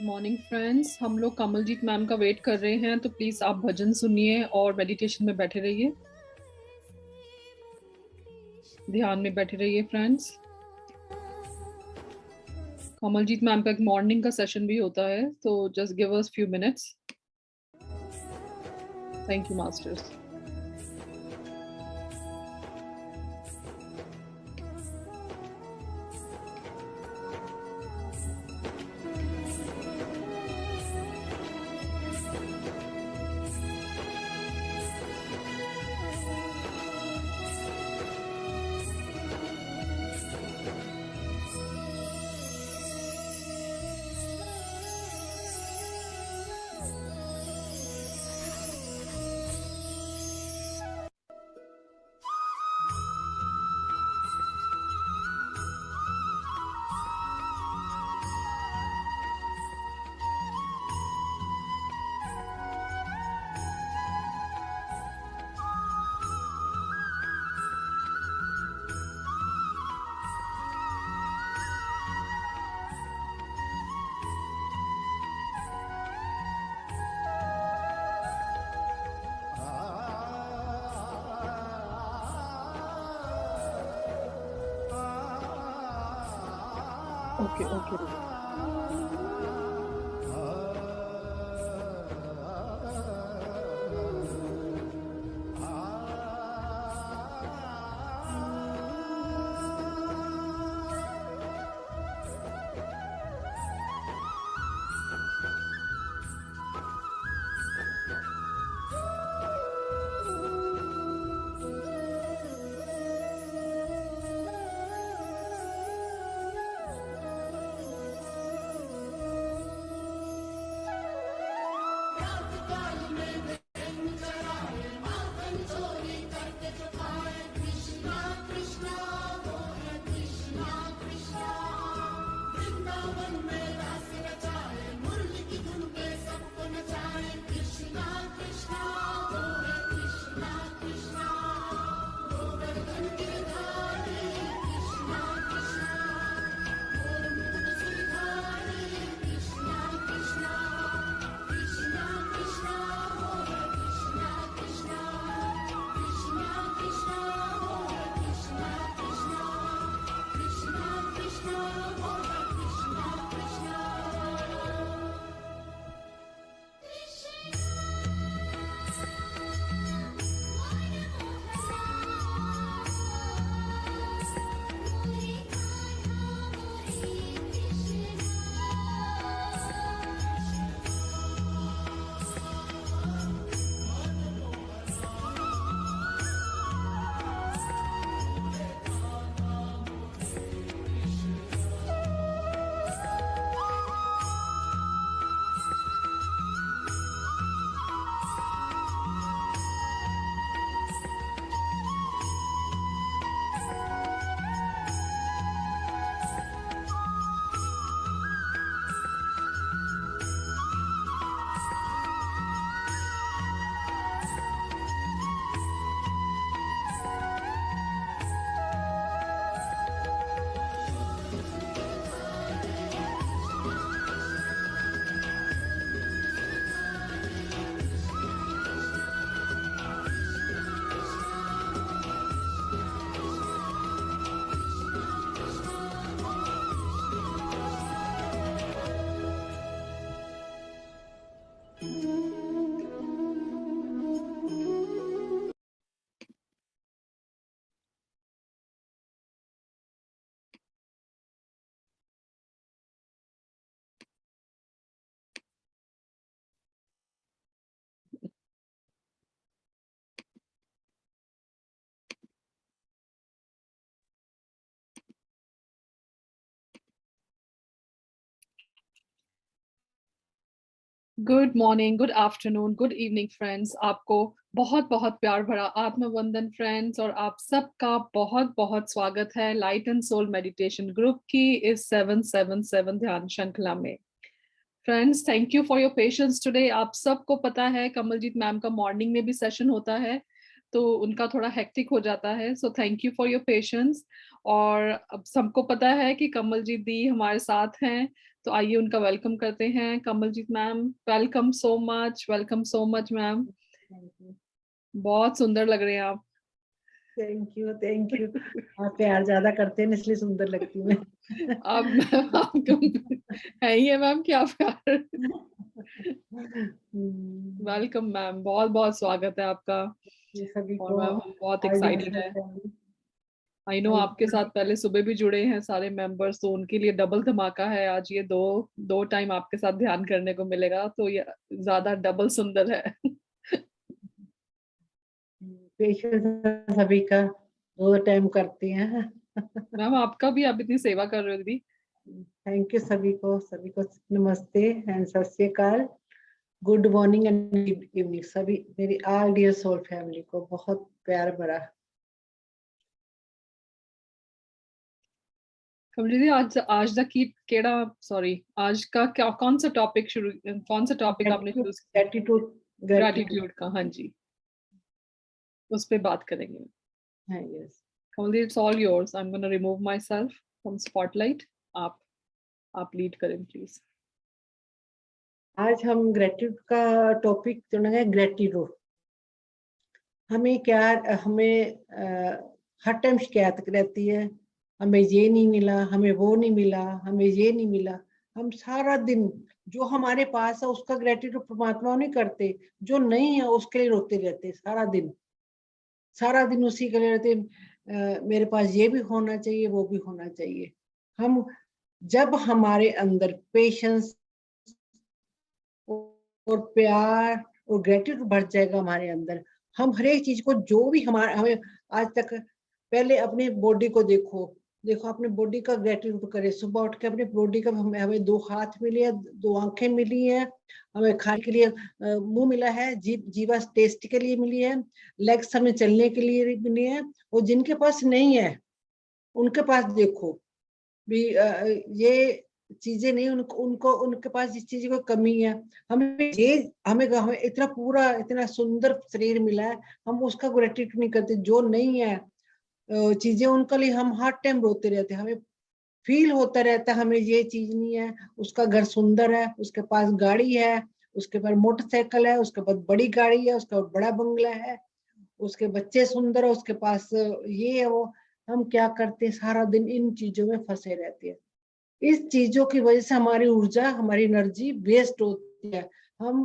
Morning friends, हम लोग Kamaljeet ma'am का वेट कर रहे हैं, तो प्लीज आप भजन सुनिए और मेडिटेशन में बैठे रहिए, ध्यान में बैठे रहिए फ्रेंड्स। कमलजीत मैम का एक मॉर्निंग का सेशन भी होता है, तो just give us few minutes. Thank you masters. Okay okay. Good morning, good afternoon, good evening friends. आपको बहुत बहुत प्यार भरा आत्मवंदन फ्रेंड्स, और आप सबका बहुत बहुत स्वागत है light and soul meditation group की इस 777 ध्यान श्रृंखला में। Friends, thank you for your patience today. आप सबको पता है कमलजीत मैम का मॉर्निंग में भी सेशन होता है, तो उनका थोड़ा हेक्टिक हो जाता है, so thank you for your patience. और अब सबको पता है कि कमलजीत दी हमारे साथ हैं, तो आइए उनका वेलकम करते हैं। Kamaljeet ma'am, welcome so much ma'am. बहुत सुंदर लग रहे हैं आप। Thank you thank you. आप प्यार ज्यादा करते हैं इसलिए सुंदर लगती हूँ मैं। अब मैम आपको है ही है मैम, क्या प्यार। वेलकम मैम, बहुत बहुत स्वागत है आपका। ये सभी और को मैम हम बहुत आज एक्साइटेड है। आई नो आपके साथ पहले सुबह भी जुड़े हैं सारे मेंबर्स, तो उनके लिए डबल धमाका है आज। ये दो दो टाइम आपके साथ ध्यान करने को मिलेगा, तो ये ज्यादा डबल सुंदर है। पेशेंस सभी का दो टाइम करती हैं। मैम आपका भी, आप इतनी सेवा कर रहे हो दीदी। थैंक यू सभी को नमस्ते एंड सत श्री अकाल, गुड मॉर्निंग एंड इवनिंग सभी मेरी ऑल डियर सोल फैमिली को बहुत प्यार भरा। कमली दी, आज आज द की केड़ा सॉरी आज का क्या, कौन सा टॉपिक शुरू, कौन सा टॉपिक आपने चूज किया? ग्रेटिट्यूड ग्रेटिट्यूड ग्रैटिट्यूड का, हाँ जी, उस पे बात करेंगे। है। Yes, Kamli, it's all yours. I am gonna remove my self from spotlight. आप आप लीड करें प्लीज। आज हम ग्रेटिट्यूड का टॉपिक चुनेंगे। ग्रेटिट्यूड हमें क्या, हमें हर टाइम शिकायत रहती है, हमें ये नहीं मिला, हमें वो नहीं मिला, हमें ये नहीं मिला। हम सारा दिन जो हमारे पास है उसका ग्रेटिट्यूड परमात्मा नहीं करते, जो नहीं है उसके लिए रोते रहते सारा दिन उसी के लिए रहते। मेरे पास ये भी होना चाहिए, वो भी होना चाहिए। हम जब हमारे अंदर पेशेंस और प्यार और ग्रेटिट्यूड बढ़ जाएगा हमारे अंदर, हम हर एक चीज को जो भी हमारे हमें आज तक, पहले अपनी बॉडी को देखो देखो अपनी बॉडी का ग्रेटिट्यूड करें। सुबह उठ के अपनी बॉडी का, हमें दो हाथ मिले हैं, दो आंखें मिली हैं, हमें खाने के लिए मुंह मिला है, जीवा टेस्ट के लिए मिली है, लेग्स हमें चलने के लिए मिली है। और जिनके पास नहीं है उनके पास देखो भी ये चीजें नहीं, उनको उनको उनके पास इस चीज की कमी है। हमें ये हमें हमें इतना पूरा इतना सुंदर शरीर मिला है, हम उसका ग्रेटिट्यूड नहीं करते। जो नहीं है चीजें, उनके लिए हम हर टाइम रोते रहते हैं। हमें फील होता रहता है हमें ये चीज नहीं है, उसका घर सुंदर है, उसके पास गाड़ी है, उसके पास मोटरसाइकिल है, उसके पास बड़ी गाड़ी है, उसका बड़ा बंगला है, उसके बच्चे सुंदर है, उसके पास ये है वो। हम क्या करते हैं, सारा दिन इन चीजों में फंसे रहते हैं। इस चीजों की वजह से हमारी ऊर्जा, हमारी एनर्जी वेस्ट होती है। हम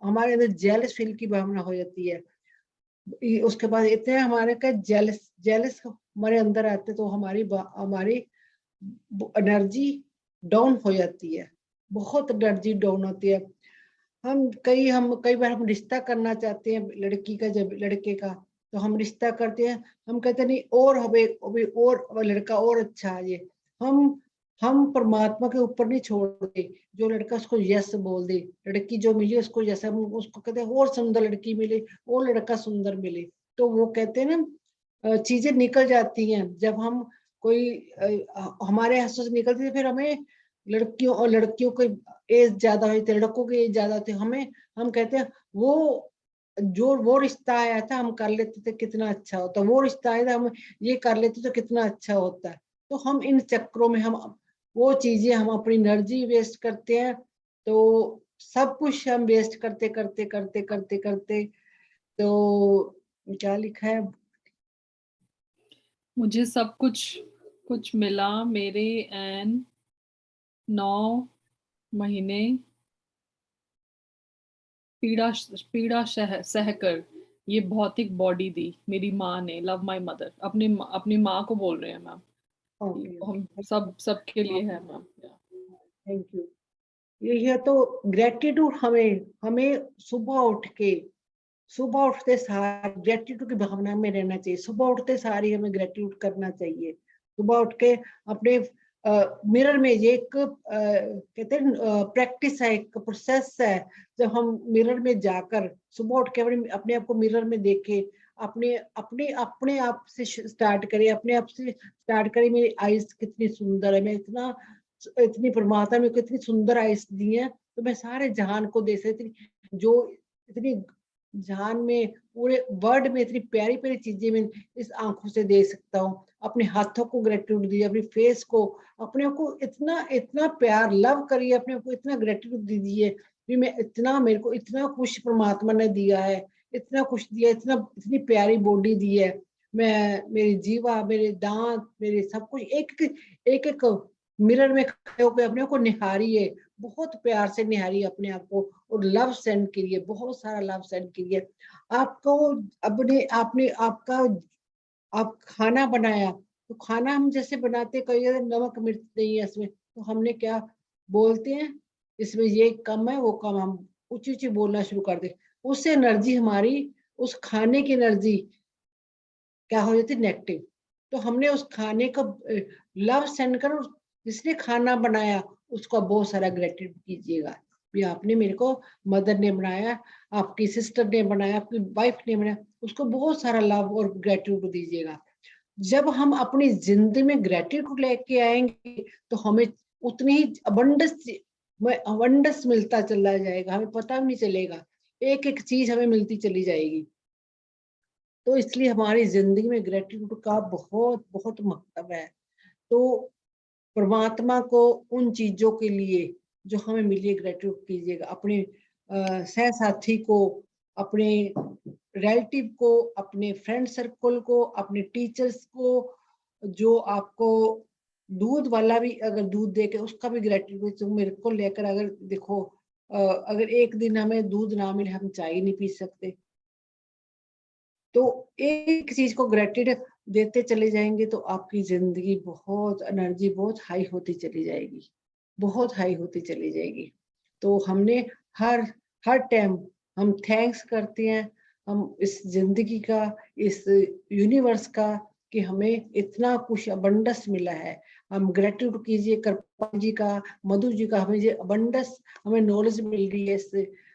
हमारे अंदर जेलस फील की भावना हो जाती है। उसके बाद इतने हमारे का जेलस जेलस हमारे अंदर आते तो हमारी हमारी एनर्जी डाउन हो जाती है, बहुत एनर्जी डाउन होती है। हम कई बार हम रिश्ता करना चाहते हैं लड़की का, जब लड़के का, तो हम रिश्ता करते हैं, हम कहते हैं नहीं और हमें अभी और लड़का और अच्छा है ये। हम परमात्मा के ऊपर नहीं छोड़ते, जो लड़का उसको यस बोल दे, लड़की जो मिली उसको यस, हम उसको कहते हैं और सुंदर लड़की मिले और लड़का सुंदर मिले। तो वो कहते हैं ना चीजें निकल जाती हैं। जब हम कोई हमारे हाथों से निकलती है, फिर हमें लड़कियों और लड़कियों को एज ज्यादा हुई थी, लड़कों की एज ज्यादा थी, हमें हम कहते हैं वो रिश्ता आया था हम कर लेते थे कितना अच्छा होता, वो रिश्ता आया था हम ये कर लेते तो कितना अच्छा होता है। तो हम इन चक्रों में हम वो चीजें, हम अपनी एनर्जी वेस्ट करते हैं। तो सब कुछ हम वेस्ट करते करते करते करते करते, तो क्या लिखा है, मुझे सब कुछ कुछ मिला मेरे एन 9 महीने पीड़ा पीड़ा सहकर ये भौतिक बॉडी दी मेरी माँ ने। लव माय मदर, अपनी माँ को बोल रहे हैं मैम। ओके हम सबके लिए है मैम। Thank you. यही है तो ग्रेटिट्यूड, हमें हमें सुबह उठते सार ग्रेटिट्यूड की भावना में रहना चाहिए। सुबह उठते सार ही हमें ग्रेटिट्यूड करना चाहिए। सुबह उठ के अपने मिरर में, ये एक कहते हैं प्रैक्टिस है, एक प्रोसेस है। जब हम मिरर में जाकर सुबह उठ के अपने आप को मिरर में देखें, अपने अपने अपने आप से स्टार्ट करें, अपने आप से स्टार्ट करें, मेरी आईज कितनी सुंदर है, मैं इतनी परमात्मा में कितनी सुंदर आईज दी है, तो मैं सारे जहान को दे सकती, जो इतनी जहान में पूरे वर्ल्ड में इतनी प्यारी प्यारी चीजें मैं इस आंखों से देख सकता हूँ। अपने हाथों को ग्रेटिट्यूड दीजिए, अपने फेस को, अपने को इतना इतना प्यार लव करिए, अपने को इतना ग्रेटिट्यूड दीजिए कि मैं इतना, मेरे को इतना कुछ परमात्मा ने दिया है, इतना कुछ दिया, इतना इतनी प्यारी बॉडी दी है, मैं, मेरी जीवा, मेरे दांत, मेरे सब कुछ, एक एक मिरर में खड़े होकर अपने को निहारिए, बहुत प्यार से निहारिए अपने आप को, और लव सेंड करिए, बहुत सारा लव सेंड करिए। आपको अपने आपने आपका आप खाना बनाया, तो खाना हम जैसे बनाते, कई बार नमक मिर्च नहीं है इसमें, तो हमने क्या बोलते हैं, इसमें ये कम है वो कम, हम ऊंची ऊंची बोलना शुरू कर दे, उससे एनर्जी हमारी, उस खाने की एनर्जी क्या हो जाती, नेगेटिव। तो हमने उस खाने का लव सेंड कर, जिसने खाना बनाया उसका बहुत सारा ग्रेटिट्यूड कीजिएगा, भी आपने मेरे को, मदर ने बनाया, आपकी सिस्टर ने बनाया, आपकी वाइफ ने बनाया, उसको बहुत सारा लव और ग्रेटिट्यूड दीजिएगा। जब हम अपनी जिंदगी में ग्रेटिट्यूड लेके आएंगे तो हमें उतनी ही अबंडेंस मिलता चला जाएगा, हमें पता भी नहीं चलेगा, एक एक चीज हमें मिलती चली जाएगी। तो इसलिए हमारी जिंदगी में ग्रेटिट्यूड का बहुत बहुत महत्व है। तो परमात्मा को उन चीजों के लिए जो हमें मिली है ग्रेटिट्यूड कीजिएगा, अपने सह साथी को, अपने रिलेटिव को, अपने फ्रेंड सर्कल को, अपने टीचर्स को, जो आपको दूध वाला भी अगर दूध दे के उसका भी ग्रेटिट्यूड, तो मेरे को लेकर अगर देखो, अगर एक दिन हमें दूध ना मिले, हम चाय नहीं पी सकते। तो एक चीज को ग्रेटिट्यूड देते चले जाएंगे तो आपकी जिंदगी बहुत, एनर्जी बहुत हाई होती चली जाएगी, बहुत हाई होती चली जाएगी। तो हमने हर हर टाइम हम थैंक्स करते हैं, हम इस जिंदगी का, इस यूनिवर्स का, कि हमें इतना कुछ अबंडस मिला है। हम ग्रेटिट्यूड कीजिए कृपाल जी का, मधु जी का, हमें ये अबंडस, हमें नॉलेज मिल रही है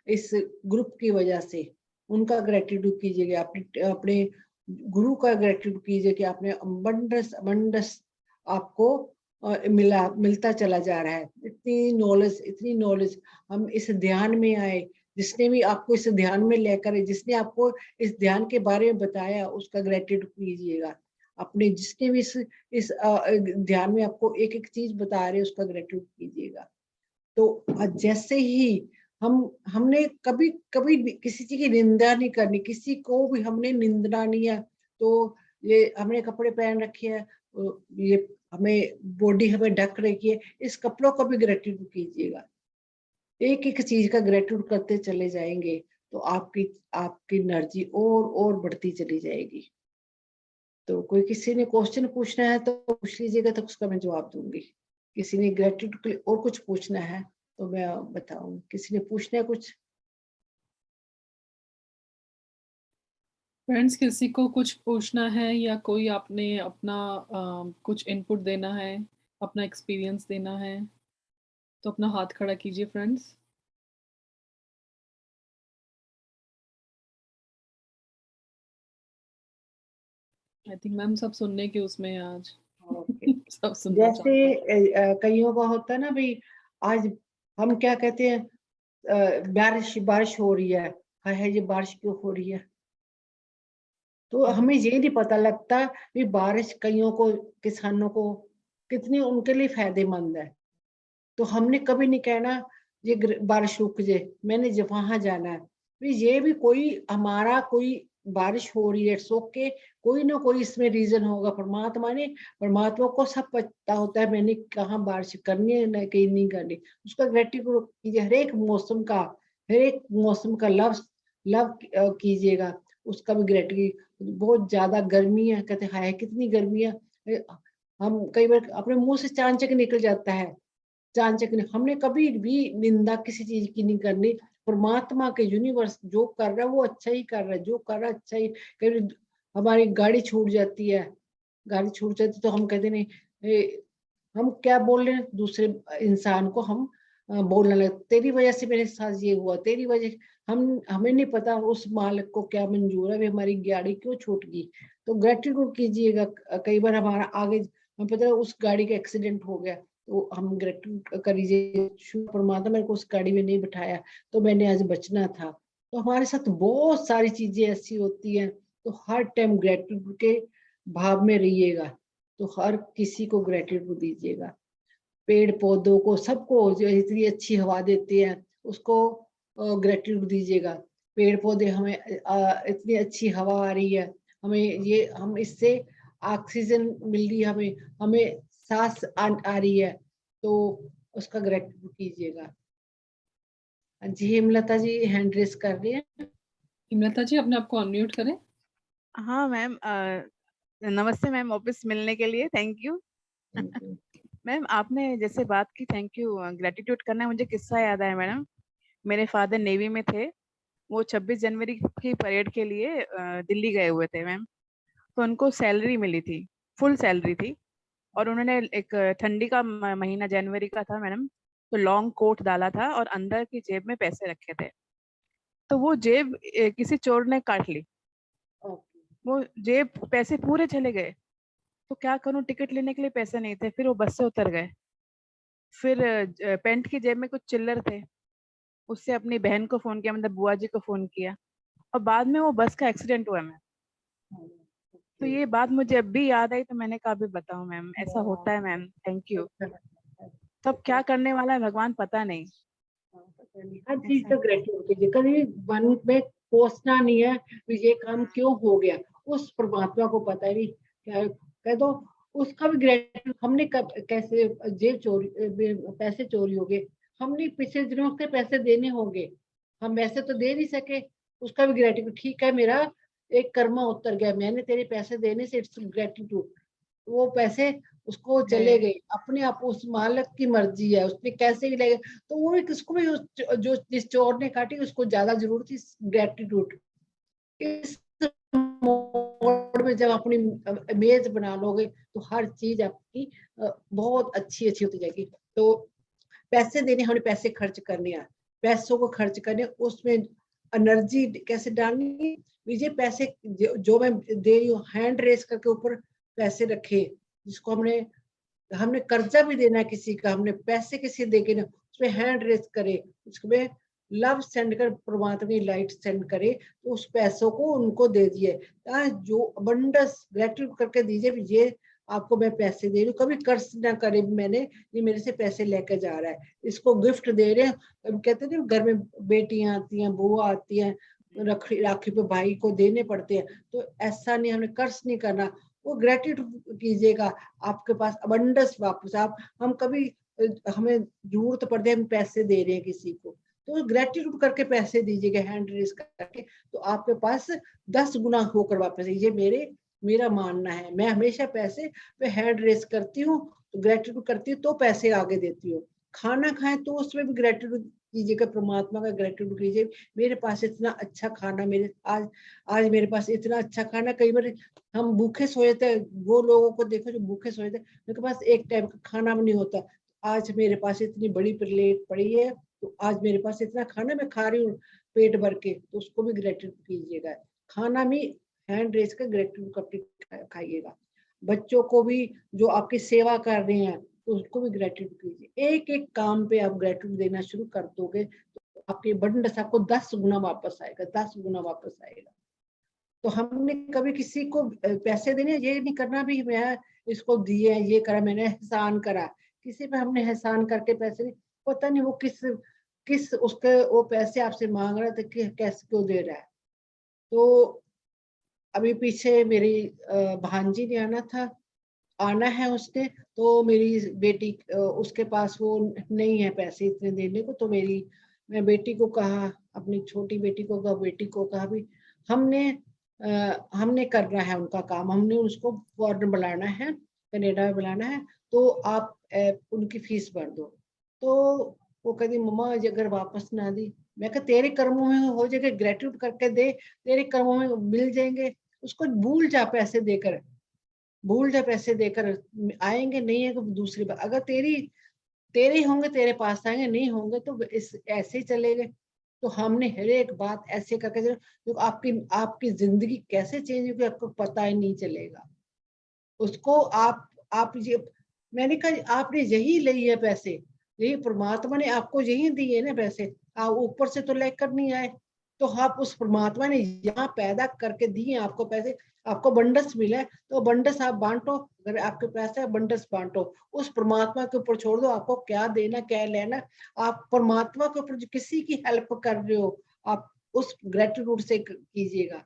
इस ग्रुप की वजह से, उनका ग्रेटिट्यूड कीजिएगा, अपने अपने गुरु का ग्रेटिट्यूड कीजिए कि आपने अबंडस अबंडस आपको मिलता चला जा रहा है, इतनी नॉलेज हम इस ध्यान में आए, जिसने भी आपको इस ध्यान में लेकर, जिसने आपको इस ध्यान के बारे में बताया उसका ग्रेटिट्यूड कीजिएगा, अपने जिसने भी इस ध्यान में आपको एक एक चीज बता रहे उसका ग्रेटिट्यूड कीजिएगा। तो जैसे ही हमने कभी कभी किसी चीज की निंदा नहीं करनी, किसी को भी हमने निंदना नहीं है। तो ये हमने कपड़े पहन रखे हैं, ये हमें बॉडी हमें ढक रखी है, इस कपड़ों का भी ग्रेटिट्यूड कीजिएगा। एक एक चीज का ग्रेटिट्यूड करते चले जाएंगे तो आपकी आपकी एनर्जी और बढ़ती चली जाएगी। तो कोई किसी ने क्वेश्चन पूछना है तो पूछ लीजिएगा, तो उसका मैं जवाब दूंगी। किसी ने ग्रेटिट्यूड के लिए और कुछ पूछना है तो मैं बताऊं, किसी ने पूछना है कुछ? फ्रेंड्स, किसी को कुछ पूछना है या कोई आपने अपना कुछ इनपुट देना है, अपना एक्सपीरियंस देना है, तो अपना हाथ खड़ा कीजिए फ्रेंड्स। आई थिंक मैम सब सुनने के उसमें हैं आज। ओके। सब सुनना जैसे चाहते हैं। कईयों का होता है ना भाई, आज हम क्या कहते हैं, बारिश बारिश हो रही है, हाय हाय ये बारिश क्यों हो रही है। तो हमें ये नहीं पता लगता कि बारिश कईयों को, किसानों को कितनी उनके लिए फायदेमंद है। तो हमने कभी नहीं कहना ये बारिश रुक जाए, मैंने जब वहां जाना है, भी ये भी कोई हमारा कोई बारिश हो रही है, सो के कोई ना कोई इसमें रीजन होगा। परमात्मा को सब पता होता है मैंने कहाँ बारिश करनी है ना कहीं नहीं करनी। उसका ग्रेटिट्यूड कीजिए, हर एक मौसम का लव लव कीजिएगा, उसका भी ग्रेटिट्यूड। बहुत ज्यादा गर्मी है, कहते हाय कितनी गर्मी है, हम कई बार अपने मुंह से चांचक निकल जाता है, चांचक नहीं। हमने कभी भी निंदा किसी चीज की नहीं करनी। परमात्मा के यूनिवर्स जो कर रहा है वो अच्छा ही कर रहा है, जो कर रहा है अच्छा ही। कभी हमारी गाड़ी छूट जाती है, गाड़ी छूट जाती है तो हम कहते नहीं, हम क्या बोल रहे हैं दूसरे इंसान को, हम बोलने लगे तेरी वजह से मेरे साथ ये हुआ, तेरी वजह। हमें नहीं पता उस मालिक को क्या मंजूर है, भी हमारी गाड़ी क्यों छूट गई। तो ग्रेटिट्यूड कीजिएगा। कई बार हमारा आगे हमें पता है उस गाड़ी का एक्सीडेंट हो गया, तो हम ग्रेटिट्यूड करिए, शुक्र परमात्मा मेरे को उस गाड़ी में नहीं बिठाया तो मैंने आज बचना था। तो हमारे साथ बहुत सारी चीजें ऐसी होती हैं, तो हर टाइम ग्रेटिट्यूड के भाव में रहिएगा। तो हर किसी को ग्रेटिट्यूड दीजिएगा। पेड़ पौधों को, सबको जो इतनी अच्छी हवा देते हैं उसको ग्रेटिट्यूड दीजिएगा। पेड़ पौधे हमें इतनी अच्छी हवा आ रही है, हम इससे ऑक्सीजन मिल रही है, हमें सांस आ रही है, तो उसका ग्रेटिट्यूड कीजिएगा। जी हेमलता जी हैंड रेस कर रही है। हिमलता जी अपने आप को अनम्यूट करें। हाँ मैम, नमस्ते मैम, ऑफिस मिलने के लिए थैंक यू। मैम आपने जैसे बात की, थैंक यू। ग्रेटिट्यूड करना, मुझे किस्सा याद आया मैडम। मेरे फादर नेवी में थे, वो 26 जनवरी की परेड के लिए दिल्ली गए हुए थे मैम। तो उनको सैलरी मिली थी, फुल सैलरी थी, और उन्होंने एक ठंडी का महीना जनवरी का था मैडम, तो लॉन्ग कोट डाला था और अंदर की जेब में पैसे रखे थे। तो वो जेब किसी चोर ने काट ली, वो जेब पैसे पूरे चले गए। तो क्या करूं, टिकट लेने के लिए पैसे नहीं थे, फिर वो बस से उतर गए। फिर पैंट की जेब में कुछ चिल्लर थे, उससे अपनी बहन को फोन किया, मतलब बुआ जी को फोन किया, और बाद में वो बस का एक्सीडेंट हुआ मैम। तो ये बात मुझे अब भी याद आई, तो मैंने कहा भी बताऊं मैम, ऐसा होता है मैम, थैंक यू। तब क्या करने वाला है भगवान पता नहीं। हर चीज का ग्रेटिट्यूड कीजिए, कभी मन में कोसना नहीं है कि ये काम क्यों हो गया, उस परमात्मा को पता है। क्या कह दो, उसका भी ग्रेटिट्यूड। हमने कब कैसे जेब चोरी, पैसे चोरी हो गए, हमने पिछले दिनों के पैसे देने होंगे, हम वैसे तो दे नहीं सके, उसका भी ग्रेटिट्यूड। ठीक है, मेरा एक कर्मा उतर गया, मैंने तेरे पैसे देने से, इट्स ग्रेटिट्यूड। वो पैसे उसको चले गए, अपने आप उस मालिक की मर्जी है, उसने कैसे भी लगे। तो वो भी किसको भी जो जिस चोर ने काटी उसको ज्यादा जरूरत थी ग्रेटिट्यूड। इस मोड में जब अपनी मेज बना लोगे तो हर चीज आपकी बहुत अच्छी अच्छी होती जाएगी। तो पैसे देने, हमने पैसे खर्च करने हैं, पैसों को खर्च करने, उसमें एनर्जी कैसे डालनी। मुझे पैसे जो मैं दे रही हूँ, हैंड रेस करके ऊपर पैसे रखे, जिसको हमने हमने कर्जा भी देना है किसी का, हमने पैसे किसी देके ना, उसमें हैंड रेस करे, उसमें लव सेंड कर, परमात्मा की लाइट सेंड करे, तो उस पैसों को उनको दे दिए, जो अबंडस ग्रेटिट्यूड करके दीजिए। ये आपको मैं पैसे दे रही हूँ, कभी कर्ज ना करे मैंने, ये मेरे से पैसे लेके जा रहा है, इसको गिफ्ट दे रहे हैं। अब कहते हैं घर में बेटियां आती हैं, बुआ आती हैं, राखी पे भाई को देने पड़ते हैं, तो ऐसा नहीं, हमने कर्ज नहीं करना, वो ग्रेटिट्यूड कीजिएगा। आपके पास अबंडस वापस, आप हम कभी हमें जरूरत पड़ती है, हम पैसे दे रहे हैं किसी को, तो ग्रेटिट्यूड करके पैसे दीजिएगा, हैंड रेस करके, तो आपके पास 10 गुना होकर वापस। ये मेरा मानना है, मैं हमेशा पैसे पे हैंड रेस करती हूँ, तो ग्रेटिट्यूड करती हूँ, तो पैसे आगे देती हूँ। खाना खाएं तो उसमें भी ग्रेटिट्यूड कीजिएगा, परमात्मा का ग्रेटिट्यूड कीजिए। मेरे पास इतना अच्छा खाना, मेरे आज मेरे पास इतना अच्छा खाना। कई बार हम भूखे सोए थे, वो लोगों को देखो जो भूखे सोए थे, मेरे पास एक टाइम का खाना भी नहीं होता, आज मेरे पास इतनी बड़ी प्लेट पड़ी है, तो आज मेरे पास इतना खाना मैं खा रही हूँ पेट भर के, तो उसको भी ग्रेटिट्यूड कीजिएगा। खाना भी हैंड रेस का ग्रेटिट्यूड करके खाइएगा। बच्चों को भी जो आपकी सेवा कर रहे हैं, तो उसको भी ग्रेटिट्यूड कीजिए। एक एक काम पे आप ग्रेटिट्यूड देना शुरू कर दोगे, तो आपके बंडस आपको 10 गुना वापस आएगा, 10 गुना वापस आएगा। तो हमने कभी किसी को पैसे देने, ये नहीं करना भी मैं इसको दिए, ये करा, मैंने एहसान करा, किसी पे हमने एहसान करके पैसे नहीं, पता नहीं वो किस उसके वो पैसे आपसे मांग रहा था, कैसे क्यों दे रहा है। तो अभी पीछे मेरी भांजी ने आना है उसने, तो मेरी बेटी उसके पास वो नहीं है पैसे इतने देने को, तो मैं बेटी को कहा, अपनी छोटी बेटी को कहा, भी हमने करना है उनका काम, हमने उसको फॉरेन बुलाना है, कनाडा में बुलाना है, तो आप उनकी फीस भर दो। तो वो कहती मम्मा अगर वापस ना दी, मैं कहा तेरे कर्मों में हो जाएगा, ग्रेटिट्यूड करके दे, तेरे कर्मों में मिल जाएंगे। उसको भूल जा, पैसे देकर भूल जा, पैसे देकर आएंगे, नहीं है तो दूसरी बात, अगर तेरे होंगे तेरे पास आएंगे, नहीं होंगे तो ऐसे ही चलेंगे। तो हमने हर एक बात ऐसे करके, तो आपकी जिंदगी कैसे चेंज होगी आपको पता ही नहीं चलेगा। उसको आप ये, मैंने कहा आपने यही लिए है पैसे, यही परमात्मा ने आपको यही दिए ना पैसे, आप ऊपर से तो लेकर नहीं आए। तो आप उस परमात्मा ने यहाँ पैदा करके दिए आपको पैसे, आपको बंडस मिला है, तो बंडस आप बांटो। अगर आपके पैसे है बंडस बांटो, उस परमात्मा के ऊपर छोड़ दो, आपको क्या देना क्या लेना। आप परमात्मा के ऊपर जो किसी की हेल्प कर रहे हो, आप उस ग्रेटिट्यूड से कीजिएगा।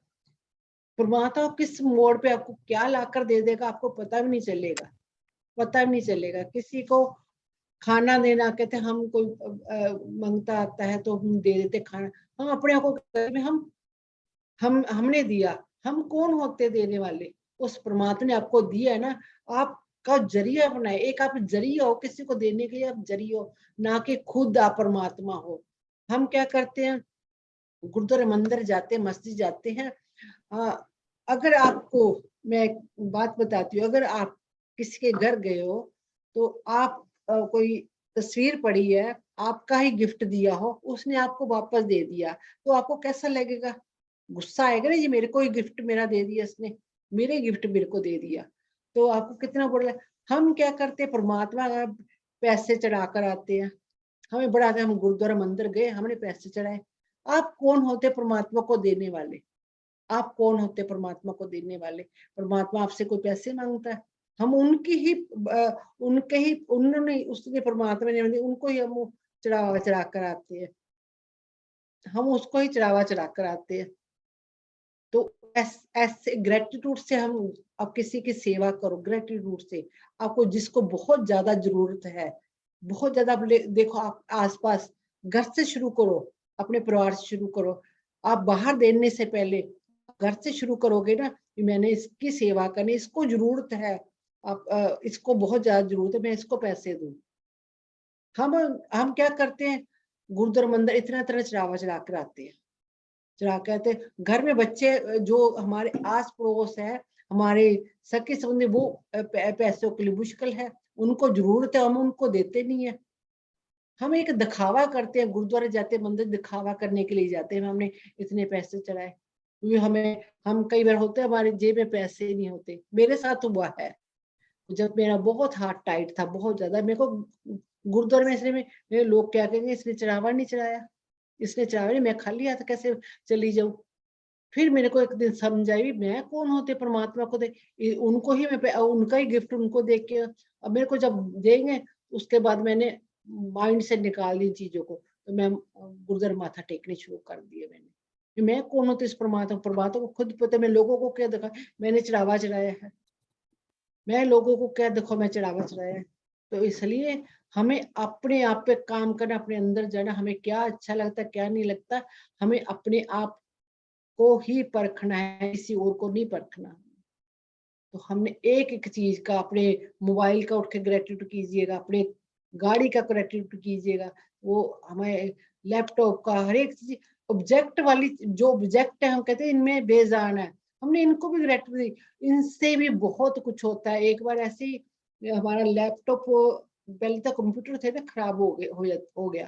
परमात्मा किस मोड़ पे आपको क्या लाकर दे देगा आपको पता भी नहीं चलेगा, पता भी नहीं चलेगा। किसी को खाना देना, कहते हम कोई मांगता आता है तो हम दे देते खाना, हम अपने आप को हमने दिया, हम कौन होते देने वाले? उस परमात्मा ने आपको दिया है ना, आपका जरिया बनाए। एक आप जरिया हो, किसी को देने के लिए आप जरिया हो, ना कि खुद आप परमात्मा हो। हम क्या करते हैं, गुरुद्वारे मंदिर जाते हैं, मस्जिद जाते हैं। अगर आपको मैं एक बात बताती हूँ, अगर आप किसी के घर गए हो तो आप कोई तस्वीर पड़ी है, आपका ही गिफ्ट दिया हो, उसने आपको वापस दे दिया, तो आपको कैसा लगेगा? गुस्सा आएगा ना, ये मेरे को ही गिफ्ट मेरा दे दिया इसने, मेरे गिफ्ट मेरे को दे दिया, तो आपको कितना बुरा लगे। हम क्या करते हैं, परमात्मा का पैसे चढ़ा कर आते हैं, हमें बड़ा आता है, हम गुरुद्वारा मंदिर गए, हमने पैसे चढ़ाए। आप कौन होते परमात्मा को देने वाले? आप कौन होते परमात्मा को देने वाले? परमात्मा आपसे कोई पैसे मांगता है? हम उनकी ही उनके ही उन्होंने उसने परमात्मा ने उनको ही हम चढ़ावा चढ़ा कर आते हैं, हम उसको ही चढ़ावा चढ़ा कर आते हैं। तो ऐसे ग्रेटिट्यूड से हम, आप किसी की सेवा करो ग्रेटिट्यूड से। आपको जिसको बहुत ज्यादा जरूरत है, बहुत ज्यादा, देखो आप आसपास, घर से शुरू करो, अपने परिवार से शुरू करो। आप बाहर देने से पहले घर से शुरू करोगे ना, कि मैंने इसकी सेवा करनी, इसको जरूरत है, आप इसको बहुत ज्यादा जरूरत है, मैं इसको पैसे दूं। हम क्या करते हैं, गुरुद्वारा मंदिर इतना इतना चढ़ावा चढ़ा कर आते हैं, चढ़ा कहते हैं। घर में बच्चे जो हमारे आस पड़ोस है, हमारे सगे संबंधी, वो पैसों के लिए मुश्किल है, उनको जरूरत है, हम उनको देते नहीं है। हम एक दिखावा करते हैं, गुरुद्वारे जाते हैं, मंदिर दिखावा करने के लिए जाते हैं, हमने इतने पैसे चढ़ाए, क्योंकि हम कई बार होते हैं हमारे जेब में पैसे नहीं होते। मेरे साथ हुआ है, जब मेरा बहुत हाथ टाइट था, बहुत ज्यादा, मेरे को गुरुद्वारे में, इसलिए मेरे लोग क्या कहेंगे, इसने चढ़ावा नहीं चढ़ाया, इसने चढ़ावा नहीं, मैं खाली हाथ कैसे चली जाऊं। फिर मेरे को एक दिन समझ आई, मैं कौन होते परमात्मा को दे, उनको ही मैं उनका ही गिफ्ट उनको दे के, अब मेरे को जब देंगे, उसके बाद मैंने माइंड से निकाल दी चीजों को, तो मैं गुरुद्वारे माथा टेकने शुरू कर दिए मैंने, कि मैं कौन होती इस परमात्मा को खुद पता, मैं लोगों को क्या दिखा, मैंने चढ़ावा चढ़ाया है, मैं लोगों को क्या देखो मैं चढ़ावा चढ़ाया है। तो इसलिए हमें अपने आप पे काम करना, अपने अंदर जाना, हमें क्या अच्छा लगता है क्या नहीं लगता, हमें अपने आप को ही परखना है, किसी और को नहीं परखना। तो हमने एक एक चीज का, अपने मोबाइल का उठ के ग्रेटिट्यूड कीजिएगा, अपने गाड़ी का ग्रेटिट्यूड कीजिएगा, वो हमें लैपटॉप का, हर एक चीज ऑब्जेक्ट वाली, जो ऑब्जेक्ट है हम कहते हैं इनमें बेजान है, हमने इनको भी ग्रेटिट्यूड दी। इनसे भी बहुत कुछ होता है। एक बार ऐसे ही हमारा लैपटॉप, पहले तो कंप्यूटर थे ना, खराब हो गया,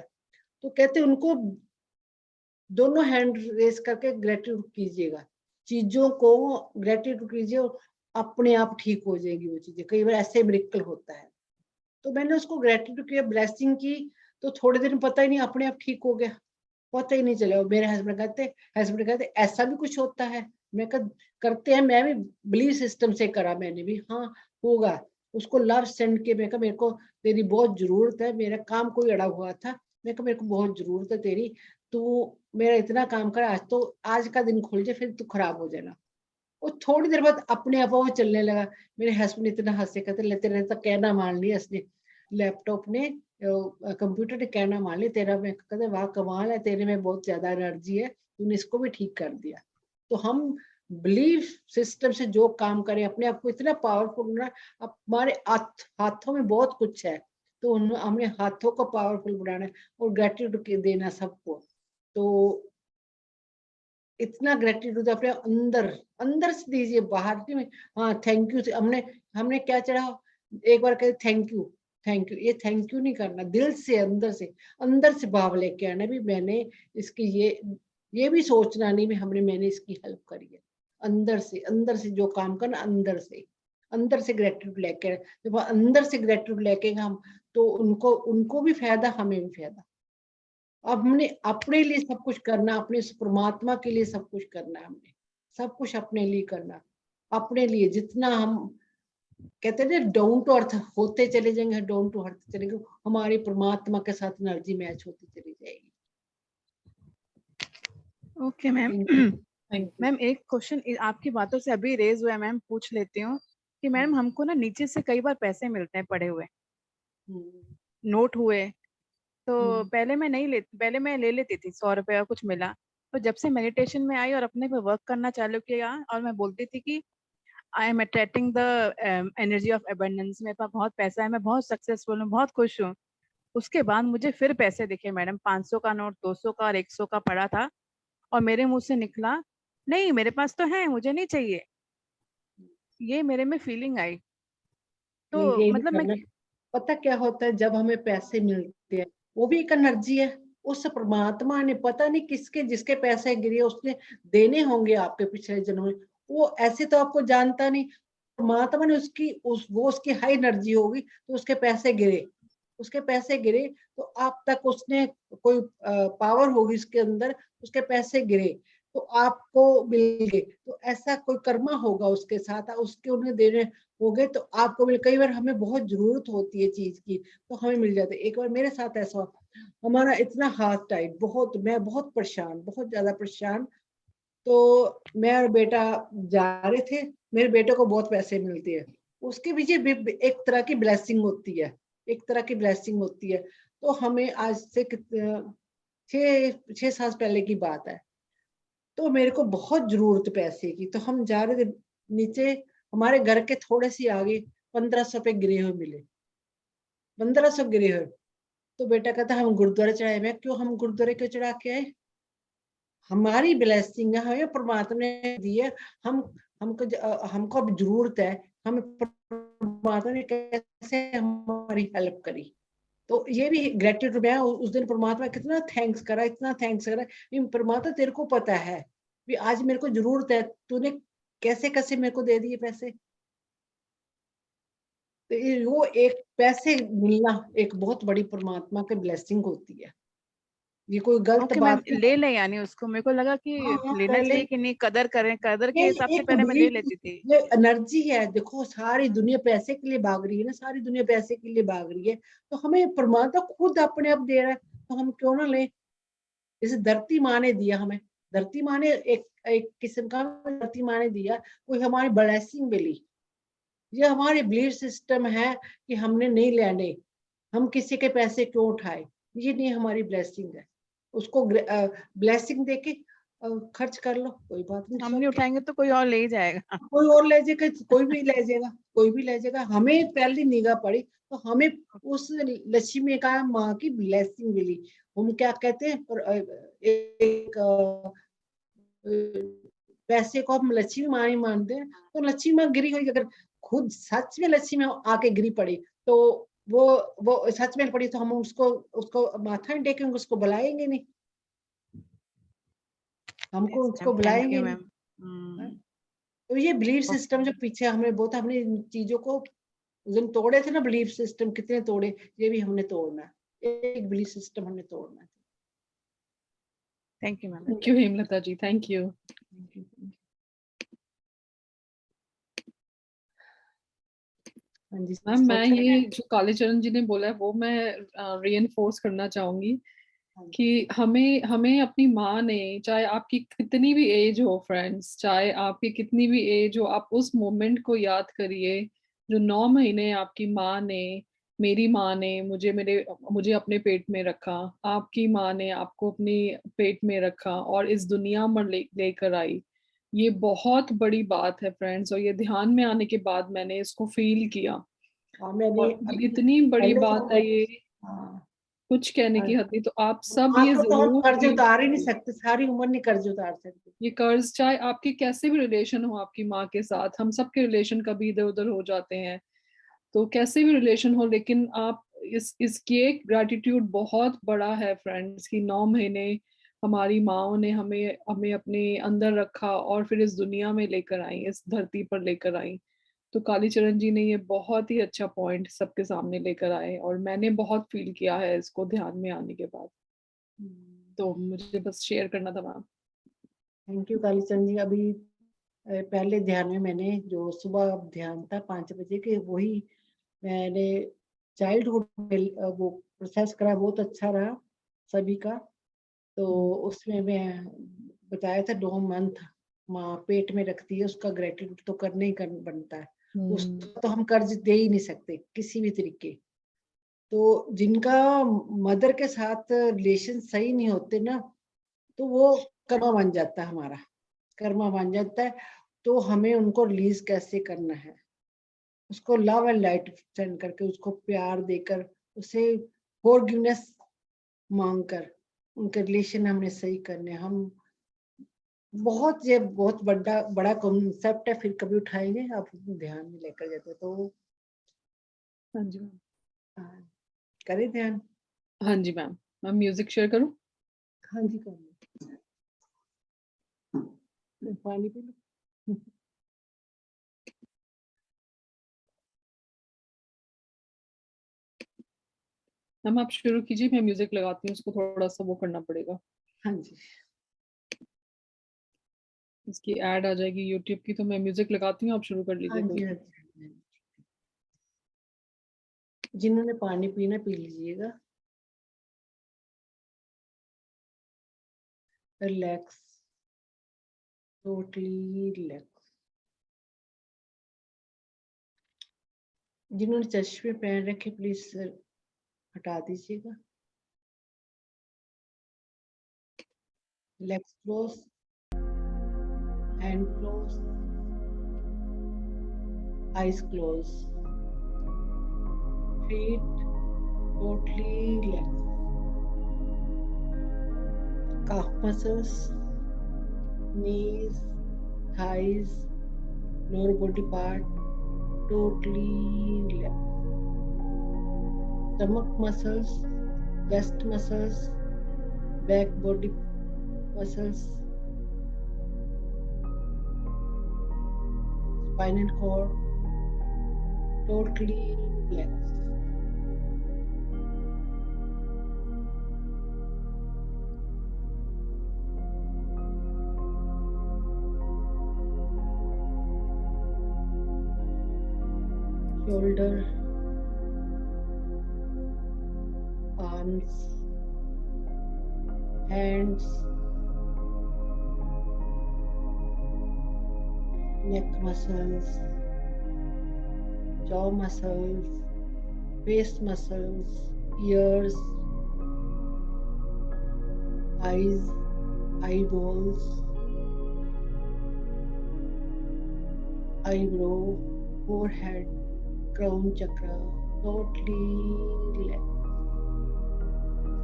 तो कहते उनको दोनों हैंड रेस करके ग्रेटिट्यूड कीजिएगा, चीजों को ग्रेटिट्यूड कीजिए, अपने आप ठीक हो जाएगी वो चीजें। कई बार ऐसे मिरेकल होता है, तो मैंने उसको ग्रेटिट्यूड किया, ब्लेसिंग की, तो थोड़े दिन पता ही नहीं अपने आप ठीक हो गया, पता ही नहीं चला। मेरे हस्बैंड कहते ऐसा भी कुछ होता है? मैं कहा करते हैं, मैं भी बिलीव सिस्टम से करा मैंने भी, हाँ होगा। उसको लव सेंड के, मैं कहा मेरे को तेरी बहुत जरूरत है, मेरा काम कोई अड़ा हुआ था, मैं कहा मेरे को बहुत जरूरत है तेरी, तू मेरा इतना काम कर, आज तो आज का दिन खुल जाए, फिर तू खराब हो जाना। और थोड़ी देर बाद अपने आप वो चलने लगा। मेरे हस्बैंड इतना हंसे, कहते लेते रहता, कहना मान लिया इसने, लैपटॉप ने, कंप्यूटर ने कहना मान लिया तेरा। मैं कहते वाह कमाल है, तेरे में बहुत ज्यादा एनर्जी है, तूने इसको भी ठीक कर दिया। तो हम बिलीफ सिस्टम से जो काम करें, अपने आप को इतना पावरफुल बनाना। हमारे हाथों में बहुत कुछ है, तो हमें हाथों को पावरफुल बनाना है और ग्रेटिट्यूड देना सबको। तो इतना ग्रेटिट्यूड अपने अंदर अंदर से दीजिए, बाहर नहीं। हाँ थैंक यू, हमने क्या चढ़ा, एक बार कहे थैंक यू, थैंक यू, ये थैंक यू नहीं करना, दिल से अंदर से भाव लेके आना भी, मैंने इसकी ये भी सोचना नहीं भी मैंने इसकी हेल्प करी है। अंदर से जो काम करना, अंदर से ग्रेटिट्यूड लेके, जब अंदर से ग्रेटिट्यूड लेके हम, तो उनको भी फायदा, हमें भी फायदा। अब हमने अपने लिए सब कुछ करना, अपने उस परमात्मा के लिए सब कुछ करना है, हमने सब कुछ अपने लिए करना, अपने लिए जितना हम कहते हैं ना डाउन टू अर्थ होते चले जाएंगे, डाउन टू अर्थ चलेंगे, हमारी परमात्मा के साथ एनर्जी मैच होती चली जाएगी। Okay ma'am. Thank you. Ma'am एक क्वेश्चन आपकी बातों से अभी रेज हुआ है, मैम पूछ लेती हूँ कि मैम हमको ना नीचे से कई बार पैसे मिलते हैं पड़े हुए, नोट हुए, तो पहले मैं ले लेती थी 100 रुपए का कुछ मिला, तो जब से मेडिटेशन में आई और अपने पे वर्क करना चालू किया और मैं बोलती थी कि I am attracting the energy of abundance, मेरे पास बहुत पैसा है, मैं बहुत सक्सेसफुल हूँ, बहुत खुश हूँ, उसके बाद मुझे फिर पैसे दिखे मैडम, 500 का नोट, 200 का और 100 का पड़ा था, और मेरे मुंह से निकला नहीं मेरे पास तो है, मुझे नहीं चाहिए, ये मेरे में फीलिंग आई। तो नहीं, यही मतलब मैं करना। पता क्या होता है, जब हमें पैसे मिलते हैं वो भी एक एनर्जी है, उस परमात्मा ने पता नहीं किसके जिसके पैसे गिरे उसने देने होंगे आपके पिछले जन्म में, वो ऐसे तो आपको जानता नहीं, परमात्मा ने वो उसकी हाई एनर्जी होगी तो उसके पैसे गिरे, उसके पैसे गिरे तो आप तक उसने कोई पावर होगी उसके अंदर, उसके पैसे गिरे तो आपको मिल गए, तो ऐसा कोई कर्मा होगा उसके साथ, उसके उन्हें देने हो गए तो आपको मिल। कई बार हमें बहुत जरूरत होती है चीज की तो हमें मिल जाते। एक बार मेरे साथ ऐसा हुआ, हमारा इतना हाथ टाइट, मैं बहुत परेशान, बहुत ज्यादा परेशान, तो मैं और बेटा जा रहे थे, मेरे बेटे को बहुत पैसे मिलते हैं, उसके पीछे भी एक तरह की ब्लेसिंग होती है, एक तरह की ब्लेसिंग होती है। तो हमें आज से छह साल पहले की बात है, तो मेरे को बहुत जरूरत पैसे की, तो हम जा रहे थे नीचे, हमारे घर के थोड़े से आगे 1500 पे गिरे हुए मिले, 1500 गिरे हुए। तो बेटा कहता हम गुरुद्वारे चढ़ाए। मैं क्यों, हम गुरुद्वारे क्यों चढ़ा के आए, हमारी ब्लेसिंग है, हमें परमात्मा ने दी है, हमको अब जरूरत है, हमें परमात्मा ने कैसे हमारी हेल्प करी। तो ये भी ग्रेटिट्यूड, मैं उस दिन परमात्मा कितना थैंक्स करा, इतना थैंक्स करा, परमात्मा तेरे को पता है भी आज मेरे को जरूरत है, तूने कैसे कैसे मेरे को दे दिए पैसे। तो वो एक पैसे मिलना एक बहुत बड़ी परमात्मा की ब्लेसिंग होती है, ये कोई गलत ओके मैम, बात नहीं। ले लें यानी उसको, मेरे को लगा कि हाँ हाँ, लेना पहले चाहिए कि नहीं, कदर करें, कदर के ये हिसाब से एक पहले मैं ले बिलीफ, लेती थी। ये एनर्जी है, देखो सारी दुनिया पैसे के लिए भाग रही है ना, सारी दुनिया पैसे के लिए भाग रही है, तो हमें परमात्मा खुद अपने आप दे रहा है, तो हम क्यों ना लें। जैसे धरती माँ ने दिया हमें, धरती माँ ने एक एक किस्म का धरती माँ ने दिया, कोई हमारी ब्लेसिंग मिली। ये हमारे बिलीफ सिस्टम है कि हमने नहीं लेने, हम किसी के पैसे क्यों उठाए, ये नहीं हमारी ब्लेसिंग है। उसको ब्लेसिंग देके खर्च कर लो, कोई बात नहीं, हम नहीं सब उठाएंगे तो कोई और ले ही जाएगा। कोई और ले जाएगा, कोई भी ले जाएगा, कोई भी ले जाएगा। हमें पहली निगाह पड़ी तो हमें उस लक्ष्मी का माँ की ब्लेसिंग मिली। हम क्या कहते हैं, एक पैसे को हम लक्ष्मी माँ ही मानते हैं, तो लक्ष्मी माँ गिरी हुई अगर खुद सच में लक्ष्मी माँ आके गिरी पड़ी तो वो वो सच में पड़ी तो हम उसको उसको माथा नहीं टेकेंगे, उसको बुलाएंगे नहीं, हमको यस उसको मैम, थैंक बुलाएंगे यू नहीं। हाँ? मैम। तो ये बिलीफ ओके सिस्टम जो पीछे हमने बहुत, हमने इन चीजों को उस दिन तोड़े थे ना, बिलीफ सिस्टम कितने तोड़े, ये भी हमने तोड़ना है, एक बिलीफ सिस्टम हमने तोड़ना है। Thank you ma'am. Thank you Hemlata ji, thank you. हाँ जी मैम मैं सर। ये जो कालीचरण जी ने बोला है वो मैं रीइंफोर्स करना चाहूंगी हाँ जी। कि हमें हमें अपनी माँ ने, चाहे आपकी कितनी भी एज हो फ्रेंड्स, चाहे आपकी कितनी भी एज हो, आप उस मोमेंट को याद करिए जो 9 महीने आपकी माँ ने, मेरी माँ ने मुझे अपने पेट में रखा, आपकी माँ ने आपको अपने पेट में रखा और इस दुनिया में लेकर आई। ये बहुत बड़ी बात है फ्रेंड्स, और ये ध्यान में आने के बाद मैंने इसको फील किया, हाँ मैंने और ये अभी इतनी बड़ी पहले बात है, ये हाँ कुछ कहने हाँ, की हद नहीं। तो आप सब माँ ये को तो हम जरूर कर्ज फील उतार ही नहीं करिए, सकते, सारी उम्र नहीं कर्ज उतार सकते। ये कर्ज चाहे आपके कैसे भी रिलेशन हो आपकी माँ के साथ, हम सबके रिलेशन कभी इधर उधर हो जाते हैं, तो कैसे भी रिलेशन हो, लेकिन आप इसकी एक ग्रेटिट्यूड बहुत बड़ा है फ्रेंड्स कि 9 महीने हमारी माँओं ने हमें हमें अपने अंदर रखा और फिर इस दुनिया में लेकर आई, इस धरती पर लेकर आई। तो कालीचरण जी ने ये बहुत ही अच्छा पॉइंट सबके सामने लेकर आए और मैंने बहुत फील किया है इसको ध्यान में आने के बाद। तो मुझे बस शेयर करना था मैम। थैंक यू कालीचंद जी। अभी पहले ध्यान में मैंने जो सुबह ध्यान था 5 बजे के, वही मैंने चाइल्डहुड वो प्रोसेस करा, बहुत अच्छा रहा सभी का। तो उसमें मैं बताया था 9 मंथ माँ पेट में रखती है, उसका ग्रेटिट्यूड तो करने ही बनता है। उसको तो हम कर्ज दे ही नहीं सकते किसी भी तरीके। तो जिनका मदर के साथ रिलेशन सही नहीं होते ना, तो वो कर्मा बन जाता है, हमारा कर्मा बन जाता है। तो हमें उनको रिलीज कैसे करना है, उसको लव एंड लाइट सेंड करके, उसको प्यार देकर, उसे फॉरगिवनेस मांगकर उनके रिलेशन हमने सही करने। हम ये बहुत बड़ा कॉन्सेप्ट है, फिर कभी उठाएंगे, आप ध्यान में लेकर जाते तो। हाँ जी मैम। हाँ, करें ध्यान। हाँ जी मैम। मैम म्यूजिक शेयर करूं? हाँ जी कर पानी पी लो। मैम आप शुरू कीजिए, मैं म्यूजिक लगाती हूँ, उसको थोड़ा सा वो करना पड़ेगा, हाँ जी इसकी ऐड आ जाएगी यूट्यूब की। तो मैं म्यूजिक लगाती हूँ, आप शुरू कर हाँ लीजिए जी कोई। हाँ जी। जिन्होंने पानी पीना पी लीजिएगा। Relax, totally relax. जिन्होंने चश्मे पहन रखे प्लीज हटा दीजिएगा। Legs close, hand close, eyes close, feet totally relaxed, calf muscles, knees, thighs, lower body part totally relaxed, stomach muscles, chest muscles, back body muscles, spinal cord totally relaxed. Shoulder, arms, hands, neck muscles, jaw muscles, face muscles, ears, eyes, eyeballs, eyebrow, forehead, crown chakra, totally relaxed,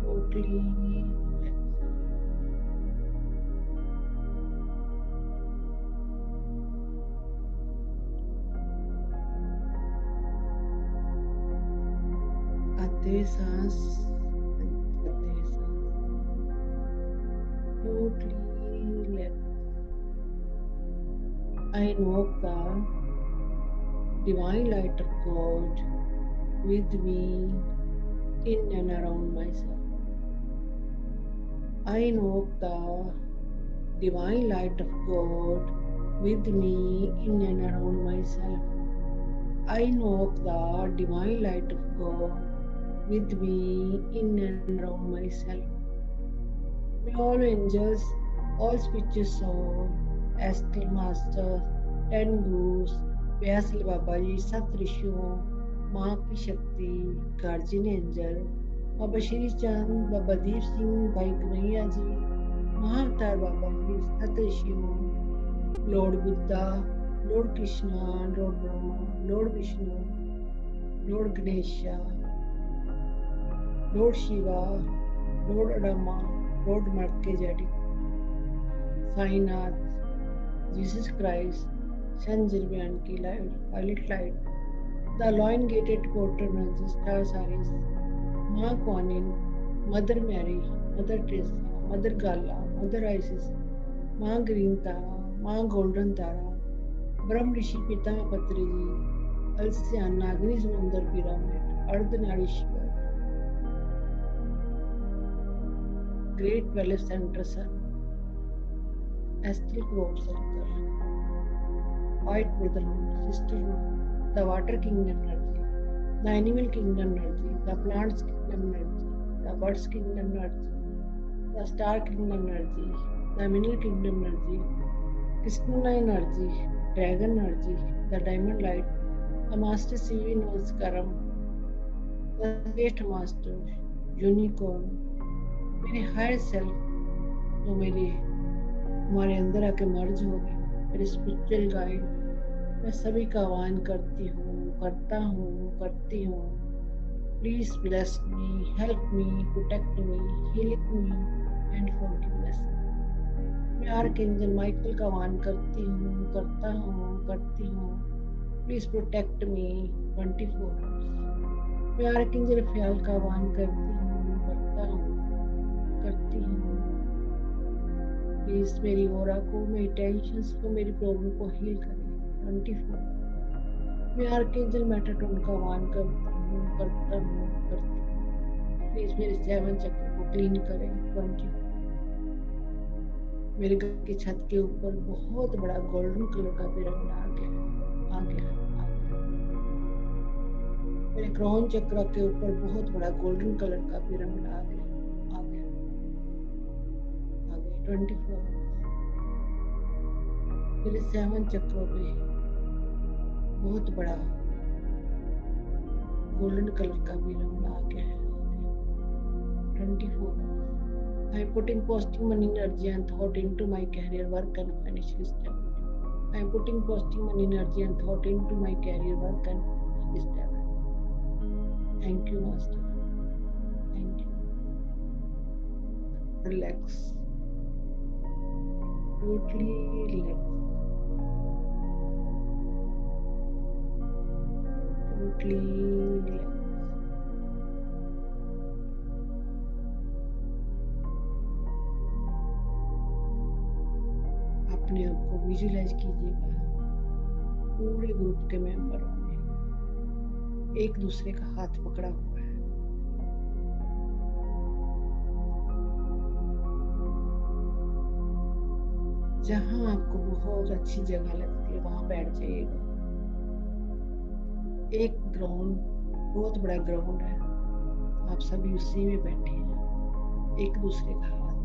totally relaxed. आते सांस, आते सांस, totally relaxed. I invoke the divine light of God with me in and around myself. I invoke the divine light of God with me in and around myself. I invoke the divine light of God with me in and around myself. May all angels, all spiritual souls, astral masters, 10 gurus, व्यासल बाबा जी, सप्त ऋषियों, माँ की शक्ति, guardian angel, Baba Shri Chand, Baba Deep Singh, Bhai Kanhaiya ji, Mahavatar Baba ji, सत ऋषियों, lord Buddha, lord Krishna, lord Brahma, lord Vishnu, lord Ganesha, lord Shiva, lord Adama, lord Melchizedek, Sainath, Jesus Christ, saint Germain की light, violet light, the lion gated portal star Sirius, माँ Quan Yin, mother Mary, mother Teresa, mother Gaia, mother Isis, माँ green Tara, माँ golden तारा, ब्रह्म ऋषि पितामह पत्री जी, अलसियाना, अग्नि समुंदर pyramid, Ardhanarishvara, Great 12 center sun, astral crop circle, white brotherhood, sisterhood, the water kingdom energy, the animal kingdom energy, the plants kingdom energy, the birds kingdom energy, the star kingdom energy, the mineral kingdom energy, crystalline energy, dragon energy, the diamond light, the master CV Namaskaram, the great master, unicorn, मेरे higher self जो मेरे हमारे अंदर आके मर्ज हो गए, मेरे spiritual guide, मैं सभी का आह्वान करती हूँ, करती हूँ. Please bless me, help me, protect me, healing me and forgiveness. मैं आर्कएंजल माइकल का आह्वान करती हूँ, करती हूँ. Please protect me 24 hours. मैं आर्कएंजल रफाएल का आह्वान करती हूँ, करती हूँ. प्लीज मेरी ओरा को, मेरी टेंशंस को, मेरी प्रॉब्लम को हील करें 24. मैं आर्कएंजल मेटाट्रॉन का आह्वान करती हूँ. प्लीज मेरे 7 चक्र को क्लीन करें 24. मेरे घर की छत के ऊपर बहुत बड़ा गोल्डन कलर का पिरामिड आ गया. मेरे क्राउन चक्र के ऊपर बहुत बड़ा गोल्डन कलर का पिरामिड आ गया 24. मेरे 7 चक्रों पे बहुत बड़ा गोल्डन कलर का पिरामिड आ गया है 24. I am putting positive money energy and thought into my career, work and financial stability. I am putting positive money energy and thought into my career, work and financial stability. Thank you, Master. Thank you. Relax. Totally relax. Totally relax. अपने आप को visualise कीजिएगा पूरे group के मेंबरों ने एक दूसरे का हाथ पकड़ा हुआ है. जहां आपको बहुत अच्छी जगह लगती है वहां बैठ जाइएगा. एक ग्राउंड, बहुत बड़ा ग्राउंड है, आप सभी उसी में बैठे हैं एक दूसरे का हाथ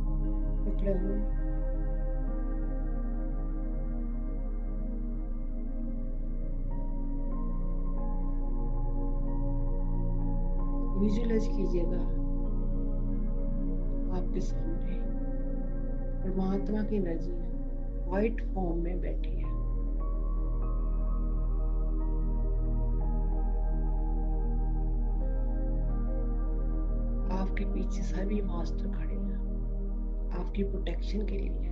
पकड़े हुए. विजुअलाइज कीजिएगा आपके सामने परमात्मा की एनर्जी व्हाइट फॉर्म में बैठी है. आपके पीछे सभी मास्टर खड़े हैं आपकी प्रोटेक्शन के लिए.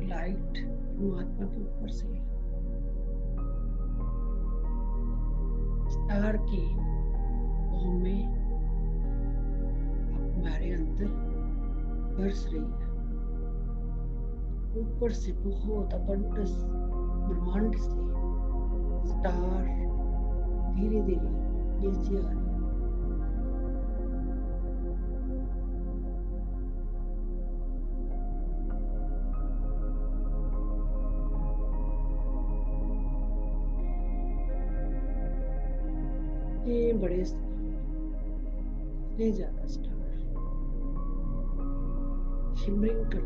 लाइट परमात्मा के ऊपर से स्टार की फॉर्म में हमारे अंदर बरस रही है. ऊपर से बहुत अबंडस ब्रह्मांड से स्टार धीरे धीरे नीचे आ रही है. ये बड़े इतने ज्यादा स्टार शिमरिंग करते हैं.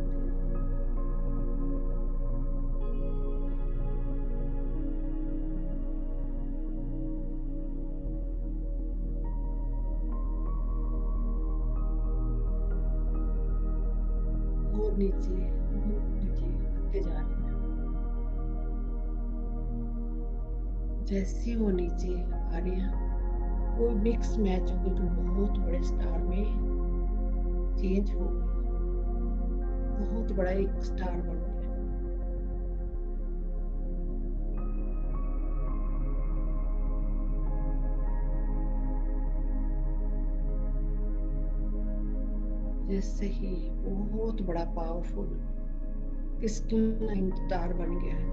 और नीचे आते जा रहे हैं. जैसे वो नीचे आ रहे हैं वो मिक्स मैच हो गया, बहुत बड़े स्टार में चेंज हो गया, बहुत बड़ा एक स्टार बन गया। जैसे ही बहुत बड़ा पावरफुल क्रिस्टलाइन स्टार बन गया है,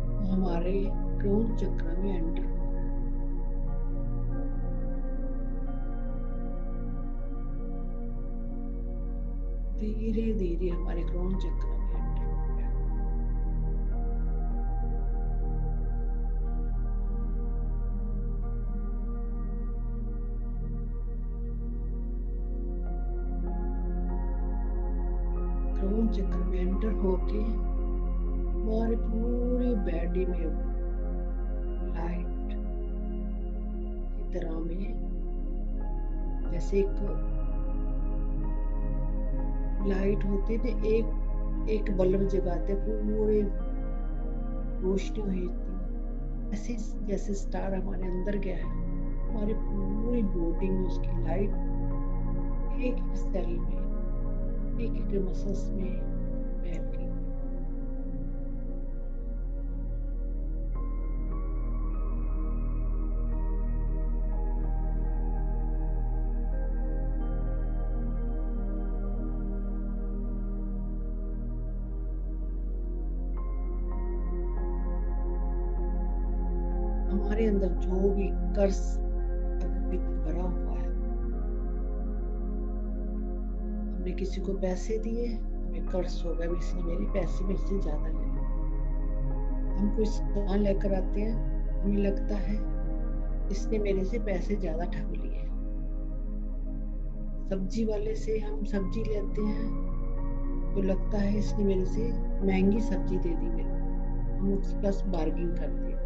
वो हमारे क्रोन चक्र में एंटर हो गया। धीरे धीरे हमारे क्रोन चक्र में एंटर हो गया। क्रोन चक्र में एंटर होके हमारे पूरी बॉडी में लाइट की तरह में, जैसे एक लाइट होती थी, एक बल्ब जगाते पूरे रोशनी हुई थी, ऐसे जैसे स्टार हमारे अंदर गया है, हमारी पूरी बॉडी में उसकी लाइट एक सेल में, एक मसल्स में फैल गई। हमारे अंदर जो भी कर्ज अभी भरा हुआ है, हमने किसी को पैसे दिए, हमें कर्ज हो गया, इसने मेरे पैसे में से ज्यादा ले लिया। हम कोई सामान लेकर आते हैं, हमें लगता है इसने मेरे से पैसे ज्यादा ठग लिए। सब्जी वाले से हम सब्जी लेते हैं तो लगता है इसने मेरे से महंगी सब्जी दे दी मेरे को, हम उसके पास बार्गिंग करते हैं।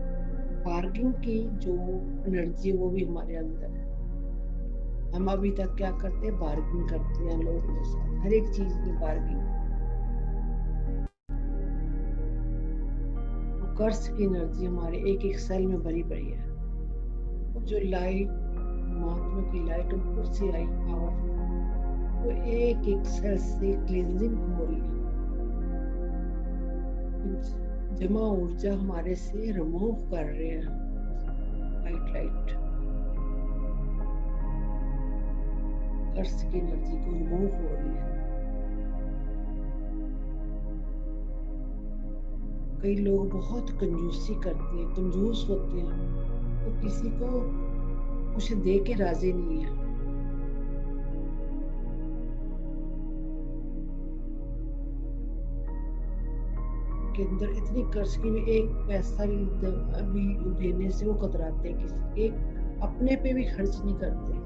बार्गिंग की जो एनर्जी वो भी हमारे अंदर है। हम अभी तक क्या करते हैं, बार्गिंग करते हैं लोगों के साथ, हर एक चीज में बार्गिंग। वो कर्ज की एनर्जी हमारे एक एक सेल में भरी पड़ी है। वो जो लाइट, महात्मा की लाइट ऊपर से आई पावरफुल, वो एक एक सेल से क्लींजिंग हो रही है। जमा ऊर्जा हमारे से रिमूव कर रहे हैं, लाइट कर्ज की एनर्जी को रिमूव हो रही है। कई लोग बहुत कंजूसी करते हैं, कंजूस होते हैं, तो किसी को कुछ दे के राजी नहीं है। के अंदर इतनी कर्ज की भी एक पैसा भी देने से वो कतराते हैं, किसी एक अपने पे भी खर्च नहीं करते,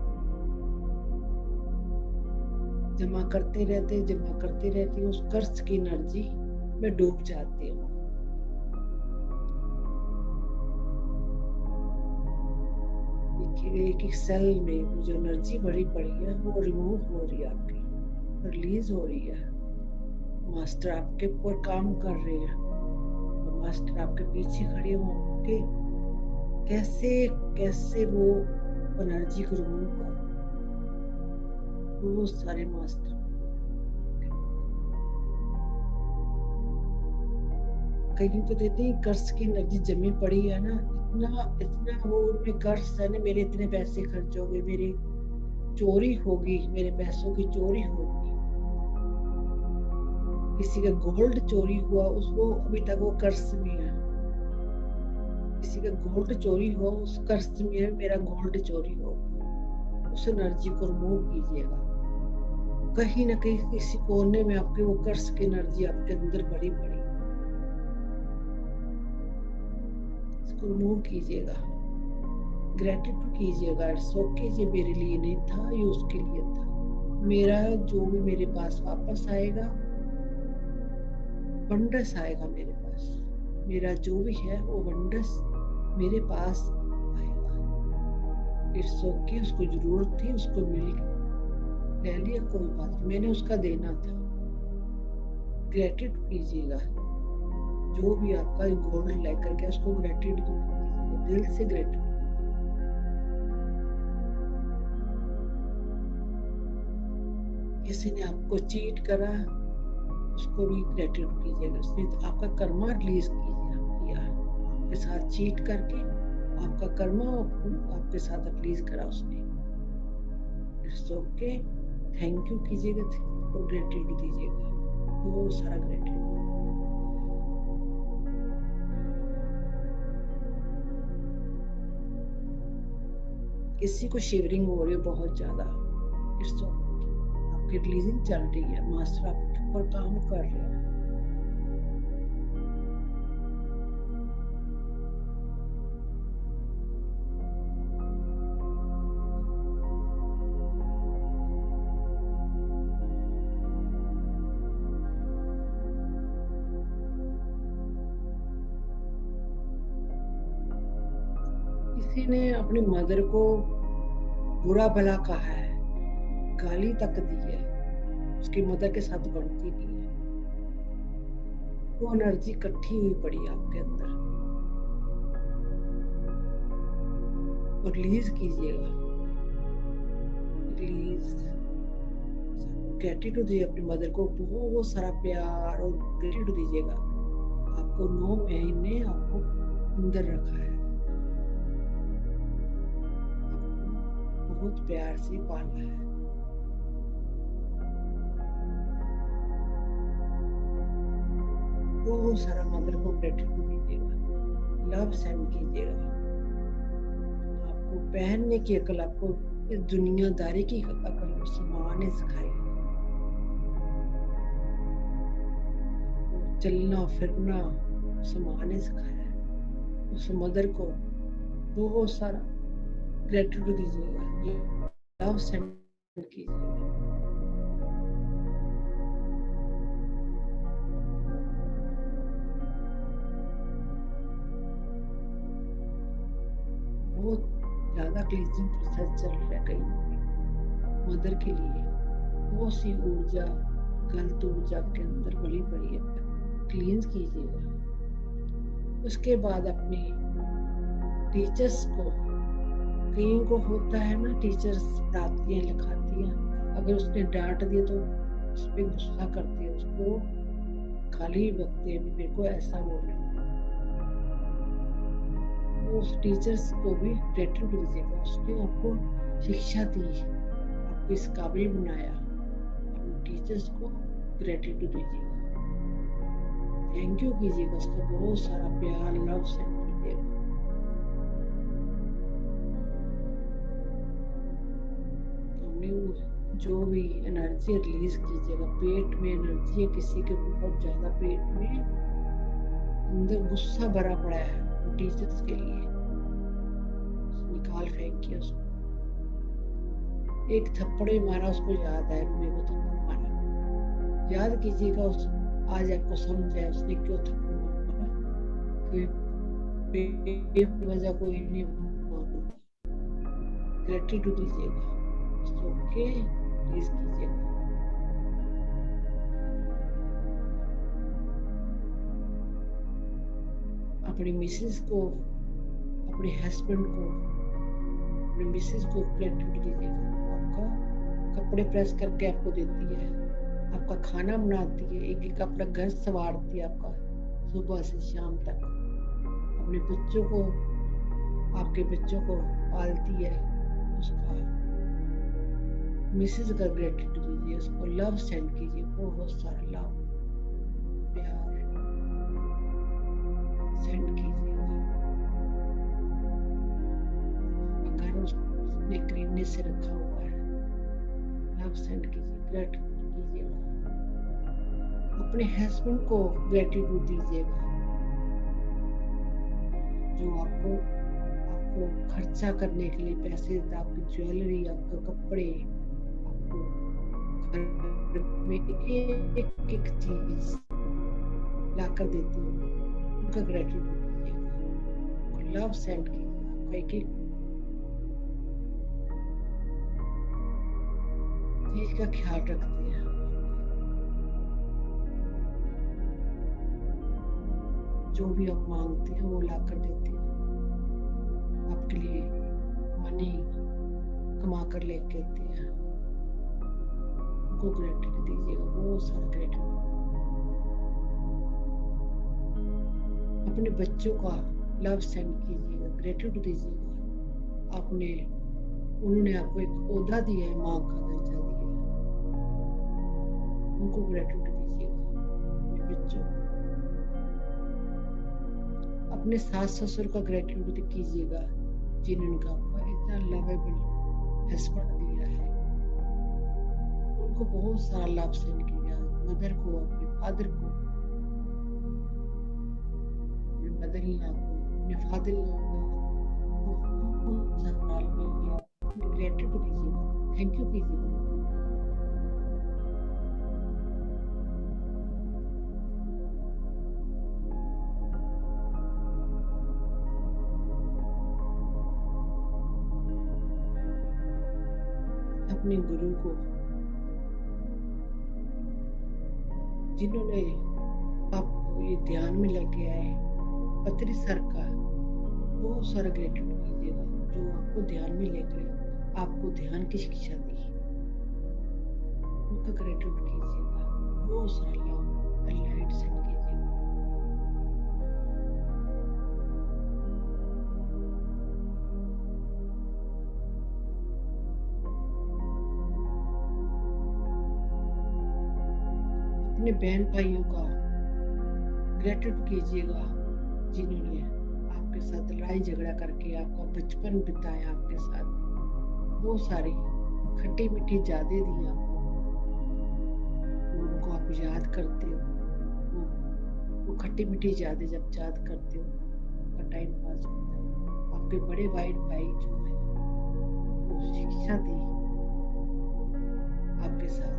जमा करते रहते उस कर्ज की एनर्जी में डूब जाते हैं। देखिए एक एक सेल में वो जो एनर्जी भरी पड़ी है वो रिमूव हो रही है, आपकी रिलीज हो रही है। मास्टर आपके ऊपर काम कर रहे हैं, मास्टर आपके पीछे खड़े होंगे, कैसे वो एनर्जी को रिमूव कर, बहुत सारे मास्टर। कहीं को देते हैं कर्ज की एनर्जी जमी पड़ी है ना, इतना वो उनमें कर्ज है ना, मेरे इतने पैसे खर्च हो गए, मेरी चोरी होगी, मेरे पैसों की चोरी होगी। किसी का गोल्ड चोरी हुआ, उसको अभी तक वो कर्ज में है। किसी का गोल्ड चोरी हुआ, उस कर्ज में है, मेरा गोल्ड चोरी हो, उस एनर्जी को रिमूव कीजिएगा। कहीं ना कहीं किसी कोने में आपके वो कर्ज की एनर्जी आपके अंदर भरी पड़ी, इसको रिमूव कीजिएगा, ग्रेटिट्यूड कीजिएगा। इट्स ओके, ये मेरे लिए नहीं था, ये उसके लिए था। मेरा जो भी मेरे पास वापस आएगा, वंडर्स आएगा मेरे पास, मेरा जो भी है वो वंडर्स मेरे पास आएगा। इट्स ओके, उसको जरूरत थी, उसको मिल गई, ले लिया, कोई बात नहीं, मैंने उसका देना था। ग्रेटिट्यूड कीजिएगा, जो भी आपका गोल्ड लेकर के उसको ग्रेटिट्यूड कीजिएगा, दिल से ग्रेटिट्यूड। किसी ने आपको चीट करा, उसको भी ग्रेटिट्यूड कीजिएगा, उसने आपका कर्मा रिलीज किया, आपके साथ चीट करके आपका कर्मा आपके साथ रिलीज करा उसने। इट्स ओके, थैंक यू कीजिएगा और ग्रेटिट्यूड दीजिएगा, बहुत सारा ग्रेटिट्यूड। किसी को शिवरिंग हो रही है बहुत ज्यादा, इट्स ओके, आपकी रिलीजिंग चल रही है, मास्टर आपके ऊपर काम कर रहे हैं। किसी ने अपनी मदर को बुरा भला कहा है, गाली तक दी है, उसकी मदर के साथ बनती नहीं है, वो एनर्जी इकट्ठी हुई पड़ी आपके अंदर, और रिलीज कीजिएगा, रिलीज। ग्रेटिट्यूड दीजिए अपनी मदर को, बहुत सारा प्यार और ग्रेटिट्यूड दीजिएगा। आपको 9 महीने आपको अंदर रखा है, बहुत प्यार से पाला है। बहुत सारा मदर को ग्रेटिट्यूड दीजिएगा, लव सेंड कीजिएगा। आपको पहनने की अकल, आपको इस दुनियादारी की अकल उस माँ ने सिखाई, चलना फिरना उस माँ ने सिखाया है। उस मदर को बहुत सारा ग्रेटिट्यूड दीजिएगा, लव सेंड कीजिएगा। बहुत ज्यादा क्लींजिंग प्रोसेस चल रहा है कहीं मदर के लिए, बहुत सी ऊर्जा, गलत ऊर्जा के अंदर भरी पड़ी है, क्लींस कीजिएगा। उसके बाद अपने टीचर्स को, कहीं को होता है ना, टीचर्स पढ़ाती हैं लिखाती हैं, अगर उसने डांट दिया तो उस पर गुस्सा करती है, उसको खाली बकते हैं, मेरे को ऐसा बोला। उस टीचर्स को भी ग्रेटिट्यूड दीजिएगा, उसने आपको शिक्षा दी, आपको इस काबिल बनाया, अपने टीचर्स को ग्रेटिट्यूड दीजिएगा, थैंक यू कीजिएगा, उसका बहुत सारा प्यार लव सेंड कीजिएगा। जो भी एनर्जी रिलीज कीजिएगा, पेट में एनर्जी है किसी के बहुत ज्यादा, पेट में अंदर गुस्सा भरा पड़ा है टीचर्स के लिए, निकाल फेंकिए उसको। एक थप्पड़ भी मारा, उसको याद आया मेरे को थप्पड़ मारा, याद कीजिएगा, उस आज आपको समझ आया उसने क्यों थप्पड़ मारा, कोई बेवजह कोई नहीं मारा। ग्रेटिट्यूड दीजिएगा, ओके, प्लीज कीजिएगा। अपनी मिसेस को, अपने हस्बैंड को, अपने मिसेस को ग्रेटिट्यूड दीजिएगा, आपका कपड़े प्रेस करके आपको देती है, आपका खाना बनाती है, एक एक अपना घर संवारती है आपका सुबह से शाम तक, अपने बच्चों को, आपके बच्चों को पालती है, उसका मिसेस का ग्रेटिट्यूड दीजिए, उसको लव सेंड कीजिए, बहुत सारा लव प्यार सेंड कीजिएगा। घर उसने क्लीननेस से रखा हुआ है, लव सेंड कीजिए, ग्रेटिट्यूड कीजिएगा। अपने हस्बैंड को ग्रेटिट्यूड दीजिएगा, जो आपको खर्चा करने के लिए पैसे, आपकी ज्वेलरी, आपके कपड़े, में एक एक चीज लाकर देती है, उनका ग्रेटिट्यूड कीजिएगा, लव सेंड कीजिएगा, एक एक चीज का ख्याल रखती है। जो भी आप मांगते हैं वो लाकर देती है, आपके लिए मनी कमा कर लेके आती है, उनको ग्रेटिट्यूड दीजिएगा, बहुत सारा ग्रेटिट्यूड। अपने बच्चों का लव सेंड कीजिएगा, ग्रेटिट्यूड दीजिएगा। आपने उन्होंने आपको एक ओहदा दिया है, माँ का दर्जा दिया है, उनको ग्रेटिट्यूड दीजिएगा। अपने बच्चों को, अपने सास ससुर का ग्रेटिट्यूड कीजिएगा, जिन्होंने आपको इतना लवेबल हस्बैंड दिया है, उनको बहुत सारा लाभ सेंड किया। मदर को, अपने फादर को, अपने मदर इन लॉ को, अपने फादर इन लॉ को बहुत सारा ग्रेटिट्यूड दीजिएगा, थैंक यू कीजिएगा। अपने गुरु को, जिन्होंने आपको ये ध्यान में लेके आए, पत्री सर का बहुत सारा ग्रेटिट्यूड कीजिएगा, जो आपको ध्यान में लेकर आपको ध्यान की शिक्षा दी, उनका ग्रेटिट्यूड कीजिएगा, बहुत सारा लाइट सेंड कीजिएगा। अपने बहन भाइयों का ग्रेटिट्यूड कीजिएगा, जिन्होंने आपके साथ लड़ाई झगड़ा करके आपका बचपन बिताया, आपके साथ बहुत सारी खट्टी मीठी यादें दी आपको, उनको आप याद करते हो। वो खट्टी मीठी यादें जब याद करते हो, आपका टाइम पास होता है। आपके बड़े भाई जो है वो शिक्षा दी आपके साथ,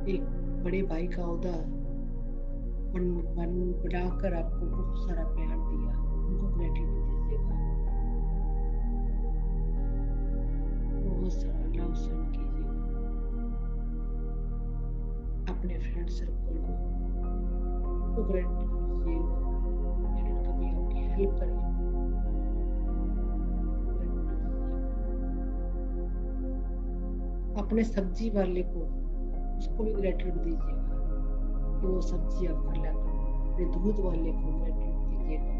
एक बड़े भाई का ओहदा बनाकर आपको बहुत सारा प्यार दिया, उनको ग्रेटिट्यूड दीजिएगा, बहुत सारा लव सेंड कीजिएगा। अपने फ्रेंड सर्कल को, उनको ग्रेटिट्यूड दीजिएगा, जिन्होंने कभी आपकी हेल्प करी, अपने सब्जी वाले को, उसको भी ग्रेटिट्यूड दीजिएगा कि वो सब्जी आपका लाकर। अपने दूध वाले को ग्रेटिट्यूड दीजिएगा,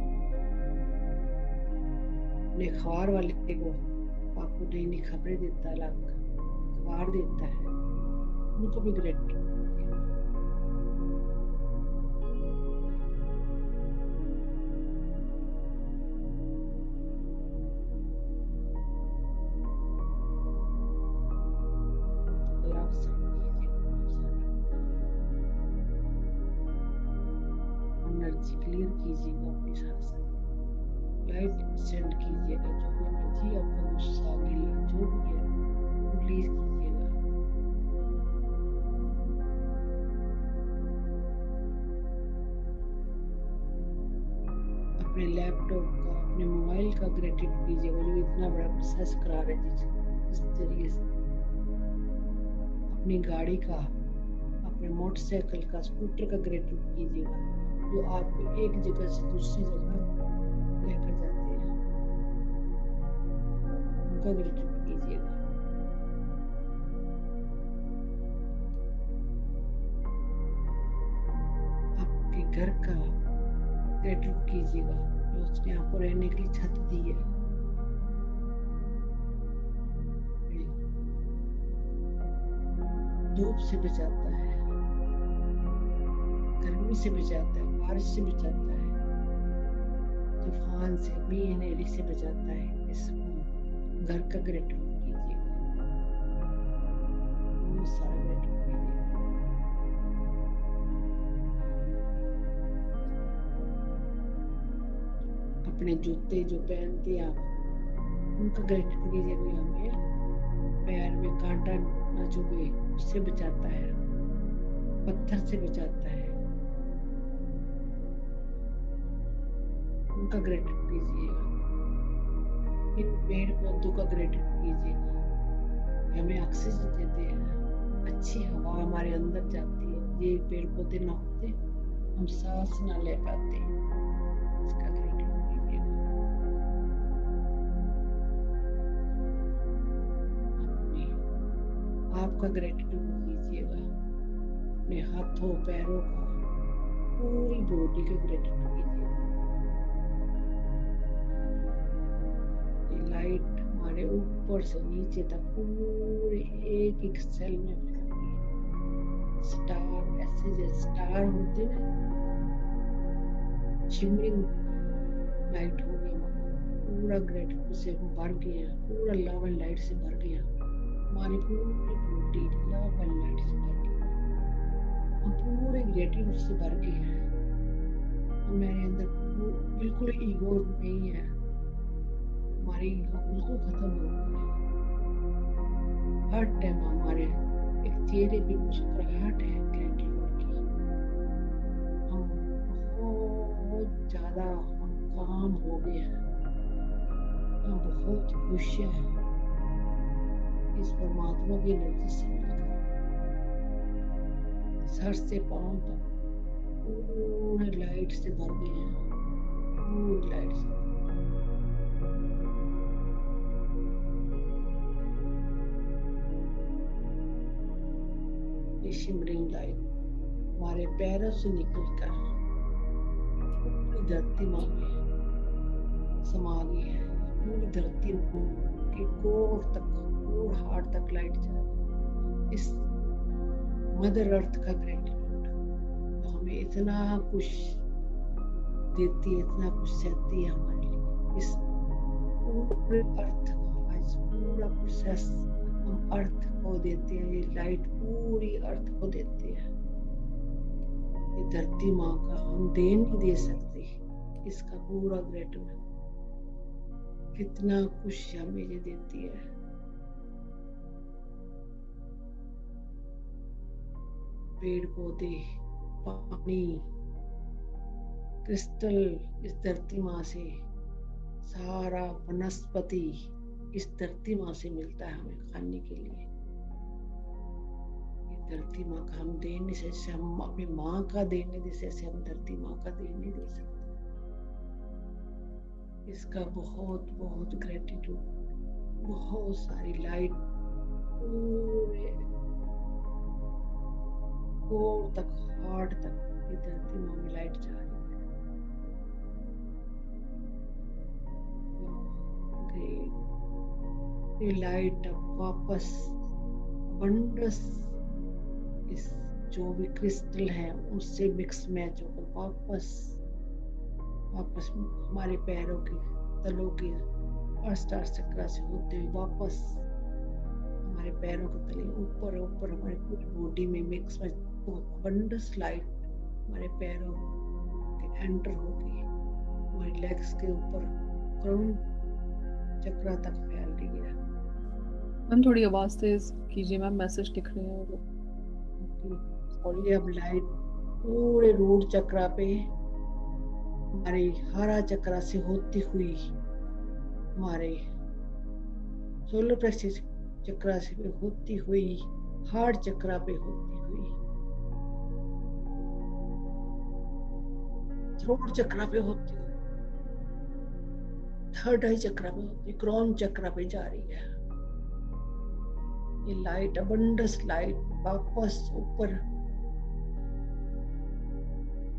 अपने अखबार वाले को, आपको नई नई खबरें देता है, अखबार देता है, उनको भी ग्रेटिट्यूड दीजिएगा। क्लियर कीजिएगा, अपनी सांस लाइट सेंड कीजिएगा, जो भी एनर्जी आपका गुस्सा गिला जो भी है रिलीज कीजिएगा। अपने लैपटॉप का, अपने मोबाइल का ग्रेटिट्यूड कीजिएगा, जो इतना बड़ा प्रोसेस करा रहे हैं जिस तरीके से। अपनी गाड़ी का, अपने मोटरसाइकिल का, स्कूटर का ग्रेटिट्यूड कीजिएगा, जो आपको एक जगह से दूसरी जगह लेकर जाते हैं, उनका ग्रेटिट्यूड कीजिएगा। आपके घर का ग्रेटिट्यूड कीजिएगा, जो उसने आपको रहने के लिए छत दी है। धूप से बचाता है, गर्मी से बचाता है, बारिश से बचाता है, तूफान से, मींह हनेरी से बचाता है। इस घर का ग्रेटिट्यूड कीजिएगा, बहुत सारा ग्रेटिट्यूड कीजिएगा। अपने जूते जो पहनते हैं आप, उनका ग्रेटिट्यूड कीजिएगा, हमें पैर में कांटा ना चुभे, उससे बचाता है, पत्थर से बचाता है, उनका ग्रेटिट्यूड कीजिएगा। इन पेड़ पौधों का ग्रेटिट्यूड कीजिएगा, हमें ऑक्सीजन देते हैं, अच्छी हवा हमारे अंदर जाती है। ये पेड़ पौधे ना होते हम सांस ना ले पाते, इसका ग्रेटिट्यूड कीजिएगा। अपने आप सबका ग्रेटिट्यूड कीजिएगा, अपने हाथों पैरों का, पूरी बॉडी का ग्रेटिट्यूड कीजिएगा। ये लाइट हमारे ऊपर से नीचे तक पूरे एक एक सेल में फैली है। स्टार, ऐसे जैसे स्टार होते ना, शिमरिंग लाइट हो गई, पूरा ग्रेटिट्यूड से भर गया, पूरा लव एंड लाइट से भर गया। हमारी पूरी बॉडी लव एंड लाइट से भर गई, हम पूरे ग्रेटिट्यूड से भर गए हैं। हमारे अंदर बिल्कुल ईगो नहीं है, हमारी ईगो बिल्कुल खत्म हो गई है। हर टाइम हमारे एक चेहरे पे मुस्कुराहट है ग्रेटिट्यूड की। हम बहुत ज्यादा काम हो गए हैं, हम बहुत खुश हैं इस परमात्मा की एनर्जी से मिलकर। सर से पांव तक पूरे लाइट से भर गए हैं, पूरी लाइट से। ये शिमरिंग लाइट हमारे पैरों से निकलकर पूरी धरती माँ में समा गई है। पूरी धरती के कोर तक, कोर हार्ट तक लाइट जा रही है। इस मदर अर्थ का ग्रेटिट्यूड हमें इतना कुछ देती है, इतना कुछ सहती है हमारे लिए। इस पूरे अर्थ का आज पूरा प्रोसेस हम अर्थ को देते हैं, ये लाइट पूरी अर्थ को देते हैं। ये धरती माँ का हम दे नहीं दे सकते, इसका पूरा ग्रेटिट्यूड कितना कुछ हमें ये देती है। पेड़ पौधे, पानी, क्रिस्टल, इस धरती माँ से सारा वनस्पति इस धरती माँ से मिलता है हमें खाने के लिए। ये धरती माँ का हम दे नहीं सकते, हम अपनी माँ का दे नहीं दे सकते, हम धरती माँ का दे नहीं दे सकते। इसका बहुत बहुत ग्रेटिट्यूड, बहुत सारी लाइट पूरे कोर तक, हार्ट तक ये धरती माँ में लाइट जा रही है। ग्रेट। ये लाइट अब वापस बंडस इस जो भी क्रिस्टल है उससे मिक्स मैच होकर वापस हमारे पैरों के तलों के अर्स्टार चक्र से होते हुए वापस हमारे पैरों के तले ऊपर ऊपर हमारी पूरी बॉडी में मिक्स में अबंडस लाइट हमारे पैरों के एंटर होगी, हमारे लेग्स के ऊपर क्राउन चक्र तक फैल रही है। मैम थोड़ी आवाज तेज कीजिए मैम, मैसेज दिख रहे हैं वो। और ये अब लाइट पूरे रूट चक्र पे हमारे हरा चक्र से होती हुई हमारे सोलर प्लेक्सस चक्र से होती हुई हार्ट चक्र पे होती हुई थ्रोट चक्र पे होती हुई थर्ड आई चक्र पे होती, क्राउन चक्र पे जा रही है। ये लाइट अबंडस लाइट वापस ऊपर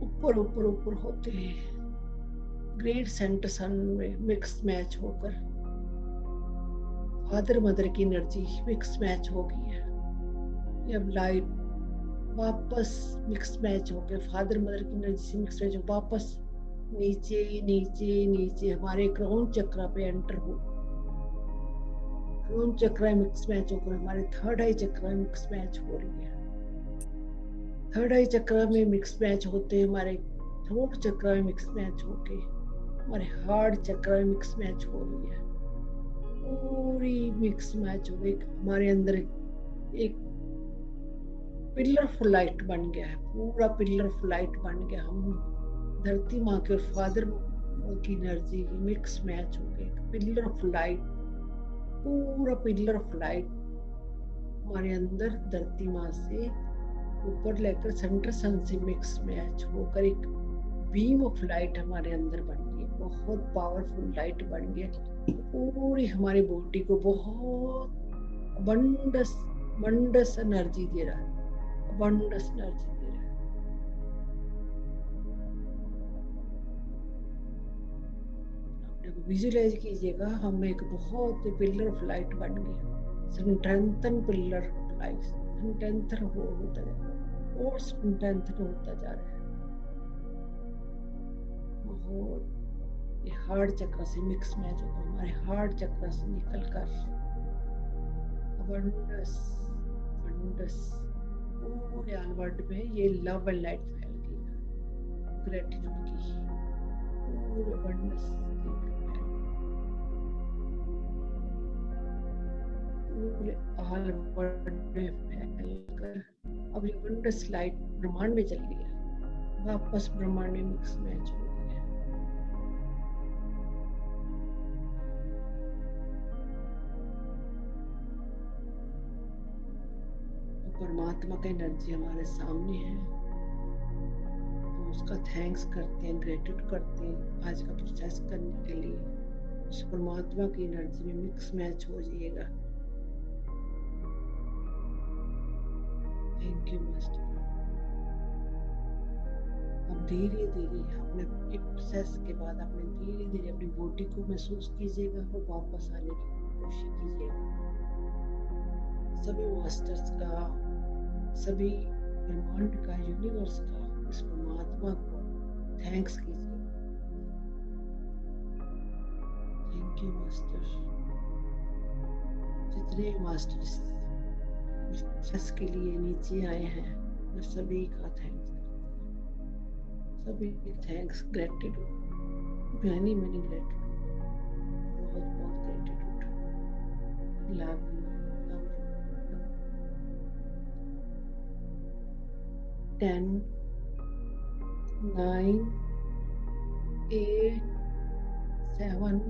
ऊपर ऊपर ऊपर होते हैं ग्रेट सेंटर सन में मिक्स मैच होकर फादर मदर की एनर्जी मिक्स मैच हो गई है। ये अब लाइट वापस मिक्स मैच होकर फादर मदर की एनर्जी से मिक्स मैच वापस नीचे नीचे नीचे हमारे क्राउन चक्र पे एंटर हो। क्राउन चक्र मिक्स मैच होकर हमारे थर्ड आई चक्र मिक्स मैच हो रही है। थर्ड आई चक्र में मिक्स मैच होते हमारे थ्रोट चक्र में मिक्स मैच होके हमारे हार्ट चक्र में मिक्स मैच हो रही है। पूरी मिक्स मैच हो गई, हमारे अंदर एक पिलर ऑफ लाइट बन गया है, पूरा पिलर ऑफ लाइट बन गया। हम धरती माँ के और फादर की एनर्जी मिक्स मैच हो गई, पिलर ऑफ लाइट, पूरा पिलर ऑफ लाइट हमारे अंदर धरती माँ से ऊपर लेकर सेंटर सन से मिक्स मैच होकर एक बीम ऑफ लाइट हमारे अंदर बन गई, बहुत पावरफुल लाइट बन गई। पूरी हमारी बॉडी को बहुत अबंडस abundance एनर्जी दे रहा है, abundance एनर्जी दे रहा है। अपने को विजुअलाइज कीजिएगा हम एक बहुत पिलर ऑफ लाइट बन गए, strengthen pillar of light, strengthen होता जा रहा है और स्ट्रेंथन होता जा रहा है। बहुत ये हार्ट चक्र से मिक्स मैच होगा, हमारे हार्ट चक्र से निकलकर abundance पूरे ऑल वर्ल्ड में ये लव एंड लाइट फैल गई, ग्रेटिट्यूड की पूरे abundance पूरे ऑल वर्ल्ड में फैलकर अब ये abundance लाइट ब्रह्मांड में चली गई, वापस ब्रह्मांड में मिक्स मैच हो गया। परमात्मा का एनर्जी हमारे सामने है, हम उसका थैंक्स करते हैं, ग्रेटिट्यूड करते हैं आज का प्रोसेस करने के लिए। उस परमात्मा की एनर्जी में मिक्स मैच हो जाइएगा। Thank you master. अब धीरे धीरे अपने प्रोसेस के बाद अपने धीरे धीरे अपनी बॉडी को महसूस कीजिएगा और वापस आने की कोशिश कीजिएगा। सभी मास्टर्स का, सभी ब्रह्मांड का, यूनिवर्स का, इस परमात्मा को थैंक्स कीजिए। Thank you master. जितने मास्टर्स प्रोसेस के लिए नीचे आए हैं मैं सभी का थैंक्स करता हूँ, सभी थैंक्स, ग्रेटिट्यूड, मैनी ग्रेटिट्यूड, बहुत बहुत ग्रेटिट्यूड। Love you. 10, 9, 8, 7,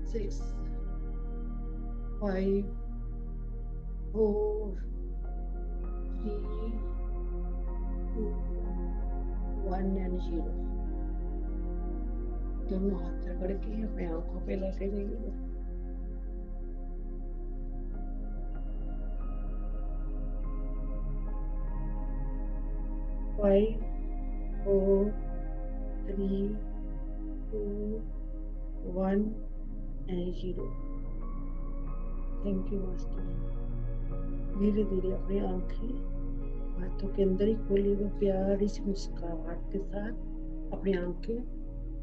6, 5, 4, 3, 2, 1 and 0। दोनों हाथ रगड़ के अपने आंखों पे लेके जाइएगा। Five, 4, 3, 2, 1 and 0। Thank you master. धीरे धीरे अपनी आंखें हाथों के अंदर ही खोलिएगा, प्यारी सी मुस्कुराहट के साथ अपनी आंखें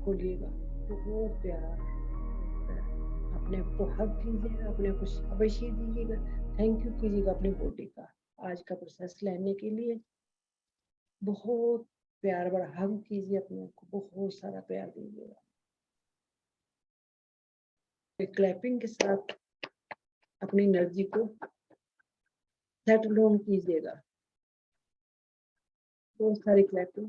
खोलिएगा। बहुत प्यार, अपने को हग कीजिएगा, अपने को शाबाशी दीजिएगा, थैंक यू कीजिएगा अपनी बॉडी का आज का प्रोसेस लेने के लिए। बहुत प्यार भरा हग कीजिए, अपने आप को बहुत सारा प्यार दीजिएगा। क्लैपिंग के साथ अपनी एनर्जी को सेट डाउन कीजिएगा। बहुत सारी क्लैपिंग।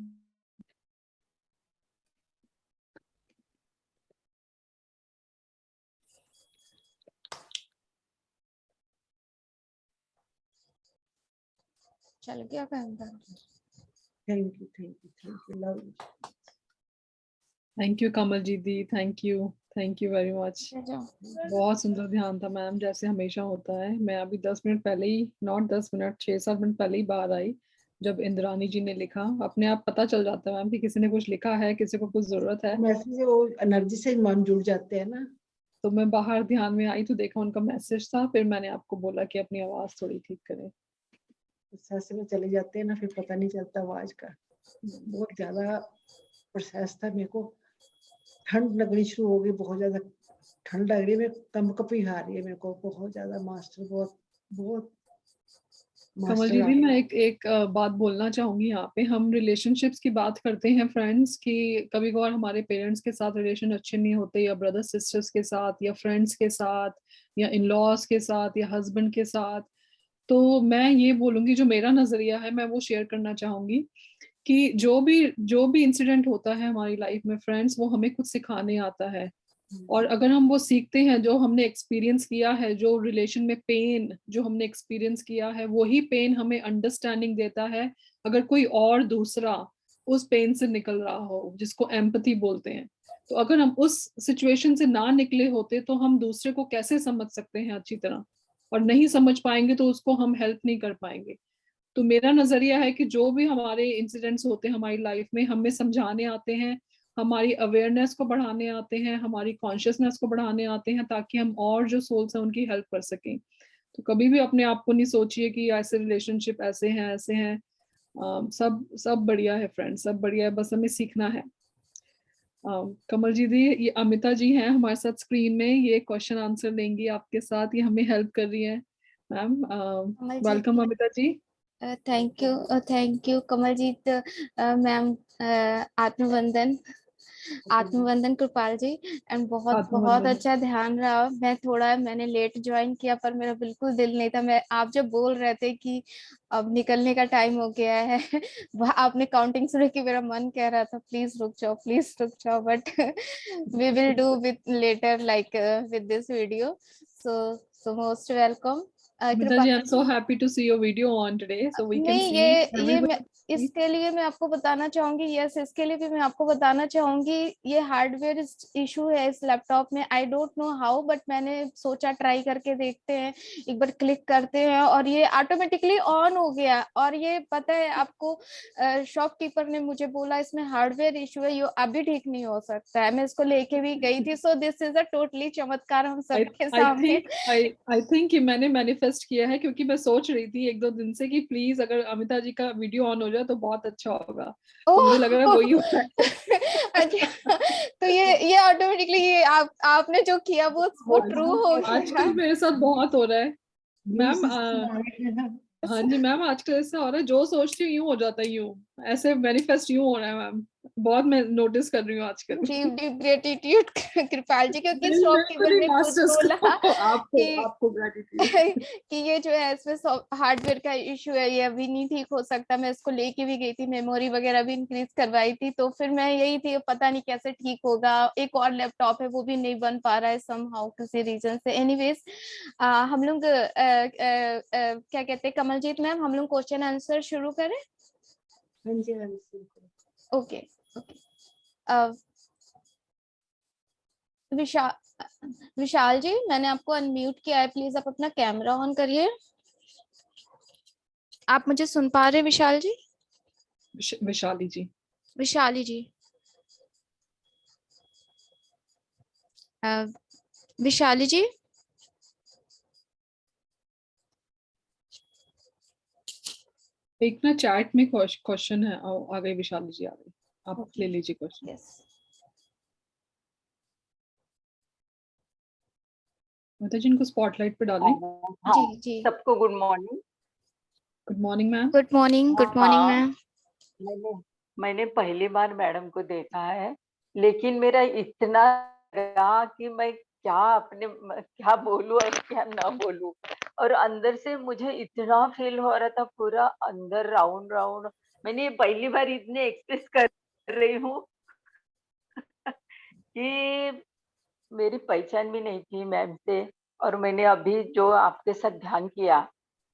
चल गया कहता। Thank you, love you. Thank you Kamal ji di, thank you very much. बहुत सुंदर ध्यान था मैम, जैसे हमेशा होता है। मैं अभी 10 मिनट पहले ही, नॉट 10 मिनट, 6-7 मिनट पहले ही बाहर आई जब इंद्रानी जी ने लिखा। अपने आप पता चल जाता है मैम कि किसी ने कुछ लिखा है, किसी को कुछ जरूरत है, मैसेज वो एनर्जी से मन जुड़ जाते हैं ना। तो मैं बाहर ध्यान में आई तो देखा उनका मैसेज था, फिर मैंने आपको बोला कि अपनी आवाज थोड़ी ठीक करें। प्रोसेस में चले जाते हैं ना, फिर पता नहीं चलता आवाज का। बहुत ज्यादा प्रोसेस था, मेरे को ठंड लगनी शुरू हो गई, बहुत ज्यादा ठंड लग रही है, मैं कंपकपी आ रही है मेरे को बहुत ज्यादा। मास्टर बहुत कमल जी, मैं एक बात बोलना चाहूंगी। यहाँ पे हम रिलेशनशिप्स की बात करते हैं फ्रेंड्स, कि कभी कभार हमारे पेरेंट्स के साथ रिलेशन अच्छे नहीं होते, या ब्रदर सिस्टर्स के साथ, या फ्रेंड्स के साथ, या इन लॉज के साथ, या हस्बैंड के साथ। तो मैं ये बोलूंगी, जो मेरा नजरिया है मैं वो शेयर करना चाहूंगी, कि जो भी इंसिडेंट होता है हमारी लाइफ में फ्रेंड्स, वो हमें कुछ सिखाने आता है। और अगर हम वो सीखते हैं, जो हमने एक्सपीरियंस किया है, जो रिलेशन में पेन जो हमने एक्सपीरियंस किया है, वही पेन हमें अंडरस्टैंडिंग देता है अगर कोई और दूसरा उस पेन से निकल रहा हो, जिसको एम्पैथी बोलते हैं। तो अगर हम उस सिचुएशन से ना निकले होते तो हम दूसरे को कैसे समझ सकते हैं अच्छी तरह। और नहीं समझ पाएंगे तो उसको हम हेल्प नहीं कर पाएंगे। तो मेरा नजरिया है कि जो भी हमारे इंसिडेंट्स होते हैं हमारी लाइफ में, हमें समझाने आते हैं, हमारी अवेयरनेस को बढ़ाने आते हैं, हमारी कॉन्शियसनेस को बढ़ाने आते हैं, ताकि हम और जो सोल्स हैं उनकी हेल्प कर सकें। तो कभी भी अपने आप को नहीं सोचिए कि ऐसे रिलेशनशिप ऐसे हैं ऐसे हैं। सब सब बढ़िया है फ्रेंड्स, सब बढ़िया है, बस हमें सीखना है। कमल जी दी, ये अमिता जी हैं हमारे साथ स्क्रीन में, ये क्वेश्चन आंसर लेंगी आपके साथ, ये हमें हेल्प कर रही हैं। Ma'am welcome Amita ji. Thank you Kamaljeet ma'am, आत्मवंदन आत्मवंदन कृपाल जी। एंड बहुत आत्मवंदन। अच्छा ध्यान रहा। मैंने लेट ज्वाइन किया, पर मेरा बिल्कुल दिल नहीं था। मैं आप जब बोल रहे थे कि अब निकलने का टाइम हो गया है आपने काउंटिंग सुन कि मेरा मन कह रहा था प्लीज रुक जाओ, but we will do with later like with this video. So most welcome Amita ji, I am so happy to see your video on today, so we can नहीं, सी ये मैं एवरीबॉडी। इसके लिए मैं आपको बताना चाहूंगी, यस इसके लिए भी मैं आपको बताना चाहूंगी, ये हार्डवेयर इशू है इस लैपटॉप में। I don't know how, but मैंने सोचा ट्राई करके देखते हैं, एक बार क्लिक करते हैं और ये ऑटोमेटिकली ऑन हो गया। और ये पता है आपको, शॉपकीपर ने मुझे बोला इसमें हार्डवेयर इशू है, ये अभी ठीक नहीं हो सकता है। मैं इसको लेके भी गई थी। So this is a totally चमत्कार हम सबके सामने। आई थिंक कि मैंने मैनिफेस्ट किया है, क्योंकि मैं सोच रही थी एक दो दिन से कि प्लीज अगर अमिता जी का वीडियो ऑन हो जाए तो बहुत अच्छा होगा। तो मुझे लग रहा है वही हो रहा है। अच्छा, तो ये ऑटोमेटिकली ये आपने जो किया वो ट्रू हो आजकल गया। मेरे साथ बहुत हो रहा है ये मैम। सिस्टम आ गया है। हाँ जी मैम, आजकल ऐसा हो रहा है, जो सोचती हूँ यूं हो जाता है, यूं ऐसे मैनिफेस्ट यूं हो रहा है मैम। बहुत मैं नोटिस कर रही हूँ आजकल। डीप डीप ग्रेटिट्यूड कृपाल जी, क्योंकि नहीं, मैं तो शॉपकीपर नहीं, ने खुद मास्टर्स बोला को आपको कि आपको ग्रेटिट्यूड। कि ये जो है इसमें हार्डवेयर का इशू है, ये अभी नहीं ठीक हो सकता। मैं इसको लेके भी गई थी, मेमोरी वगैरह भी इंक्रीज करवाई थी, तो फिर मैं यही थी पता नहीं कैसे ठीक होगा। एक और लैपटॉप है वो भी नहीं बन पा रहा है समहाउ किसी रीजन से। एनीवेज हम लोग क्या कहते हैं कमलजीत मैम, हम लोग क्वेश्चन आंसर शुरू करें? हाँ जी, हाँ जी। Okay okay. विशाल जी, मैंने आपको अनम्यूट किया है, प्लीज आप अपना कैमरा ऑन करिए। आप मुझे सुन पा रहे हैं विशाल जी? विशाली जी। विशाली जी, विशाली जी, एक ना चैट में क्वेश्चन है, आ गई विशाली जी, आ गई, आप Okay. ले लीजिए क्वेश्चन। यस माता जी, इनको स्पॉटलाइट पे डालें। हाँ, जी जी। सबको good morning. Good morning ma'am. Good morning हाँ, मैम। मैंने पहली बार मैडम को देखा है, लेकिन मेरा इतना लगा कि मैं क्या बोलूं और क्या ना बोलूं। और अंदर से मुझे इतना फील हो रहा था, पूरा अंदर राउंड राउंड। मैंने ये पहली बार इतने एक्सप्रेस कर रही हूँ कि मेरी पहचान भी नहीं थी मैम से। और मैंने अभी जो आपके साथ ध्यान किया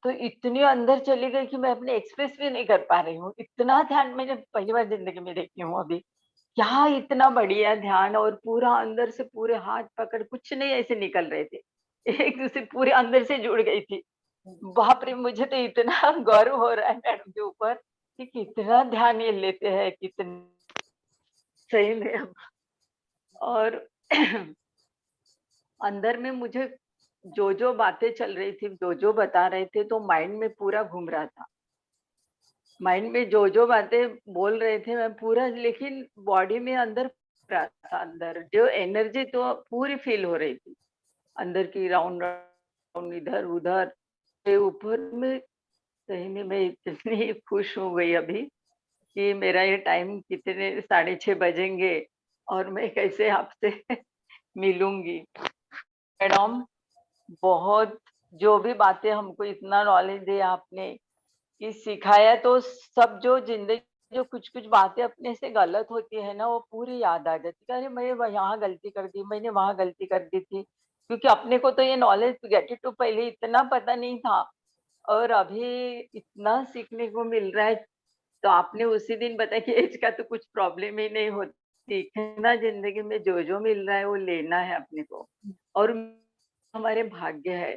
तो इतनी अंदर चली गई कि मैं अपने एक्सप्रेस भी नहीं कर पा रही हूँ। इतना ध्यान मैंने पहली बार जिंदगी में देखी हूँ अभी। क्या इतना बढ़िया ध्यान, और पूरा अंदर से पूरे हाथ पकड़ कुछ नहीं ऐसे निकल रहे थे, एक दूसरे पूरे अंदर से जुड़ गई थी। बाप रे, मुझे तो इतना गर्व हो रहा है मैडम के ऊपर कि कितना ध्यान ये लेते हैं, कितना सही में। और अंदर में मुझे जो बातें चल रही थी, जो बता रहे थे, तो माइंड में पूरा घूम रहा था। माइंड में जो बातें बोल रहे थे मैं पूरा, लेकिन बॉडी में अंदर रहा था। अंदर जो एनर्जी तो पूरी फील हो रही थी अंदर की, राउंड राउंड इधर उधर के ऊपर में। सही में मैं इतनी खुश हो गई अभी कि मेरा ये टाइम कितने 6:30 बजेंगे और मैं कैसे आपसे मिलूंगी। मैडम, बहुत जो भी बातें हमको इतना नॉलेज दिया आपने कि सिखाया, तो सब जो जिंदगी जो कुछ कुछ बातें अपने से गलत होती है ना, वो पूरी याद आ जाती है। अरे मैं यहाँ गलती कर दी, मैंने वहां गलती कर दी थी। क्योंकि अपने को तो ये नॉलेज गेट टू पहले इतना पता नहीं था, और अभी इतना सीखने को मिल रहा है। तो आपने उसी दिन बताया कि एज का तो कुछ प्रॉब्लम ही नहीं होती, सीखना जिंदगी में जो मिल रहा है वो लेना है अपने को। और हमारे भाग्य है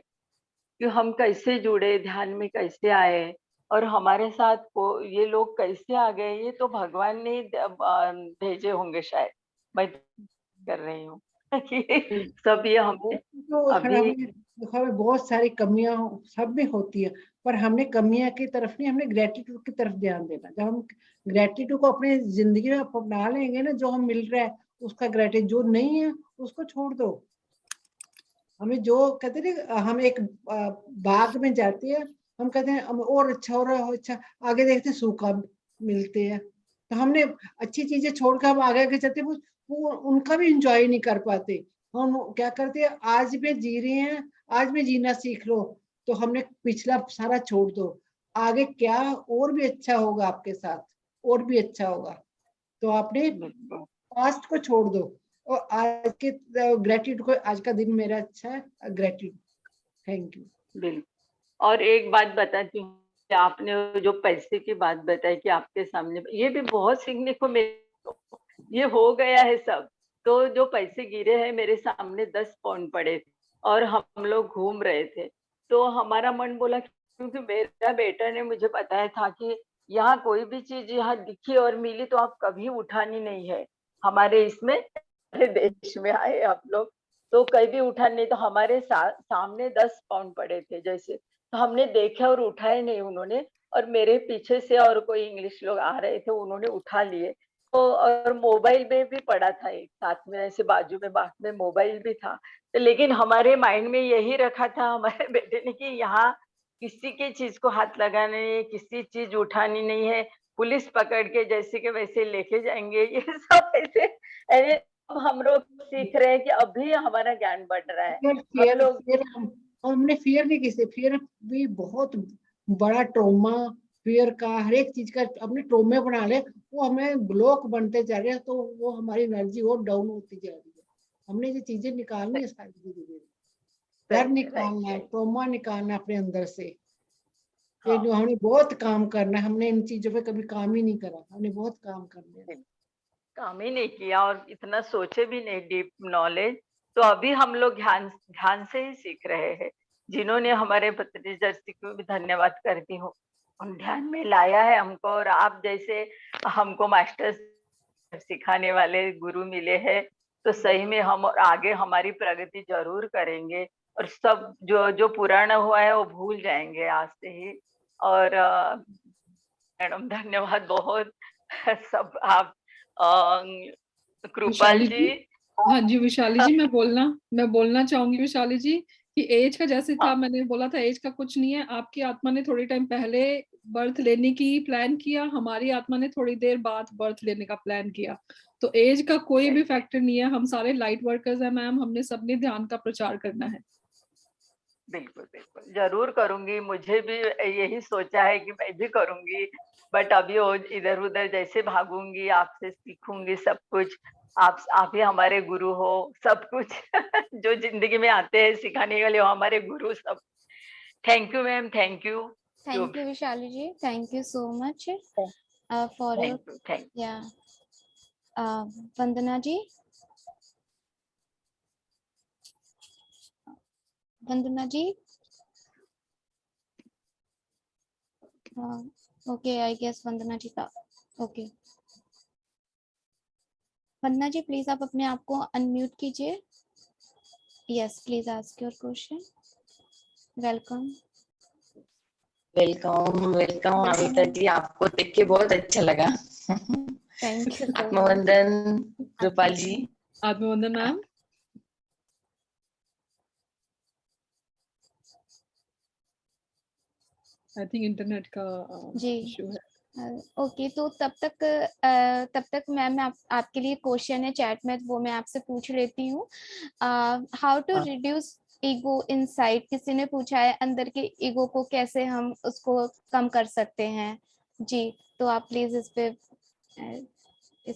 कि हम कैसे जुड़े, ध्यान में कैसे आए और हमारे साथ ये लोग कैसे आ गए, ये तो भगवान ने भेजे होंगे शायद। मैं कर रही हूँ कि सब ये हमने तो अभी हमें बहुत सारी कमियां सब में होती है, पर हमने कमियां की तरफ नहीं, हमने ग्रेटिट्यूड की तरफ ध्यान देना। जब हम ग्रेटिट्यूड को अपनी जिंदगी में अपना लेंगे ना, जो हम मिल रहा है उसका ग्रेटिट्यूड, जो नहीं है उसको छोड़ दो। हमें जो कहते हैं, हम एक बाग में जाते हैं, हम कहते हैं हम और अच्छा हो रहा हो, अच्छा, आगे देखते हैं सूखा मिलते हैं, तो हमने अच्छी चीजें छोड़कर हम आगे आगे चलते, वो उनका भी इंजॉय नहीं कर पाते। हम क्या करते हैं, आज में जी रहे हैं, आज में जीना सीख लो, तो हमने पिछला सारा छोड़ दो, आगे क्या और भी अच्छा होगा आपके साथ, और भी अच्छा होगा। तो आपने पास्ट को छोड़ दो और आज के ग्रेटिट्यूड को, आज का दिन मेरा अच्छा है, ग्रेटिट्यूड। Thank you. बिल्कुल। और एक बात बताती हूँ, आपने जो पैसे की बात बताई कि आपके सामने, ये भी बहुत सीखने को ये हो गया है सब। तो जो पैसे गिरे हैं मेरे सामने 10 पाउंड पड़े थे और हम लोग घूम रहे थे, तो हमारा मन बोला, क्योंकि मेरा बेटा ने मुझे बताया था कि यहाँ कोई भी चीज यहाँ दिखी और मिली तो आप कभी उठानी नहीं है। हमारे इसमें, हमारे देश में आए आप लोग तो कभी उठानी नहीं। तो हमारे सामने 10 पाउंड पड़े थे जैसे, तो हमने देखे और उठाए नहीं उन्होंने, और मेरे पीछे से और कोई इंग्लिश लोग आ रहे थे, उन्होंने उठा लिए। तो और मोबाइल में भी पड़ा था एक साथ में, ऐसे बाजू में बाट में मोबाइल भी था। तो लेकिन हमारे माइंड में यही रखा था हमारे बेटे ने कि यहाँ किसी की चीज को हाथ लगाना नहीं है, किसी चीज उठानी नहीं है, पुलिस पकड़ के जैसे के वैसे लेके जाएंगे, ये सब ऐसे। अब हम लोग सीख रहे हैं कि अभी हमारा ज्ञान बढ़ रहा है। हम लोग हमने फियर नहीं, किसी फियर भी बहुत बड़ा ट्रॉमा, फियर का हर एक चीज का अपने ट्रॉमे बना ले, वो हमें ब्लॉक बनते जा रहे हैं, तो वो हमारी एनर्जी और डाउन होती जा रही है। हमने ये चीजें निकालनी है सारी, धीरे धीरे डर निकालना है, ट्रॉमा निकालना है अपने अंदर से। ये जो हमने बहुत काम करना है, हमने इन चीजों पे कभी काम ही नहीं करा, हमने बहुत काम करना है। काम ही नहीं किया और इतना सोचे भी नहीं डीप नॉलेज। तो अभी हम लोग ध्यान ध्यान से ही सीख रहे हैं। जिन्होंने हमारे पत्रिजर्सी को भी धन्यवाद करती हूँ, उन ध्यान में लाया है हमको, और आप जैसे हमको मास्टर सिखाने वाले गुरु मिले हैं, तो सही में हम आगे हमारी प्रगति जरूर करेंगे और सब जो जो पुराना हुआ है वो भूल जाएंगे आज से ही। और मैडम धन्यवाद बहुत सब। आप कृपाल विशाली जी। हाँ जी, विशाली जी, मैं बोलना चाहूंगी विशाली जी कि एज का जैसे था, मैंने बोला था एज का कुछ नहीं है। आपकी आत्मा ने थोड़ी टाइम पहले बर्थ लेने की प्लान किया, हमारी आत्मा ने थोड़ी देर बाद बर्थ लेने का प्लान किया। तो एज का कोई भी फैक्टर नहीं है। हम सारे लाइट वर्कर्स हैं मैम, हमने सबने ध्यान का प्रचार करना है। बिल्कुल बिल्कुल जरूर करूंगी। मुझे भी यही सोचा है कि मैं भी करूंगी, बट अभी वो इधर उधर जैसे भागूंगी, आपसे सीखूंगी सब कुछ। आप ही हमारे गुरु हो, सब कुछ जो जिंदगी में आते हैं सिखाने के लिए, वो हमारे गुरु सब। Thank you ma'am, thank you. Thank you Vishali ji, thank you so much for your, या वंदना जी, वंदना जी, ओके, आई गेस वंदना जी का, ओके। वंदना जी प्लीज आप अपने आप को अनम्यूट कीजिए। Yes, please ask your question. Welcome. Welcome welcome Amita ji, आपको देख के बहुत अच्छा लगा। Thank you. आत्मवंदन कृपाल जी। आत्मवंदन मैम। आई थिंक इंटरनेट का इशू है। ओके, तो तब तक मैम आपके लिए क्वेश्चन है चैट में, वो मैं आपसे पूछ लेती हूँ। How to reduce ego inside, किसी ने पूछा है अंदर के ईगो को कैसे हम उसको कम कर सकते हैं जी। तो आप प्लीज इस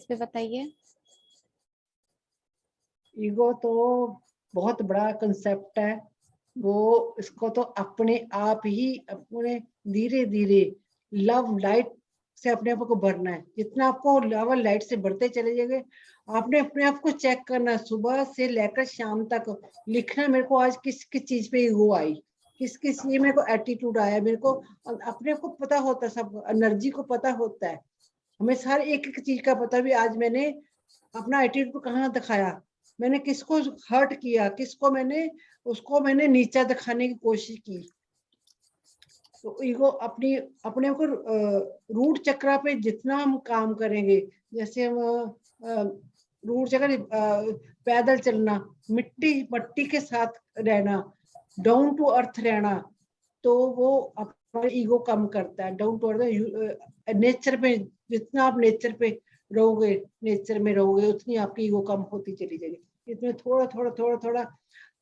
पे बताइए। ईगो तो बहुत बड़ा कंसेप्ट है, वो इसको तो अपने आप ही अपने धीरे धीरे लव लाइट से अपने आप को भरना है। जितना आपको लव लाइट से भरते चले जाएंगे, आपने अपने आप को चेक करना, सुबह से लेकर शाम तक लिखना, मेरे को आज किस किस चीज पे ईगो आई, किस किस लिए मेरे को एटीट्यूड आया, मेरे को अपने को पता होता है, सब एनर्जी को पता होता है, हमें सारी एक एक चीज का पता भी। आज मैंने अपना एटीट्यूड कहाँ दिखाया, मैंने किसको हर्ट किया, किसको मैंने उसको मैंने नीचा दिखाने की कोशिश की। तो ईगो अपनी अपने को रूट चक्र पे जितना हम काम करेंगे, जैसे हम रूट चक्र पैदल चलना, मट्टी के साथ रहना, डाउन टू अर्थ रहना, तो वो अपना ईगो कम करता है। डाउन टू अर्थ नेचर पे, जितना आप नेचर पे रहोगे, नेचर में रहोगे, उतनी आपकी ईगो कम होती चली जाएगी। इसमें थोड़ा थोड़ा थोड़ा थोड़ा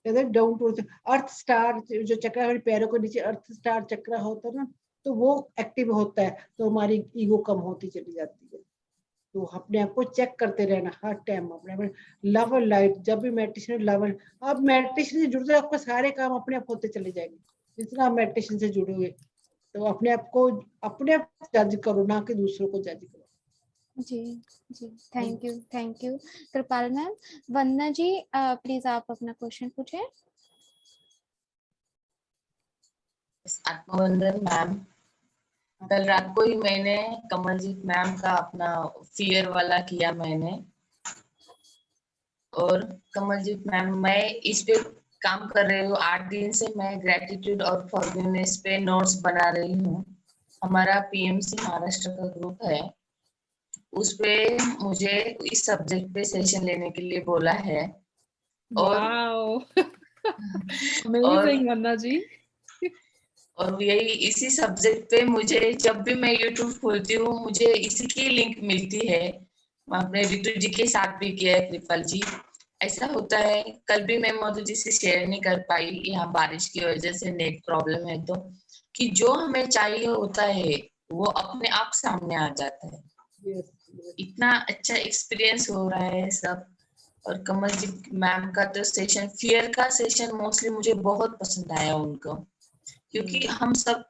डाउन टू अर्थ स्टार जो चक्र हमारे पैरों के नीचे अर्थ स्टार चक्र होता है ना, तो वो एक्टिव होता है, तो हमारी ईगो कम होती चली जाती है। तो अपने आप को चेक करते रहना हर टाइम, अपने लव एंड लाइट। जब भी मेडिटेशन लव एंड, अब मेडिटेशन से जुड़ते आपको सारे काम अपने आप होते चले जाएंगे, जितना आप मेडिटेशन से जुड़ोगे। तो अपने आप जज करो, ना कि दूसरों को जज करो। जी जी, thank you Kripal ma'am. Vandana ji please आप अपना क्वेश्चन पूछें। आत्मवंदन मैम, कल रात को ही मैंने कमलजीत मैम का अपना फियर वाला किया मैंने, और कमलजीत मैम मैं इस पे काम कर रही हूँ 8 दिन से। मैं ग्रेटिट्यूड और फॉरगिवनेस पे नोट्स बना रही हूँ। हमारा पीएमसी महाराष्ट्र का ग्रुप है, उस पे मुझे इस सब्जेक्ट पे सेशन लेने के लिए बोला है। और अमेजिंग वंदना जी। और यही इसी सब्जेक्ट पे मुझे जब भी मैं यूट्यूब खोलती हूँ मुझे इसी की लिंक मिलती है। आपने ऋतु जी के साथ भी किया है, कृपाल जी। ऐसा होता है, कल भी मैं मधु जी से शेयर नहीं कर पाई, यहाँ बारिश की वजह से नेट प्रॉब्लम है, तो कि जो हमें चाहिए होता है वो अपने आप सामने आ जाता है। इतना अच्छा एक्सपीरियंस हो रहा है सब। और कमल जी मैम का तो सेशन, फियर का सेशन मोस्टली मुझे बहुत पसंद आया उनको, क्योंकि हम सब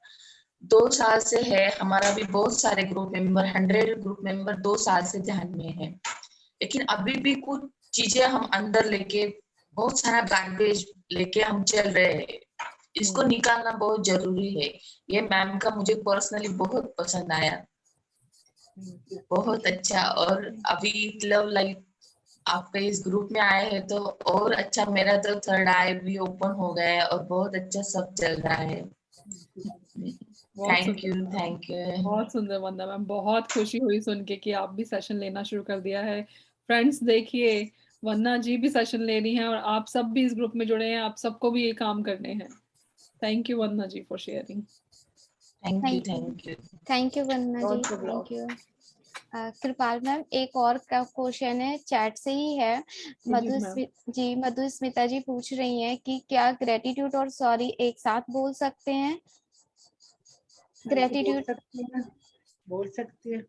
2 साल से है, हमारा भी बहुत सारे ग्रुप मेंबर 100 ग्रुप मेंबर 2 साल से ध्यान में है, लेकिन अभी भी कुछ चीजें हम अंदर लेके, बहुत सारा गार्बेज लेके हम चल रहे हैं। इसको निकालना बहुत जरूरी है। ये मैम का मुझे पर्सनली बहुत पसंद आया, बहुत अच्छा। और अभी लव लाइट आपके इस ग्रुप में आए हैं तो और अच्छा, मेरा तो थर्ड आई भी ओपन हो गया है और बहुत अच्छा सब चल रहा है। थैंक यू बहुत सुंदर वंदना मैम, बहुत खुशी हुई सुन के कि आप भी सेशन लेना शुरू कर दिया है। फ्रेंड्स देखिए, वंदना जी भी सेशन ले रही हैं और आप सब भी इस ग्रुप में जुड़े हैं, आप सबको भी ये काम करने हैं। Thank you Vandana ji for sharing. Thank you Vandana ji, thank you. Kripal ma'am एक और क्वेश्चन है, चैट से ही है। मधु स्मिता जी पूछ रही हैं कि क्या ग्रेटिट्यूड और सॉरी एक साथ बोल सकते हैं? ग्रेटिट्यूड बोल सकते हैं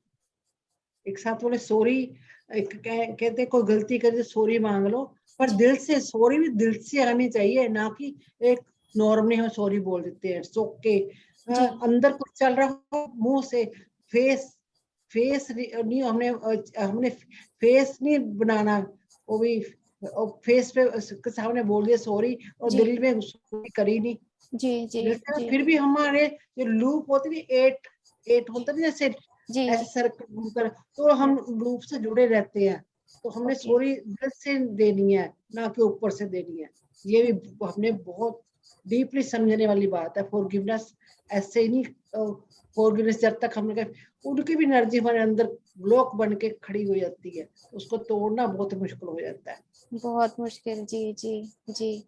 एक साथ, बोले सॉरी, कहते कोई गलती करे सॉरी मांग लो, पर दिल से सॉरी भी दिल से आनी चाहिए, ना कि एक नॉर्मली हम सॉरी बोल देते हैं सोक के। अंदर कुछ चल रहा हो, मुंह से फेस नहीं, हमने फेस नहीं बनाना, वो भी फेस पे सामने बोल दिया सॉरी और दिल में सॉरी करी नहीं। जी फिर भी हमारे जो लूप होते हैं 8 होता है जैसे ऐसे सर्कल घूमकर, तो हम लूप से जुड़े रहते हैं। तो हमने सॉरी दिल से देनी है, ना कि ऊपर से देनी है। ये भी हमने बहुत डीपली समझने वाली बात है। फॉरगिवनेस ऐसे ही नहीं, फॉरगिवनेस जब तक हमने उनकी भी एनर्जी हमारे अंदर ब्लॉक बन के खड़ी हो जाती है, उसको तोड़ना बहुत मुश्किल हो जाता है, बहुत मुश्किल। जी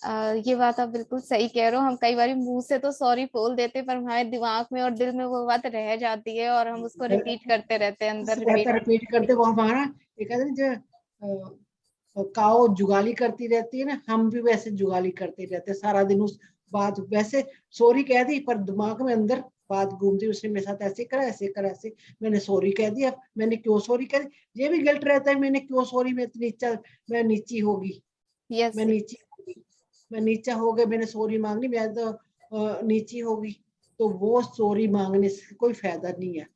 ये बात आप बिल्कुल सही कह रहे हो। हम कई बार मुंह से तो सॉरी बोल देते, पर हमारे दिमाग में और दिल में वो बात रह जाती है और हम उसको रिपीट करते रहते हैं, अंदर रिपीट करते। वो हमारा एक जो काओ जुगाली करती रहती है ना, हम भी वैसे जुगाली करते रहते हैं सारा दिन उस बात, वैसे सॉरी कह दी पर दिमाग में अंदर बात घूमती, उसने मेरे साथ ऐसे करा, ऐसे करा, ऐसे मैंने सॉरी कह दिया, मैंने क्यों सॉरी कह दी, ये भी गिल्ट रहता है, मैंने क्यों सॉरी, मैं इतनी मैं नीची होगी, मैं नीची होगी, मैं नीचा हो गया, मैंने सॉरी मांग ली, मैं तो नीची होगी। तो वो सॉरी मांगने से कोई फायदा नहीं है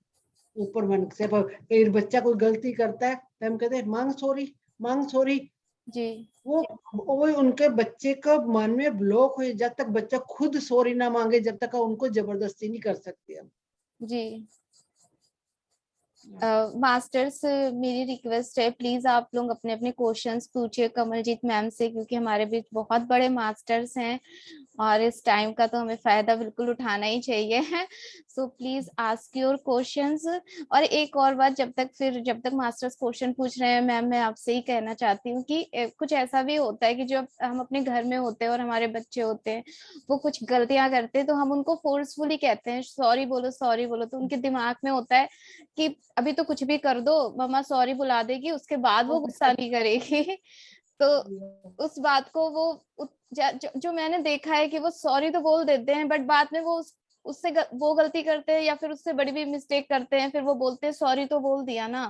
ऊपर मन से। कई बच्चा कोई गलती करता है तो हम कहते हैं मांग सॉरी, मांग सॉरी। जी वो उनके बच्चे का मन में ब्लॉक हो, जब तक बच्चा खुद सॉरी ना मांगे, जब तक उनको जबरदस्ती नहीं कर सकते हम। जी मास्टर्स मेरी रिक्वेस्ट है, प्लीज आप लोग अपने अपने क्वेश्चंस पूछिए कमलजीत मैम से, क्योंकि हमारे बीच बहुत बड़े मास्टर्स हैं और इस टाइम का तो हमें फायदा बिल्कुल उठाना ही चाहिए। So please ask your questions. और एक और बात, जब तक मास्टर्स क्वेश्चन पूछ रहे हैं मैम, मैं आपसे ही कहना चाहती हूँ कि कुछ ऐसा भी होता है कि जब हम अपने घर में होते हैं और हमारे बच्चे होते हैं, वो कुछ गलतियां करते हैं, तो हम उनको फोर्सफुली कहते हैं सॉरी बोलो, तो उनके दिमाग में होता है कि अभी तो कुछ भी कर दो, मम्मा सॉरी बुला देगी, उसके बाद वो गुस्सा नहीं करेगी। तो उस बात को वो जो मैंने देखा है कि वो सॉरी तो बोल देते हैं, बट बाद में वो उससे वो गलती करते हैं या फिर उससे बड़ी भी मिस्टेक करते हैं, फिर वो बोलते हैं सॉरी तो बोल दिया ना।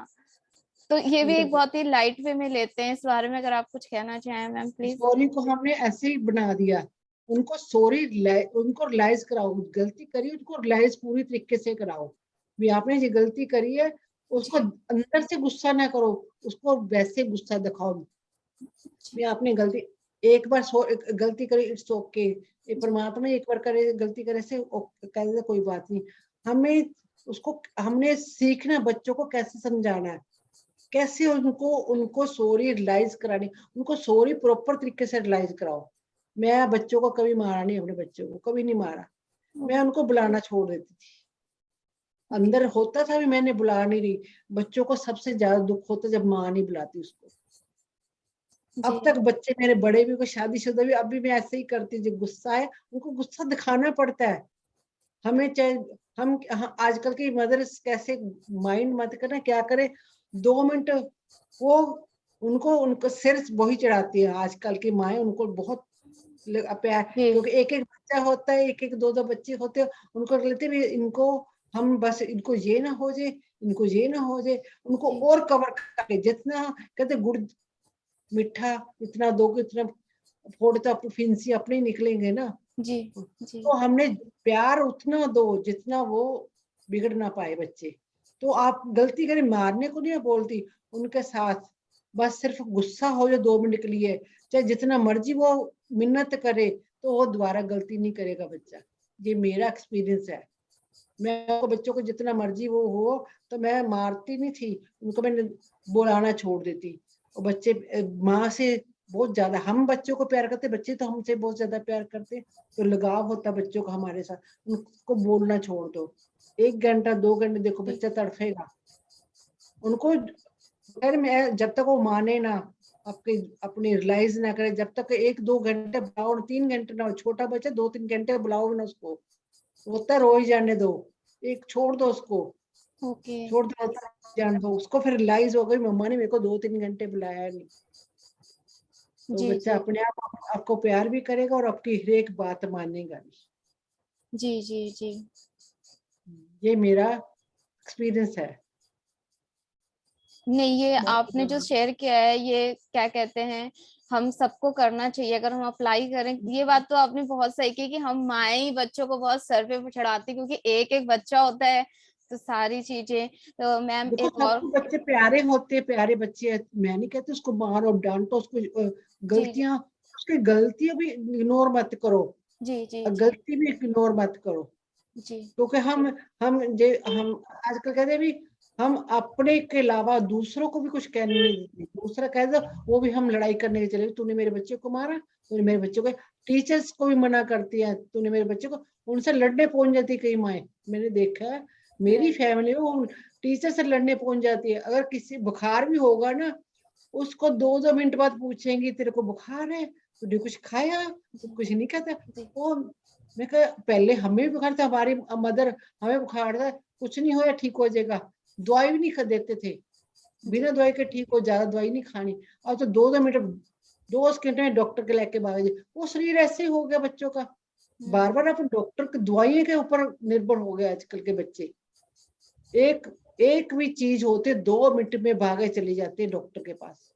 तो ये भी एक बहुत ही लाइट वे में लेते हैं। इस बारे में अगर आप कुछ कहना चाहें मैम प्लीज। सॉरी को हमने ऐसे ही बना दिया, उनको सॉरी उनको रियलाइज कराओ, गलती करी उनको रियलाइज पूरी तरीके से कराओ, भी आपने ये गलती करी है, उसको अंदर से गुस्सा ना करो, उसको वैसे गुस्सा दिखाओ भी आपने गलती एक बार गलती करी, इट्स ओके। परमात्मा एक बार करे गलती करे से कह दे कोई बात नहीं। हमें उसको हमने सीखना बच्चों को कैसे समझाना है, कैसे उनको सॉरी रियलाइज करानी, उनको सॉरी प्रॉपर तरीके से रियलाइज कराओ। मैं बच्चों को कभी मारा नहीं, अपने बच्चों को कभी नहीं मारा, मैं उनको बुलाना छोड़ देती थी। अंदर होता था भी मैंने बुला नहीं रही। बच्चों को सबसे ज्यादा दुख होता जब माँ नहीं बुलाती उसको। अब तक बच्चे मेरे बड़े भी, कोई शादीशुदा भी, अभी मैं ऐसे ही करती, जो गुस्सा है उनको गुस्सा दिखाना पड़ता है हमें, चाहे हम आजकल की मदर्स कैसे माइंड मत करना, क्या करे 2 मिनट वो उनको सिर वही चढ़ाती है आजकल की माएँ, उनको बहुत प्यार, क्योंकि एक एक बच्चा होता है, एक एक दो दो बच्चे होते हैं, उनको लगते भी इनको हम बस इनको ये ना हो जाए, इनको ये ना हो जाए, उनको और कवर करके जितना कहते गुड़ मीठा इतना दोगे इतना फोड़ता फिंसी अपने निकलेंगे ना। जी जी तो हमने प्यार उतना दो जितना वो बिगड़ ना पाए बच्चे। तो आप गलती करें, मारने को नहीं बोलती, उनके साथ बस सिर्फ गुस्सा हो जाए 2 मिनट के लिए, चाहे जितना मर्जी वो मिन्नत करे, तो वो दोबारा गलती नहीं करेगा बच्चा। ये मेरा एक्सपीरियंस है। मैं बच्चों को जितना मर्जी वो हो, तो मैं मारती नहीं थी उनको, मैंने बुलाना छोड़ देती। और बच्चे माँ से बहुत ज्यादा, हम बच्चों को प्यार करते, बच्चे तो हमसे बहुत ज्यादा प्यार करते, तो लगाव होता बच्चों का हमारे साथ। उनको बोलना छोड़ दो, 1 घंटा 2 घंटे देखो बच्चा तड़फेगा, उनको खैर मैं जब तक वो माने ना, अपनी रियलाइज ना करे, जब तक 1-2 घंटे बुलाओ, 3 घंटे ना, छोटा बच्चा 2-3 घंटे बुलाओ ना उसको, रोता रो ही जाने दो, एक छोड़ दो उसको, छोड़ दो जान दो उसको, फिर रियलाइज हो गई मम्मा ने मेरे को 2-3 घंटे बुलाया नहीं, तो बच्चा अपने आप आपको प्यार भी करेगा और आपकी हर एक बात मानेगा भी। जी जी जी ये मेरा एक्सपीरियंस है। नहीं, ये आपने जो शेयर किया है, ये क्या कहते हैं, हम सबको करना चाहिए अगर हम अप्लाई करें। ये बात तो आपने बहुत सही की कि हम माएँ ही बच्चों को बहुत सर पे चढ़ाती, क्योंकि एक एक बच्चा होता है तो सारी चीजें। तो मैम देखो एक और, सबके बच्चे प्यारे होते, प्यारे बच्चे हैं, मैं नहीं कहती उसको मारो डांटो उसको, गलतियां उसकी गलतियां भी इग्नोर मत करो, जी जी गलती भी इग्नोर मत करो, जी क्योंकि हम आजकल कहते हैं भी हम अपने के अलावा दूसरों को भी कुछ कहने नहीं देते, दूसरा कह दो वो भी हम लड़ाई करने के चले, तूने मेरे बच्चे को मारा, तूने मेरे बच्चों को, टीचर्स को भी मना करती है, तूने मेरे बच्चे को, उनसे लड़ने पहुंच जाती है कई माएँ, मैंने देखा है मेरी फैमिली में, वो टीचर से लड़ने पहुंच जाती है। अगर किसी बुखार भी होगा ना, उसको 2-2 मिनट बाद पूछेंगी तेरे को बुखार है, तूने कुछ खाया, तो कुछ नहीं खाता। वो मैं कहा पहले हमें भी बुखार था, हमारी मदर हमें बुखार था, कुछ नहीं होया ठीक हो जाएगा, दवाई भी नहीं देते थे, बिना दवाई के ठीक हो, ज्यादा दवाई नहीं खानी। और तो 2-2 मिनट 2 सेकंड में डॉक्टर के लेके भागे, वो शरीर ऐसे हो गया बच्चों का, बार बार अपन डॉक्टर की दवाइयों के ऊपर निर्भर हो गए आजकल के बच्चे। एक भी चीज होते 2 मिनट में भागे चले जाते हैं डॉक्टर के पास।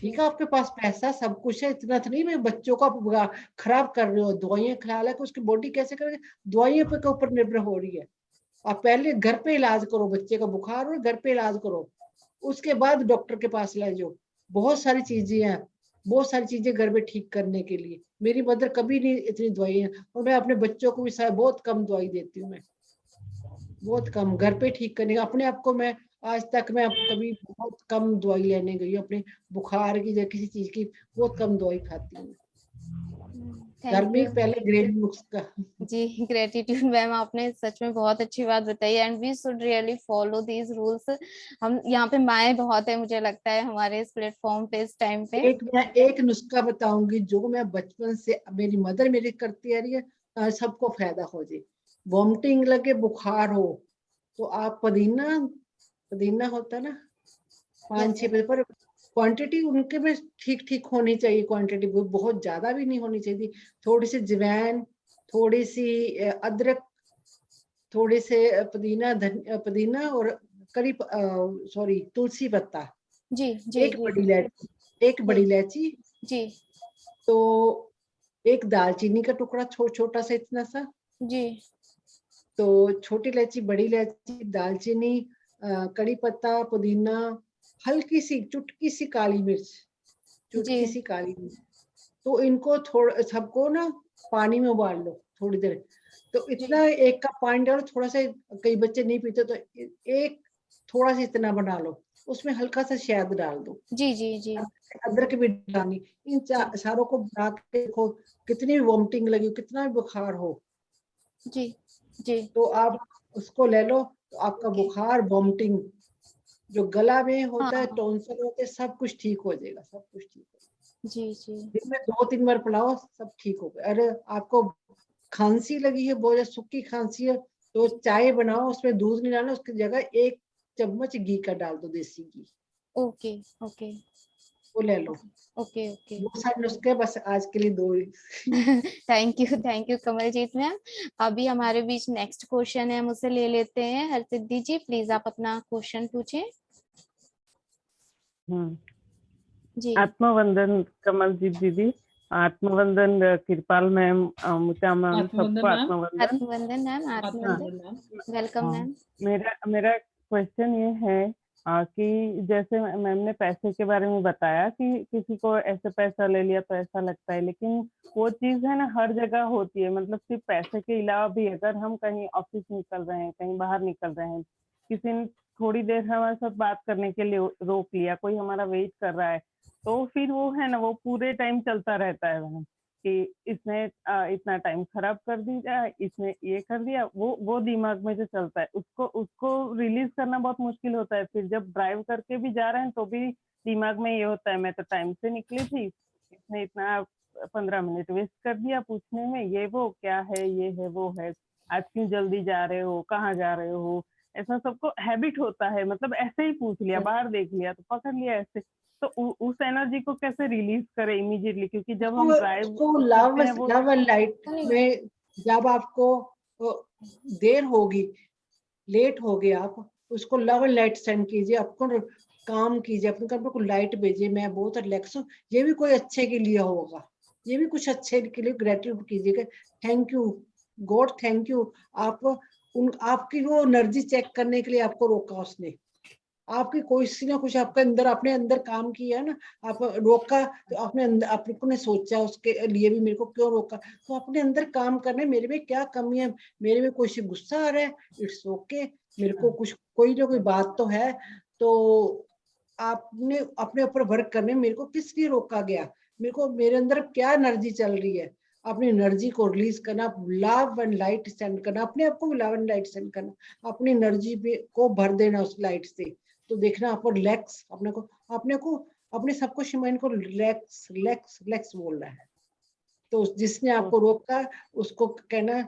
ठीक है आपके पास पैसा सब कुछ है, इतना तो नहीं मैं बच्चों को आप खराब कर रहे हो, दवाइयां खिला ला के उसकी बॉडी कैसे करेगी, दवाइयों के ऊपर निर्भर हो रही है। आप पहले घर पे इलाज करो, बच्चे का बुखार हो घर पे इलाज करो, उसके बाद डॉक्टर के पास ले जाओ। बहुत सारी चीजें हैं, बहुत सारी चीजें घर में ठीक करने के लिए। मेरी मदर कभी नहीं इतनी दवाई है, और मैं अपने बच्चों को भी शायद बहुत कम दवाई देती हूँ, मैं बहुत कम घर पे ठीक करने का। अपने आप को मैं आज तक मैं कभी बहुत कम दवाई लेने गई हूँ, अपने बुखार की या किसी चीज की बहुत कम दवाई खाती हूँ। घर थैंक में यू पहले घरेलू नुस्खा। जी। ग्रेटिट्यूड मैम, आपने सच में बहुत अच्छी बात बताई and we should really follow these rules. हम यहाँ पे माएँ बहुत है मुझे लगता है हमारे इस प्लेटफॉर्म पे इस टाइम पे। मैं एक नुस्खा बताऊंगी जो मैं बचपन से मेरी मदर मेरी करती आ रही है, सबको फायदा हो जाए। वॉमिटिंग लगे, बुखार हो, तो आप पुदीना, पुदीना होता ना, 5-6 Yes, पर क्वांटिटी उनके में ठीक ठीक होनी चाहिए, क्वांटिटी बहुत ज्यादा भी नहीं होनी चाहिए। थोड़ी सी जवैन, थोड़ी सी अदरक, थोड़े से पुदीना, पुदीना और करी, सॉरी तुलसी पत्ता, जी जी एक जी बड़ी इलायची, एक बड़ी इलायची, जी तो एक दालचीनी का टुकड़ा छोटा सा, इतना सा, जी तो छोटी इलायची, बड़ी इलायची, दालचीनी, कड़ी पत्ता, पुदीना, हल्की सी चुटकी सी काली मिर्च, जी चुटकी सी काली मिर्च। तो इनको थोड़ा सबको ना पानी में उबाल लो थोड़ी देर। तो जी इतना एक कप पानी डालो, थोड़ा सा, कई बच्चे नहीं पीते तो एक थोड़ा सा इतना बना लो, उसमें हल्का सा शहद डाल दो, जी जी जी अदरक भी डालनी। इन सारों को बना के देखो, कितनी भी वॉमिटिंग लगी हो, कितना भी बुखार हो, जी जी तो आप उसको ले लो, तो आपका ओके बुखार, वॉमिटिंग, जो गला में होता है, हाँ टॉन्सिल होते हैं, सब कुछ ठीक हो जाएगा, सब कुछ ठीक हो जाएगा। जी जी दिन में 2-3 बार पिलाओ, सब ठीक हो गया। अरे आपको खांसी लगी है, बहुत ज्यादा सूखी खांसी है, तो चाय बनाओ, उसमें दूध नहीं डालना, उसकी जगह 1 चम्मच घी का डाल दो, देसी घी, ओके ओके वो ले लो। ओके ओके वो सारे नुस्खे बस आज के लिए 2 ही। Thank you Kamaljeet ma'am. अभी हमारे बीच नेक्स्ट क्वेश्चन है, हम उसे ले लेते हैं। हरसिद्धि जी प्लीज आप अपना क्वेश्चन पूछें। जी आत्मवंदन कमलजीत दीदी, आत्मवंदन कृपाल मैम, अमृता मैम, सबको आत्मवंदन मैम। आत्मवंदन। आत्मवंदन मैम, हाँ, आत्मवंदन, आत्मवंदन मैम। वेलकम हाँ, मैम। मेरा क्वेश्चन ये है कि जैसे मैम ने पैसे के बारे में बताया कि किसी को ऐसे पैसा ले लिया तो ऐसा लगता है, लेकिन वो चीज है ना हर जगह होती है। मतलब सिर्फ पैसे के अलावा भी अगर हम कहीं ऑफिस निकल रहे हैं, कहीं बाहर निकल रहे हैं, किसी ने थोड़ी देर हमारे साथ बात करने के लिए रोक लिया, कोई हमारा वेट कर रहा है, तो फिर वो है ना वो पूरे टाइम चलता रहता है मैम कि इसने इतना टाइम खराब कर दिया, इसने ये कर दिया, वो दिमाग में जो चलता है उसको उसको रिलीज करना बहुत मुश्किल होता है। फिर जब ड्राइव करके भी जा रहे हैं तो भी दिमाग में ये होता है मैं तो टाइम से निकली थी, इसने इतना 15 मिनट वेस्ट कर दिया पूछने में, ये वो क्या है, ये है वो है, आज क्यों जल्दी जा रहे हो, कहाँ जा रहे हो, ऐसा सबको हैबिट होता है। मतलब ऐसे ही पूछ लिया, बाहर देख लिया तो पकड़ लिया ऐसे। तो उस एनर्जी को कैसे रिलीज करें इमीडिएटली, क्योंकि जब हम ड्राइव उसको करते हैं वो लव एंड लाइट में, जब आपको देर होगी, लेट हो गया, आप उसको लव एंड लाइट सेंड कीजिए, आपको काम कीजिए, अपने काम को लाइट भेजिए, मैं बहुत रिलैक्स हूँ, ये भी कोई अच्छे के लिए होगा, ये भी कुछ अच्छे के लिए ग्रेटिट्यूड कीजिएगा। Thank you God, thank you. आप आपकी वो एनर्जी चेक करने के लिए आपको रोका उसने, आपकी कोई ना कुछ आपके अंदर, अपने अंदर काम किया ना, आप रोका, तो अपने अंदर आपने सोचा उसके लिए भी मेरे को क्यों रोका, तो अपने अंदर काम करने, मेरे में क्या कमी है, मेरे में कोई गुस्सा आ रहा है, इट्स ओके, मेरे को कुछ कोई ना कोई बात तो है, तो आपने अपने ऊपर वर्क करने, मेरे को किस लिए रोका गया, मेरे को मेरे अंदर क्या एनर्जी चल रही है, अपनी एनर्जी को रिलीज करना, लव एंड लाइट सेंड करना, अपने आप को लव एंड लाइट सेंड करना, अपनी एनर्जी को भर देना उस लाइट से, तो देखना आपको रिलैक्स, अपने को अपने सबकुछ माइंड को रिलैक्स रिलैक्स रिलैक्स बोल रहा है। तो जिसने आपको रोका उसको कहना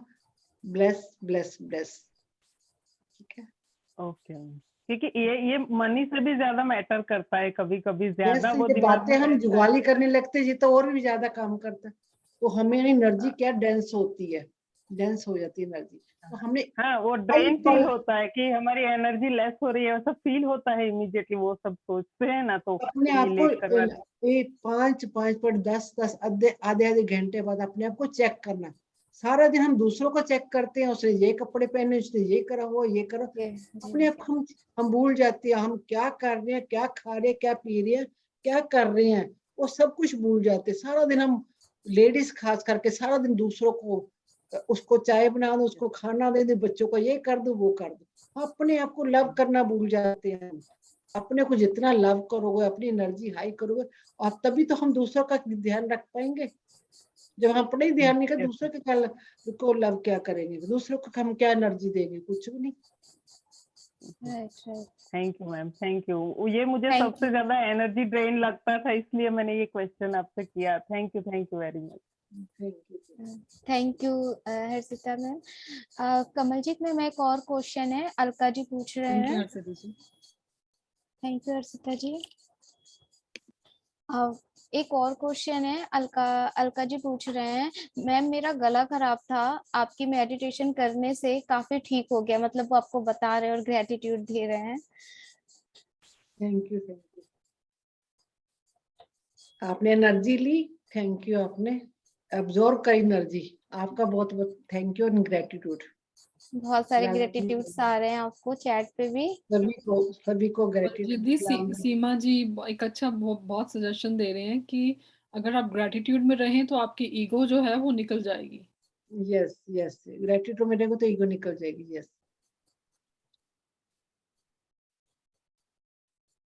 ब्लेस ब्लेस ब्लेस, ठीक है। ओके, क्योंकि ये मनी से भी ज्यादा मैटर करता है, कभी कभी ज्यादा वो ये दिमाग बातें में हम रहता है। जुगाली करने लगते जी तो और भी ज्यादा काम करता है, तो हमें एनर्जी क्या डेंस होती है, डेंस हो जाती है एनर्जी, तो हमने हाँ, वो पल ड्रेन फील पल होता है कि हमारी एनर्जी लेस हो रही है, वैसा फील होता है इमीडिएटली, वो सब सोचते हैं ना तो अपने ये आप को लेट करना। 5-5 10 आधे आधे घंटे बाद अपने आप को चेक करना। सारा दिन हम दूसरों को चेक करते हैं, उसने ये कपड़े पहने, उसने ये करा, वो ये करा, अपने आप हम भूल जाते हैं हम क्या कर रहे हैं, क्या खा रहे हैं, क्या पी रहे हैं, क्या कर रहे हैं, वो सब कुछ भूल जाते। सारा दिन हम लेडीज खास करके सारा दिन दूसरों को, उसको चाय बना दो, उसको खाना दे दो, बच्चों को ये कर दो वो कर दो, अपने आप को लव करना भूल जाते हैं। अपने को जितना लव करोगे, अपनी एनर्जी हाई करोगे, और तभी तो हम दूसरों का ध्यान रख पाएंगे। जब हम अपने ही ध्यान नहीं करें, दूसरों के को लव क्या करेंगे, दूसरों को हम क्या एनर्जी देंगे, कुछ भी नहीं। right. Thank you ma'am, thank you. ये मुझे Thank सबसे you. ज्यादा एनर्जी ड्रेन लगता था, इसलिए मैंने ये क्वेश्चन आपसे किया। Thank you very much. Thank you Harshita ma'am. Kamaljeet ma'am, एक और क्वेश्चन है, अलका जी पूछ रहे थैंक यू हैं। हर्षिता जी। थैंक यू हर्षिता जी। एक और क्वेश्चन है, अलका जी पूछ रहे हैं, मैम मेरा गला खराब था, आपकी मेडिटेशन करने से काफी ठीक हो गया, मतलब वो आपको बता रहे हैं और ग्रेटिट्यूड दे रहे हैं। Thank you. आपने एनर्जी ली, थैंक यू। आपने एब्जॉर्ब करी एनर्जी, आपका बहुत बहुत थैंक यू एंड ग्रेटिट्यूड। बहुत सारे ग्रेटिट्यूड्स आ रहे हैं आपको चैट पे भी। सभी को दीदी ग्रेटिट्यूड। सीमा जी एक अच्छा बहुत सजेशन दे रहे हैं कि अगर आप ग्रेटिट्यूड में रहें तो आपकी ईगो जो है वो निकल जाएगी। यस यस, ग्रेटिट्यूड में रहेंगे तो ईगो निकल जाएगी। यस,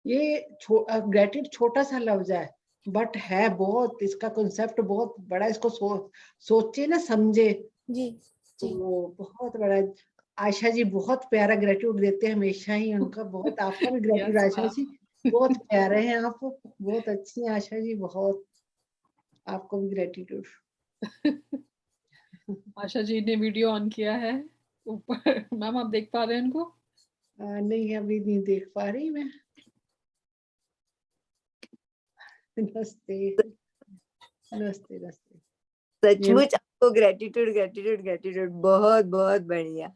ये ग्रेटिट्यूड छोटा सा लफ्ज है, बट है बहुत, इसका कॉन्सेप्ट बहुत बड़ा। इसको सोचे ना, समझे जी तो जी। वो बहुत बड़ा है। आशा जी बहुत प्यारा ग्रेटिट्यूड देते हैं हमेशा ही, उनका बहुत, आपका भी ग्रेटिट्यूड। Yes, आशा जी बहुत प्यारे हैं आप, बहुत अच्छी हैं आशा जी, बहुत, आपको भी ग्रेटिट्यूड। आशा जी ने वीडियो ऑन किया है ऊपर। मैम आप देख पा रहे हैं इनको? नहीं, अभी नहीं देख पा रही मैं। नमस्ते नमस्ते नमस्ते। सचमुच आपको ग्रेटिट्यूड ग्रेटिट्यूड ग्रेटिट्यूड, बहुत बहुत बढ़िया।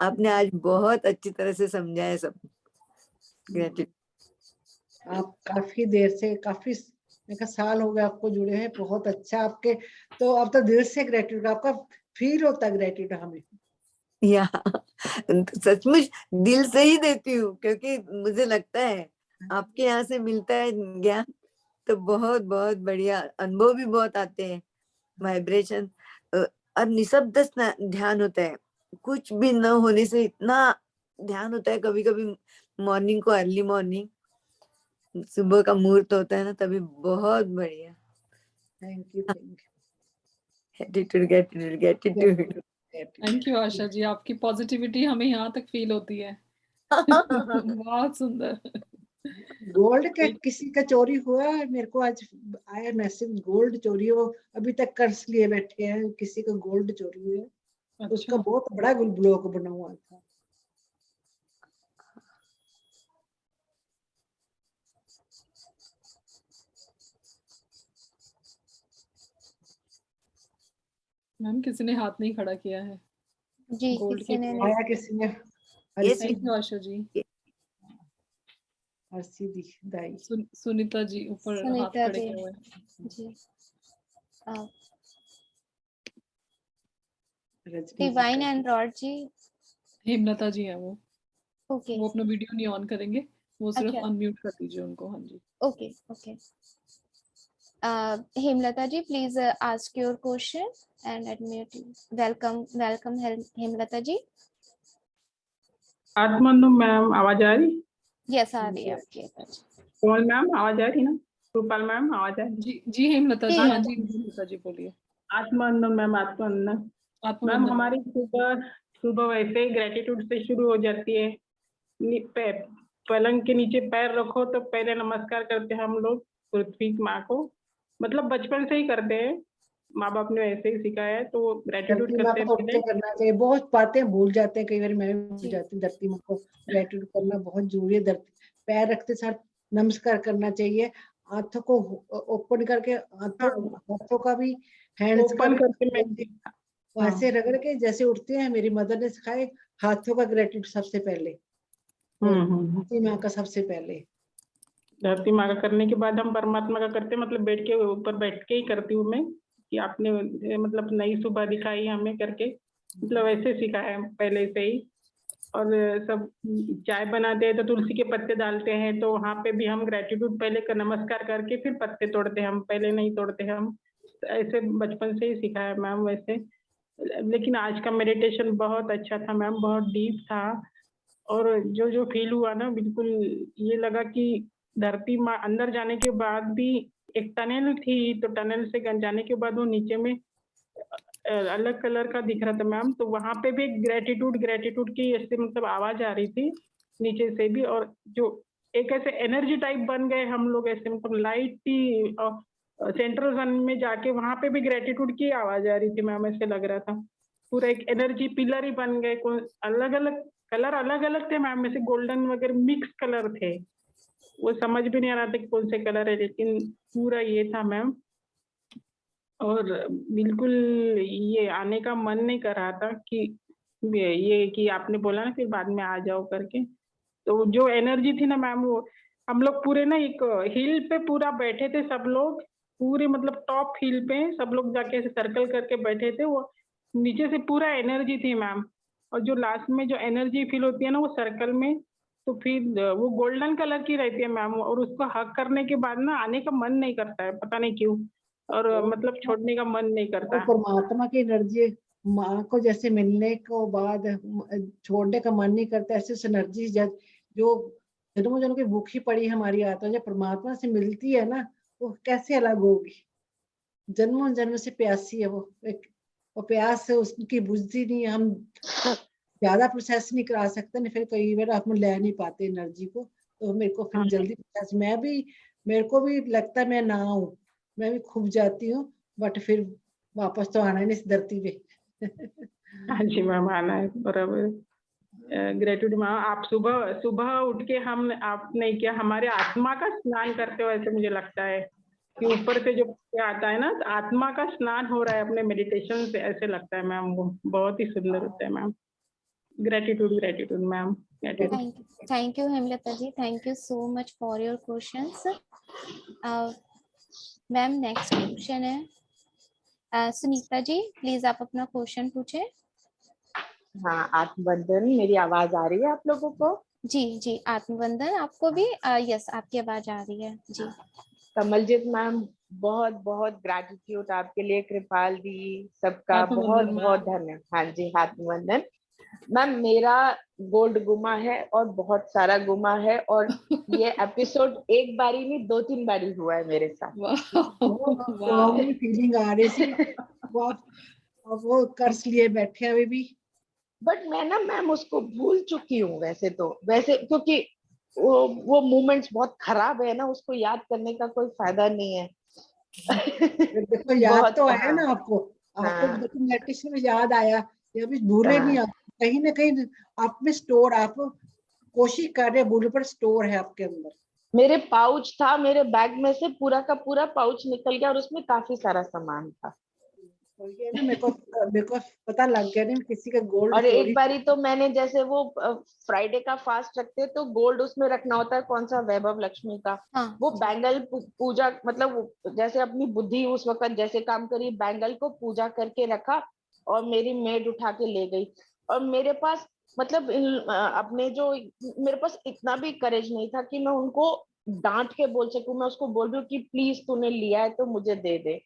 आपने आज बहुत अच्छी तरह से समझाया सब। ग्रेटिट्यूड। आप काफी देर से, काफी एक साल हो गए आपको जुड़े हैं, बहुत अच्छा आपके, तो आप तो दिल से ग्रेटिट्यूड, आपका फील होता है ग्रेटिट्यूड हमें। या सचमुच दिल से ही देती हूँ, क्योंकि मुझे लगता है आपके यहाँ से मिलता है ज्ञान, तो बहुत बहुत बढ़िया अनुभव भी बहुत आते हैं, वाइब्रेशन और निशब्द ध्यान होता है। कुछ भी न होने से इतना ध्यान होता है। कभी कभी मॉर्निंग को, अर्ली मॉर्निंग सुबह का मुहूर्त होता है ना, तभी बहुत बढ़िया। Thank you gratitude gratitude gratitude. Thank you Asha ji, आपकी पॉजिटिविटी हमें यहाँ तक फील होती है। बहुत सुंदर। गोल्ड का किसी का चोरी हुआ, मेरे को आज आया मैसेज, गोल्ड चोरी हो, अभी तक कर्ज लिए बैठे हैं, किसी का गोल्ड चोरी हुआ है। अच्छा। उसका बहुत बड़ा ब्लॉक बना हुआ था। मैम किसी ने हाथ नहीं खड़ा किया है जी, गोल्ड किसी ने आया किसी ने? थैंक यू आशा जी। हर्षी दाई, सुनीता जी ऊपर हाथ सुनीता खड़े जी। किए हुए हैं। जी। रजनी जी डिवाइन का। एंड रॉड जी। हेमलता जी हैं वो ओके अपना वीडियो नहीं ऑन करेंगे, वो सिर्फ अच्छा। अनम्यूट कर दीजिए उनको। हाँ जी। Okay okay. Hemlata ji, please ask your question and admit you. Welcome Hemlata ji. आत्मनु मैम आवाज आ रही? यस, आ रही है आपकी आवाज। कोमल मैम आवाज आ रही ना? रूपाल मैम आवाज आ रही? जी हेमलता जी। जी, हाँ जी हेमलता जी बोलिए। आत्मनु मैम, आत्मनु मैम, आत्मवंदन। हमारी सुबह वैसे ही ग्रेटिट्यूड से शुरू हो जाती है। पलंग के नीचे पैर रखो तो पहले नमस्कार करते हैं हम लोग पृथ्वी माँ को, मतलब बचपन से ही करते हैं, माँ बाप ने ऐसे ही सिखाया है, तो ग्रेटिट्यूड धरती माँ करते को हैं तो करना चाहिए। बहुत बातें भूल जाते हैं, कई बार मैं भी भूल जी। जाती हूँ। धरती माँ को ग्रेटिट्यूड करना बहुत जरूरी है। धरती पैर रखते साथ नमस्कार करना चाहिए। हाथों को ओपन करके, हाथों का भी, हैंड्स का ओपन करके मैं भी ऐसे रगड़ के जैसे उठते हैं। मेरी मदर ने सिखाए हाथों का ग्रेटिट्यूड सबसे पहले, धरती माँ का सबसे पहले। धरती माँ का करने के बाद हम परमात्मा का करते हैं, मतलब बेड के ऊपर बैठ के ही करती हूँ मैं, कि आपने मतलब नई सुबह दिखाई हमें करके, मतलब ऐसे सिखाया है पहले से ही। और सब चाय बनाते हैं तो तुलसी के पत्ते डालते हैं, तो वहाँ पे भी हम ग्रेटिट्यूड पहले का नमस्कार करके फिर पत्ते तोड़ते हैं, हम पहले नहीं तोड़ते हम। तो ऐसे बचपन से ही सिखाया मैम वैसे। लेकिन आज का मेडिटेशन बहुत अच्छा था मैम, बहुत डीप था। और जो जो फील हुआ ना, बिल्कुल ये लगा कि धरती माँ अंदर जाने के बाद भी एक टनल थी, तो टनल से जाने के बाद वो नीचे में अलग कलर का दिख रहा था मैम। तो वहां पे भी ग्रेटिट्यूड ग्रेटिट्यूड की ऐसे मतलब आवाज आ रही थी नीचे से भी, और जो एक ऐसे एनर्जी टाइप बन गए हम लोग ऐसे, मतलब लाइट थी सेंट्रल सन में जाके वहां पे भी ग्रेटिट्यूड की आवाज आ रही थी मैम। ऐसे लग रहा था पूरा एक एनर्जी पिलर ही बन गए। अलग अलग कलर अलग अलग थे मैम, ऐसे गोल्डन वगैरह मिक्स कलर थे, वो समझ भी नहीं आ रहा था कि कौन से कलर है, लेकिन पूरा ये था मैम। और बिल्कुल ये आने का मन नहीं कर रहा था कि ये कि आपने बोला ना फिर बाद में आ जाओ करके, तो जो एनर्जी थी ना मैम, वो हम लोग पूरे ना एक हिल पे पूरा बैठे थे सब लोग, पूरे मतलब टॉप हिल पे सब लोग जाके ऐसे सर्कल करके बैठे थे। वो नीचे से पूरा एनर्जी थी मैम, और जो लास्ट में जो एनर्जी फील होती है ना वो सर्कल में, तो फिर वो गोल्डन कलर की रहती है मैम, और उसको हक करने के बाद ना आने का मन नहीं करता है, पता नहीं क्यों, और मतलब छोड़ने का मन नहीं करता है। परमात्मा की एनर्जी माँ को जैसे मिलने को बाद छोड़ने का मन नहीं करता, ऐसे एनर्जी जो जन्मों जन्म की भूखी पड़ी हमारी आत्मा जब परमात्मा से मिलती है ना, वो कैसे अलग होगी। जन्मों जन्म से प्यासी है वो प्यास से उसकी बुझती नहीं है। हम ज्यादा प्रोसेस नहीं करा सकते नहीं, फिर कई बार हम ले नहीं पाते एनर्जी को, तो मेरे को फिर जल्दी प्रोसेस, मेरे को भी लगता है मैं ना हूँ, मैं भी खूब जाती हूँ, बट फिर वापस तो आना है इस धरती पे। हाँ जी मैम, आना है बराबर। ग्रेटिट्यूड मैम, आप सुबह सुबह उठ के हम आपने क्या हमारे आत्मा का स्नान करते हो, ऐसे मुझे लगता है कि ऊपर से जो आता है ना, तो आत्मा का स्नान हो रहा है अपने मेडिटेशन से, ऐसे लगता है मैम। वो बहुत ही सुंदर होता है ma'am. Gratitude gratitude ma'am, gratitude. Thank you Hemlata ji, thank you so much for your questions. Ma'am next question है सुनीता जी, प्लीज आप अपना क्वेश्चन पूछे। हाँ, आत्मवंदन, मेरी आवाज आ रही है आप लोगों को? जी जी, आत्मवंदन आपको भी यस आपकी आवाज आ रही है जी। कमलजीत मैम, बहुत बहुत ग्रेटिट्यूड आपके लिए, कृपाल दी, सबका बहुत बहुत धन्यवाद। हाँ जी, आत्मवंदन मैम। मेरा गोल्ड गुमा है और बहुत सारा गुमा है, और ये एपिसोड एक बारी नहीं 2-3 बारी हुआ है मेरे साथ। फीलिंग आ रही थी वो कर्स लिए बैठे अभी भी, बट मैं ना मैम उसको भूल चुकी हूँ वैसे क्योंकि वो मोमेंट्स बहुत खराब है ना, उसको याद करने का कोई फायदा नहीं है। देखो याद तो है ना आपको, आपको मेडिटेशन में याद आया, ये भी भूले नहीं आप, कहीं ना कहीं आप में स्टोर, आप कोशिश कर रहे भूलने पर स्टोर है आपके अंदर। मेरे पाउच था, मेरे बैग में से पूरा का पूरा पाउच निकल गया और उसमें काफी सारा सामान था। मेरे को पता लग गया नहीं किसी का गोल्ड। और एक बारी तो मैंने, जैसे वो फ्राइडे का फास्ट रखते तो गोल्ड उसमें रखना होता है, कौन सा, वैभव लक्ष्मी का। वो बैंगल पूजा, मतलब जैसे अपनी बुद्धि उस वक्त जैसे काम करी, बैंगल को पूजा करके रखा और मेरी मेड उठा के ले गई। और मेरे पास मतलब अपने जो, मेरे पास इतना भी करेज नहीं था कि मैं उनको डांट के बोल सकूं, मैं उसको बोल रही हूँ कि प्लीज तूने लिया है तो मुझे दे दे।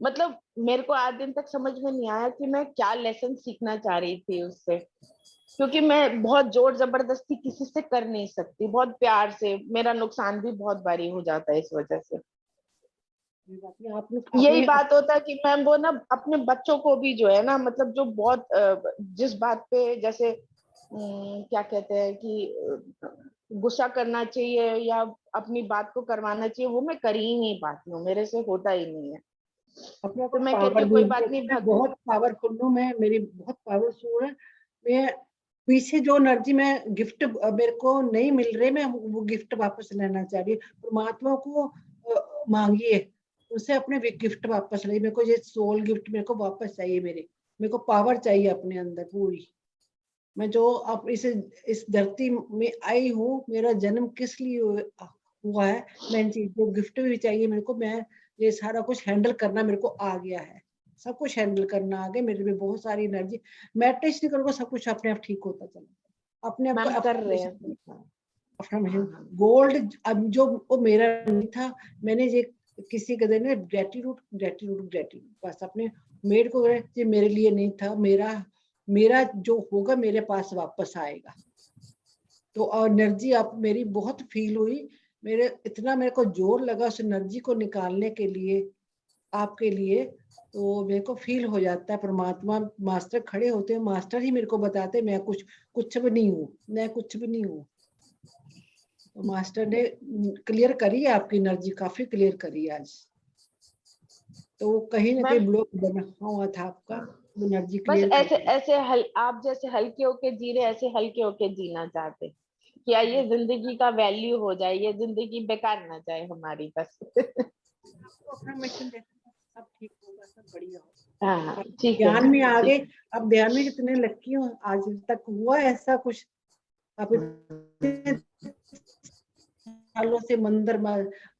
मतलब मेरे को आज दिन तक समझ में नहीं आया कि मैं क्या लेसन सीखना चाह रही थी उससे, क्योंकि मैं बहुत जोर जबरदस्ती किसी से कर नहीं सकती, बहुत प्यार से, मेरा नुकसान भी बहुत बारी हो जाता है इस वजह से। यही बात होता है कि मैम वो ना अपने बच्चों को भी जो है ना, मतलब जो बहुत जिस बात पे जैसे क्या कहते हैं कि गुस्सा करना चाहिए या अपनी बात को करवाना चाहिए, वो मैं कर ही नहीं पाती हूँ, मेरे से होता ही नहीं है। तो मैं कहती हूँ कोई बात नहीं, बहुत पावरफुल हूँ मैं, मेरी बहुत पावरफुल है मैं। पीछे जो एनर्जी में गिफ्ट मेरे को नहीं मिल रही, मैं वो गिफ्ट वापस लेना चाह रही हूँ। परमात्मा को मांगिए, उसे अपने गिफ्ट वापस ले। मेरे को ये सोल गिफ्ट मेरे को वापस चाहिए, मेरे को पावर चाहिए अपने अंदर पूरी। मैं जो अब इस धरती में आई हूँ, मेरा जन्म किस लिए हुआ है, मैं चीजों गिफ्ट भी चाहिए मेरे को। मैं ये सारा कुछ हैंडल करना मेरे को आ गया है, सब कुछ हैंडल करना आ गया मेरे में, बहुत सारी एनर्जी। मेडिटेशन करोगे सब कुछ अपने आप ठीक होता चला, अपने आप को मैम कर रहे हैं। Affirmation gold. अब जो वो मेरा नहीं था, मैंने ये किसी के देने ग्रेटिट्यूड ग्रेटिट्यूड ग्रेटिट्यूड, बस अपने मेड को ये मेरे लिए नहीं था, मेरा जो होगा मेरे पास वापस आएगा। तो एनर्जी आप मेरी बहुत फील हुई, मेरे को जोर लगा उस एनर्जी को निकालने के लिए आपके लिए। तो मेरे को फील हो जाता है, परमात्मा मास्टर खड़े होते हैं, मास्टर ही मेरे को बताते मैं कुछ भी नहीं हूँ, मैं कुछ भी नहीं हूँ। तो मास्टर ने क्लियर करी है, आपकी एनर्जी काफी क्लियर करी है आज। तो कहीं ना कहीं ब्लॉक बना हुआ था आपका, एनर्जी बस क्लियर ऐसे आप जैसे हल्के होके जी रहे, ऐसे हल्के होके जीना चाहते, क्या ये जिंदगी का वैल्यू हो जाए, ये जिंदगी बेकार ना जाए हमारी बस। अफर्मेशन देते सब ठीक होगा, सब बढ़िया होगा। हाँ ठीक है। ध्यान में आ गए, अब ध्यान में कितने लक्की हो, आज तक हुआ ऐसा कुछ? आप सालों से मंदिर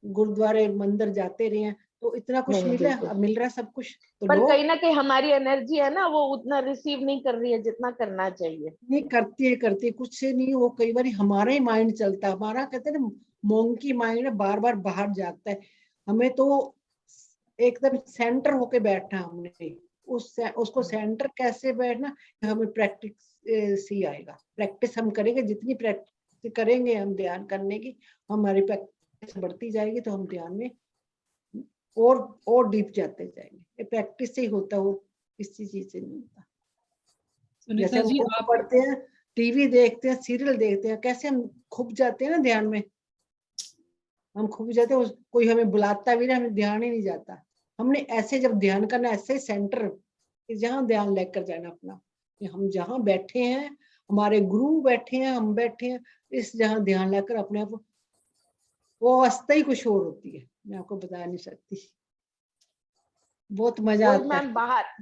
गुरुद्वारे मंदिर जाते रहे हैं, तो इतना कुछ नहीं, मिला, बिल्कुल। अब मिल रहा है सब कुछ। तो पर लो, कहीं ना कहीं हमारी एनर्जी है ना, वो उतना रिसीव नहीं कर रही है जितना करना चाहिए। नहीं करती है कुछ से नहीं, वो कई बार हमारा ही माइंड चलता है, हमारा कहते हैं ना मोंकी माइंड बार बार बाहर जाता है। हमें तो एकदम सेंटर होके बैठना, हमने उसको सेंटर कैसे बैठना, हमें प्रैक्टिस ही आएगा। प्रैक्टिस हम करेंगे, जितनी प्रैक्टिस करेंगे हम ध्यान करने की, हमारी प्रैक्टिस बढ़ती जाएगी, तो हम ध्यान में और डीप जाते जाएंगे। ये प्रैक्टिस से ही होता है, वो किसी चीज से नहीं होता। जैसे सुनीता हम जी बुक आप पढ़ते हैं, टीवी देखते हैं, सीरियल देखते हैं, कैसे हम खुब जाते हैं ना ध्यान में, हम खुब जाते हैं, कोई हमें बुलाता भी नहीं, हमें ध्यान ही नहीं जाता। हमने ऐसे जब ध्यान करना, ऐसे सेंटर जहाँ ध्यान लेकर जाना अपना, हम जहाँ बैठे हैं, हमारे गुरु बैठे हैं, हम बैठे हैं, इस जहाँ ध्यान लेकर अपने आप, वो अवस्था ही कुछ और होती है, मैं आपको बता नहीं सकती। बहुत मजा वही आता मैम, है।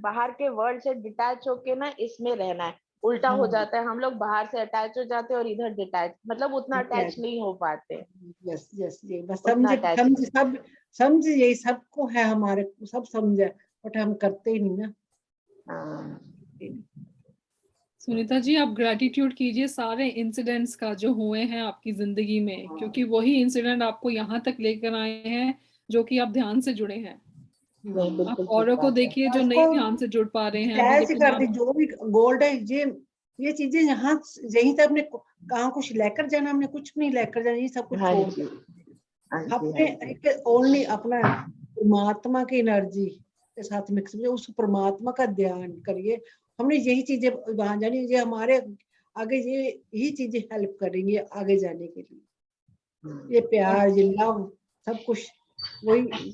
बाहर के वर्ल्ड से डिटैच होके ना इसमें रहना है। उल्टा हो जाता है, हम लोग बाहर से अटैच हो जाते हैं और इधर डिटैच, मतलब उतना अटैच नहीं हो पाते। यस यस, ये बस उतना अटैच समझ यही सबको है, हमारे सब समझे, बट हम करते ही नहीं ना। सुनीता जी आप ग्रेटिट्यूड कीजिए सारे इंसिडेंट्स का जो हुए हैं आपकी जिंदगी में, क्योंकि वही इंसिडेंट आपको यहाँ तक लेकर आए हैं जो कि आप ध्यान से जुड़े हैं। आप औरों को देखिए जो नहीं ध्यान से जुड़ पा रहे हैं अभी, ऐसे लेकिन करते, जो भी गोल्ड है, ये चीजें यहाँ यहीं तक, हमने कहाँ कुछ लेकर जाना, हमने कुछ नहीं लेकर जाना, ये सब कुछ छोड़ दिया। अपने ओनली अपना परमात्मा की एनर्जी के साथ मिक्स में, उस परमात्मा का ध्यान करिए। हमने यही चीजें वहां जानी, ये हमारे आगे यही चीजें हेल्प करेंगी आगे जाने के लिए। ये प्यार, ये लव, सब कुछ वही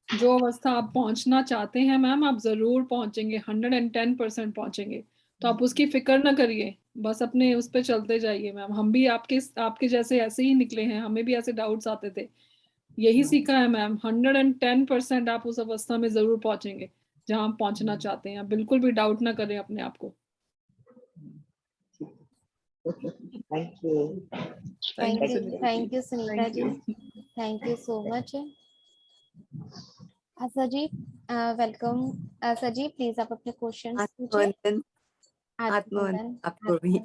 जो अवस्था आप पहुंचना चाहते हैं मैम, आप जरूर पहुंचेंगे, 110% पहुंचेंगे। तो आप उसकी फिक्र ना करिए, बस अपने उस पे चलते जाइए मैम। हम भी आपके जैसे ऐसे ही निकले हैं, हमें भी ऐसे डाउट्स आते थे, यही सीखा है मैम। 110% आप उस अवस्था में जरूर पहुंचेंगे जहां आप पहुंचना चाहते हैं। बिल्कुल भी डाउट ना करें अपने आप को। Thank you Sunita ji, thank you so much. Asha ji welcome. Asha ji please आप अपने क्वेश्चंस पूछिए। आत्मवंदन आपको भी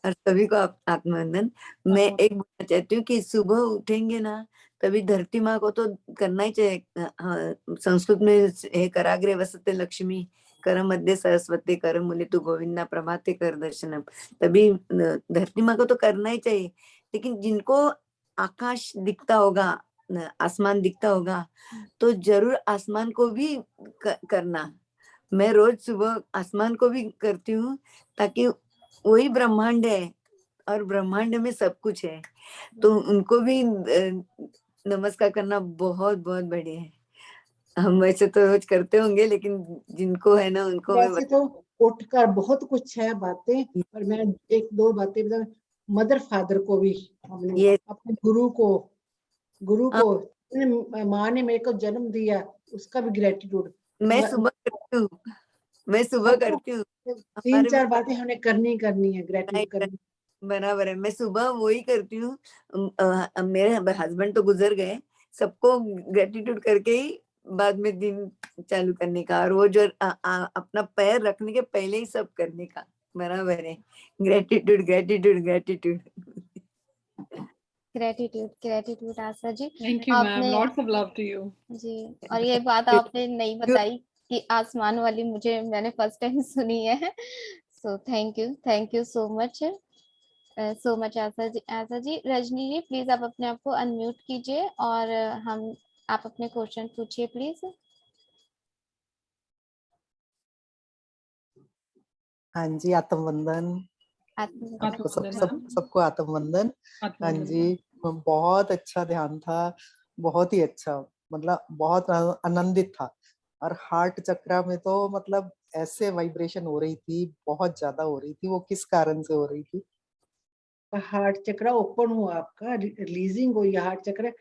और सभी को आत्मवंदन। मैं एक बोलना चाहती हूँ कि सुबह उठेंगे ना, तभी धरती माँ को तो करना ही चाहिए। संस्कृत में है, कराग्रे वसते लक्ष्मी, कर मध्य सरस्वती, कर मूले तू गोविंदा, प्रभाते कर दर्शनम। तभी धरती माँ को तो करना ही चाहिए। लेकिन जिनको आकाश दिखता होगा, आसमान दिखता होगा, तो जरूर आसमान को भी करना। मैं रोज सुबह आसमान को भी करती हूँ, ताकि वही ब्रह्मांड है और ब्रह्मांड में सब कुछ है, तो उनको भी नमस्कार करना बहुत बहुत बढ़िया है। हम वैसे तो रोज करते होंगे, लेकिन जिनको है ना उनको वैसे तो उठकर बहुत कुछ है बातें, पर मैं एक दो बातें बता। मदर फादर को भी, हमने अपने गुरु को माँ ने मेरे को जन्म दिया, उसका भी ग्रेटिट्यूड। मैं सुबह करती हूँ। 3-4 बातें हमें करनी है, ग्रेटिट्यूड करनी। बराबर है, मैं सुबह वही करती हूँ। मेरे हस्बैंड तो गुजर गए, सबको ग्रेटिट्यूड करके ही बाद में दिन चालू करने का, और वो जो अपना पैर रखने के पहले ही सब करने का, बराबर है। Gratitude gratitude gratitude. Gratitude Asha ji. Thank you ma'am, आपने lots of love to you जी, और ये बात आपने नहीं बताई कि आसमान वाली, मुझे मैंने फर्स्ट टाइम सुनी है। So thank you so much Asha ji. Rajni ji please आप अपने आप को अनम्यूट कीजिए और आप अपने क्वेश्चन पूछिए प्लीज। हाँ जी, आत्म वंदन आपको, सबको आत्म वंदन। हाँ जी, बहुत अच्छा ध्यान था, बहुत ही अच्छा, मतलब बहुत आनंदित था। और हार्ट चक्रा में तो मतलब ऐसे वाइब्रेशन हो रही थी, बहुत ज्यादा हो रही थी। वो किस कारण से हो रही थी? हार्ट चक्रा ओपन हुआ, आपका रिलीजिंग हुई। हार्ट चक्र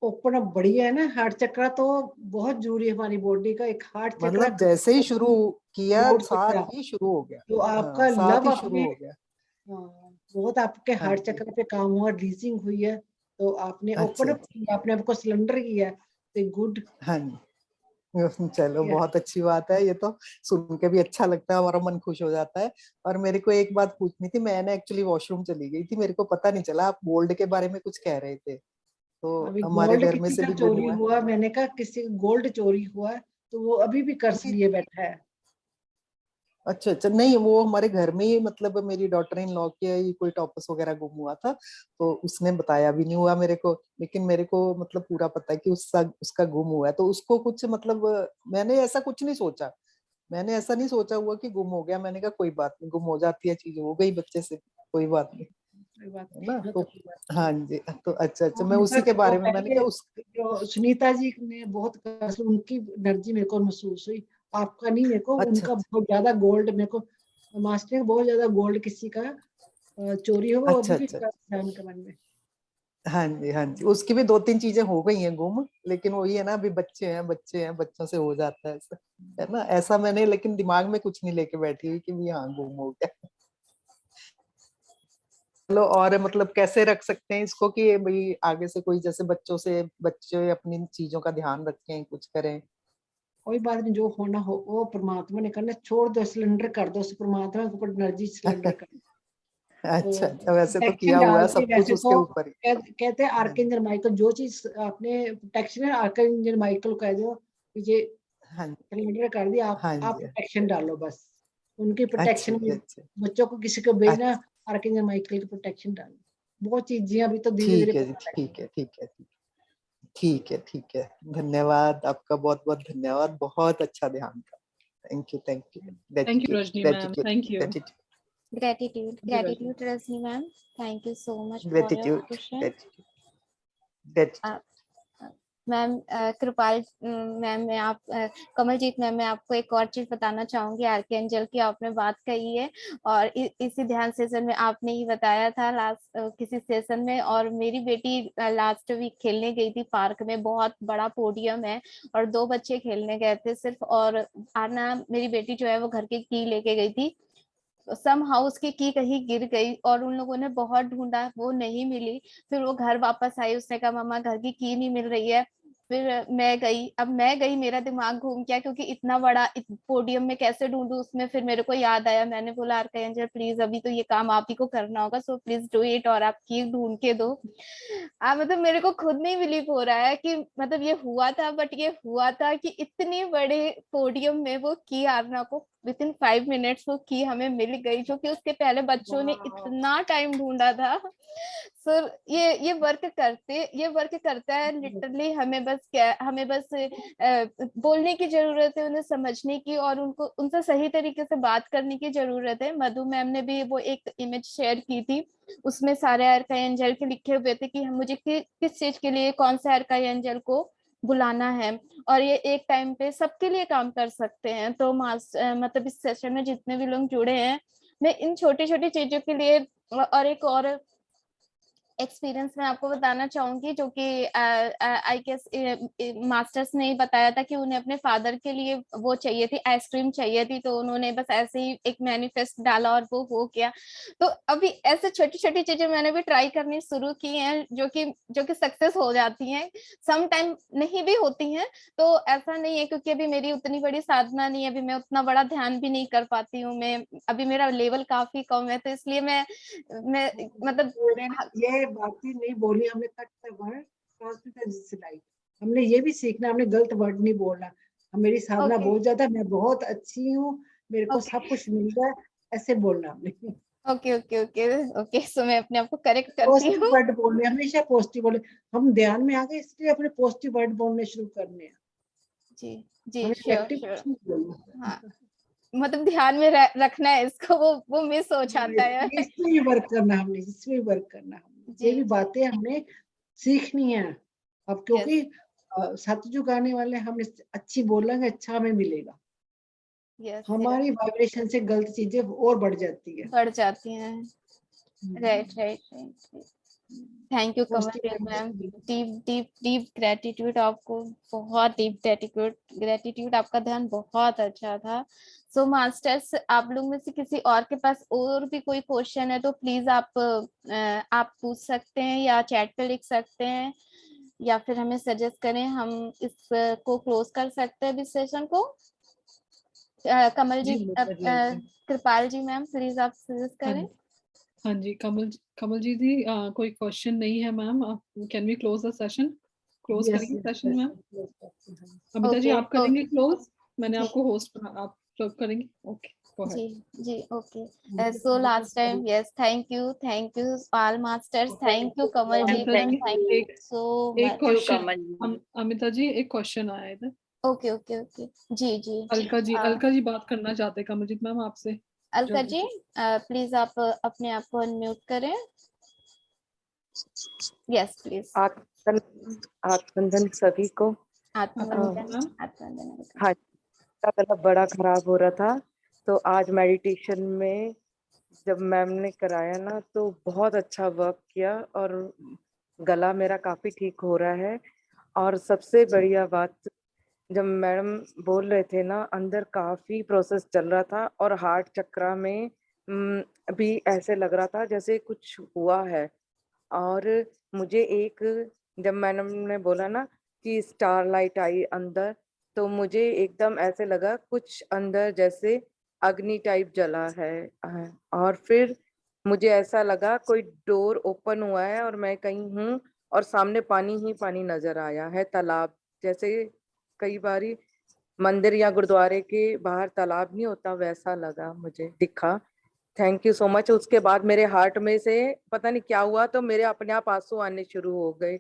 ओपन अब बढ़िया है ना। हार्ट चक्रा तो बहुत जरूरी है हमारी बॉडी का। एक हार्ट चक्रा मतलब जैसे ही शुरू किया साथ ही शुरू हो गया। तो आपका साथ लव ही शुरू हो गया। बहुत आपके हाँ हार्ट जी। चक्र पे काम हुआ, रिलीजिंग हुई है। तो आपने अच्छा ओपन अप किया, आपने आपको सिलेंडर किया, तो गुड। हाँ जी, चलो बहुत अच्छी बात है। ये तो सुन के भी अच्छा लगता है, हमारा मन खुश हो जाता है। और मेरे को एक बात पूछनी थी, मैंने एक्चुअली वॉशरूम चली गई थी, मेरे को पता नहीं चला। आप गोल्ड के बारे में कुछ कह रहे थे, तो अभी हमारे गोल्ड घर में किसी से का भी गुम चोरी हुआ है। हुआ, मैंने कहा किसी गोल्ड चोरी हुआ है, तो वो अभी भी कर्ज लिए बैठा है। अच्छा अच्छा, नहीं वो हमारे घर में ही, मतलब मेरी डॉटर इन लॉ के ही कोई टॉपस वगैरह गुम हुआ था, तो उसने बताया भी नहीं हुआ मेरे को। लेकिन मेरे को मतलब पूरा पता है कि उसका उसका गुम हुआ है। तो उसको कुछ मतलब मैंने ऐसा कुछ नहीं सोचा, मैंने ऐसा नहीं सोचा हुआ कि गुम हो गया। मैंने कहा कोई बात नहीं, गुम हो जाती है चीज, हो गई बच्चे से, कोई बात नहीं, कोई बात है नहीं, ना। हाँ, तो तो कोई बात नहीं। हाँ जी, तो अच्छा अच्छा, मैं उसी के वो बारे में मैंने पहले कहा उस जो सुनीता जी ने बहुत उनकी एनर्जी मेरे को महसूस हुई, आपका नहीं। मेरे को अच्छा उनका बहुत ज्यादा गोल्ड, मेरे को मास्टर ने बहुत ज्यादा गोल्ड किसी का चोरी हो, वो अच्छा अभी भी अच्छा, है उनके मन में। हाँ जी हाँ जी, उसकी भी 2-3 चीजें हो गई हैं गुम। लेकिन वही है ना, अभी बच्चे हैं, बच्चों से हो जाता है ऐसा, है ना। ऐसा मैंने लेकिन दिमाग में कुछ नहीं लेके बैठी हुई कि हाँ गुम हो गया। चलो, और मतलब कैसे रख सकते हैं इसको कि भाई आगे से कोई जैसे बच्चे अपनी चीजों का ध्यान रखें, कुछ करें। कोई बात नहीं, जो होना हो वो परमात्मा ने करना। छोड़ दो, सिलेंडर कर दो उस परमात्मा के ऊपर, एनर्जी सिलेंडर कर दो। अच्छा तो अच्छा, वैसे तो प्रोटेक्शन किया हुआ है डालते, सब कुछ वैसे उसके तो ऊपर ही। कहते हैं हाँ आर्कएंजल माइकल, जो चीज आपने प्रोटेक्शन है, आर्कएंजल माइकल को कह दो कि ये हाँ सिलेंडर कर दिया, हाँ आप जी, प्रोटेक्शन डालो बस। उनकी अच्छा प्रोटेक्शन जी में अच्छा बच्चों को किसी को भेजना, आर्कएंजल माइकल की प्रोटेक्शन डालो। बहुत चीजें अभी तो धीरे धीरे ठीक है जी, पता ठीक लगेगी। है ठीक है ठीक है ठीक है। धन्यवाद आपका, बहुत बहुत धन्यवाद, बहुत अच्छा ध्यान था। Thank you thank you gratitude Rajni ma'am, gratitude thank you. Gratitude gratitude Rajni ma'am, thank you so much for your gratitude question. Gratitude. Ma'am Kripal ma'am, मैं आप कमलजीत मैम, मैं आपको एक और चीज बताना चाहूंगी। आर्कएंजल की आपने बात कही है, और इसी ध्यान सेशन में आपने ही बताया था लास्ट किसी सेशन में। और मेरी बेटी लास्ट वीक खेलने गई थी पार्क में, बहुत बड़ा पोडियम है और 2 बच्चे खेलने गए थे सिर्फ। और आना मेरी बेटी जो है वो घर की की लेके गई थी, सम हाउस की कहीं गिर गई और उन लोगों ने बहुत ढूंढा, वो नहीं मिली। फिर वो घर वापस आई, उसने कहा मम्मा घर की नहीं मिल रही है। फिर मैं गई, मेरा दिमाग घूम गया क्योंकि इतना बड़ा पोडियम में कैसे ढूंढूं उसमें। फिर मेरे को याद आया, मैंने बोला आर्कएंजल प्लीज अभी तो ये काम आप ही को करना होगा, सो प्लीज डू इट, और आप की ढूंढ के दो। मतलब मेरे को खुद नहीं बिलीव हो रहा है कि मतलब ये हुआ था, बट ये हुआ था कि इतने बड़े पोडियम में वो की आरना को विद इन 5 मिनट्स वो की हमें मिल गई, जो कि उसके पहले बच्चों ने इतना टाइम ढूंढा था। सर ये वर्क करता है लिटरली। हमें बस बोलने की जरूरत है, उन्हें समझने की, और उनको उनसे सही तरीके से बात करने की जरूरत है। मधु मैम ने भी वो एक इमेज शेयर की थी, उसमें सारे आर्कएंजल के लिखे हुए थे कि मुझे किस चीज के लिए कौन से आर्कएंजल को बुलाना है, और ये एक टाइम पे सबके लिए काम कर सकते हैं। तो मतलब इस सेशन में जितने भी लोग जुड़े हैं, मैं इन छोटी छोटी चीजों के लिए और एक्सपीरियंस मैं आपको बताना चाहूंगी, जो कि आई गेस मास्टर्स ने बताया था कि उन्हें अपने फादर के लिए वो चाहिए थी, आइसक्रीम चाहिए थी, तो उन्होंने बस ऐसे ही एक मैनिफेस्ट डाला और वो हो गया। तो अभी ऐसे छोटी छोटी चीजें मैंने भी ट्राई करनी शुरू की हैं, जो कि सक्सेस हो जाती हैं, सम टाइम नहीं भी होती हैं। तो ऐसा नहीं है, क्योंकि अभी मेरी उतनी बड़ी साधना नहीं है, अभी मैं उतना बड़ा ध्यान भी नहीं कर पाती हूँ, मैं अभी मेरा लेवल काफी कम है, तो इसलिए मैं मतलब ये बातें नहीं बोली हमने, cut the word cross the सिलाई। हमने ये भी सीखना, हमने गलत वर्ड नहीं बोलना। मेरी साधना ओके बहुत ज्यादा, मैं बहुत अच्छी हूँ, मेरे को ओके सब कुछ मिल रहा है, ऐसे बोलना हमने। ओके ओके ओके ओके, सो मैं अपने आप को करेक्ट करती पॉजिटिव हूँ। वर्ड बोलने, हमेशा पॉजिटिव बोले। हम ध्यान में आ गए, इसलिए अपने पॉजिटिव वर्ड बोलने शुरू करने हैं, जी जी, हमें श्योर नेगेटिव श्योर। कुछ नहीं बोलना। हाँ, मतलब ध्यान में रखना है इसको, वो मिस हो जाता है। इसमें भी वर्क करना हमने, इसमें भी वर्क करना हमने, ये जी भी जी, बातें हमने सीखनी है अब, यस क्योंकि सतयुग आने वाले, हम अच्छी बोलेंगे, अच्छा हमें मिलेगा। यस यस, हमारी वाइब्रेशन से गलत चीजें और बढ़ जाती है। बढ़ जाती हैं। Right right right. Thank you Kamalpreet ma'am, deep deep deep gratitude आपको, बहुत डीप ग्रेटिट्यूड, आपका ध्यान बहुत अच्छा था। सो मास्टर्स, आप लोग में से किसी और के पास और भी कोई क्वेश्चन है तो प्लीज आप पूछ सकते हैं, या चैट पे लिख सकते हैं, या फिर हमें सजेस्ट करें, हम इसको क्लोज कर सकते हैं इस सेशन को। कमल जी, कृपाल जी मैम, प्लीज आप सजेस्ट करें। हाँ जी, कमल जी दी, कोई क्वेश्चन नहीं है ma'am, can we close the session? Close करेंगे session ma'am? Amita ji, okay आप करेंगे ओके क्लोज? मैंने जी आपको होस्ट बना, आप क्लोज करेंगे? ओके, गो जी अहेड। जी, okay. So last time, yes, thank you all masters, thank you Kamal ji, Amita ji, thank you एक सो एक मच। क्वेश्चन, अमिता जी एक क्वेश्चन आया है इधर। ओके ओके ओके, जी जी जी, अलका जी बात करना चाहते हैं कमलजीत मैम आपसे। अलका जी, प्लीज आप अपने आप को अनम्यूट करें। Yes please. आत्मबंधन सभी को। आत्मवंदन मैम, आत्मवंदन। हाँ, मेरा गला बड़ा खराब हो रहा था, तो आज मेडिटेशन में जब मैम ने कराया ना, तो बहुत अच्छा वर्क किया और गला मेरा काफी ठीक हो रहा है। और सबसे बढ़िया बात, जब मैडम बोल रहे थे ना, अंदर काफी प्रोसेस चल रहा था, और हार्ट चक्रा में भी ऐसे लग रहा था जैसे कुछ हुआ है। और मुझे जब मैडम ने बोला ना कि स्टारलाइट आई अंदर, तो मुझे एकदम ऐसे लगा कुछ अंदर जैसे अग्नि टाइप जला है। और फिर मुझे ऐसा लगा कोई डोर ओपन हुआ है और मैं कहीं हूँ, और सामने पानी ही पानी नजर आया है, तालाब जैसे कई बारी मंदिर या गुरुद्वारे के बाहर तालाब नहीं होता, वैसा लगा मुझे, दिखा। Thank you so much. उसके बाद मेरे हार्ट में से पता नहीं क्या हुआ, तो मेरे अपने आप आंसू आने शुरू हो गए,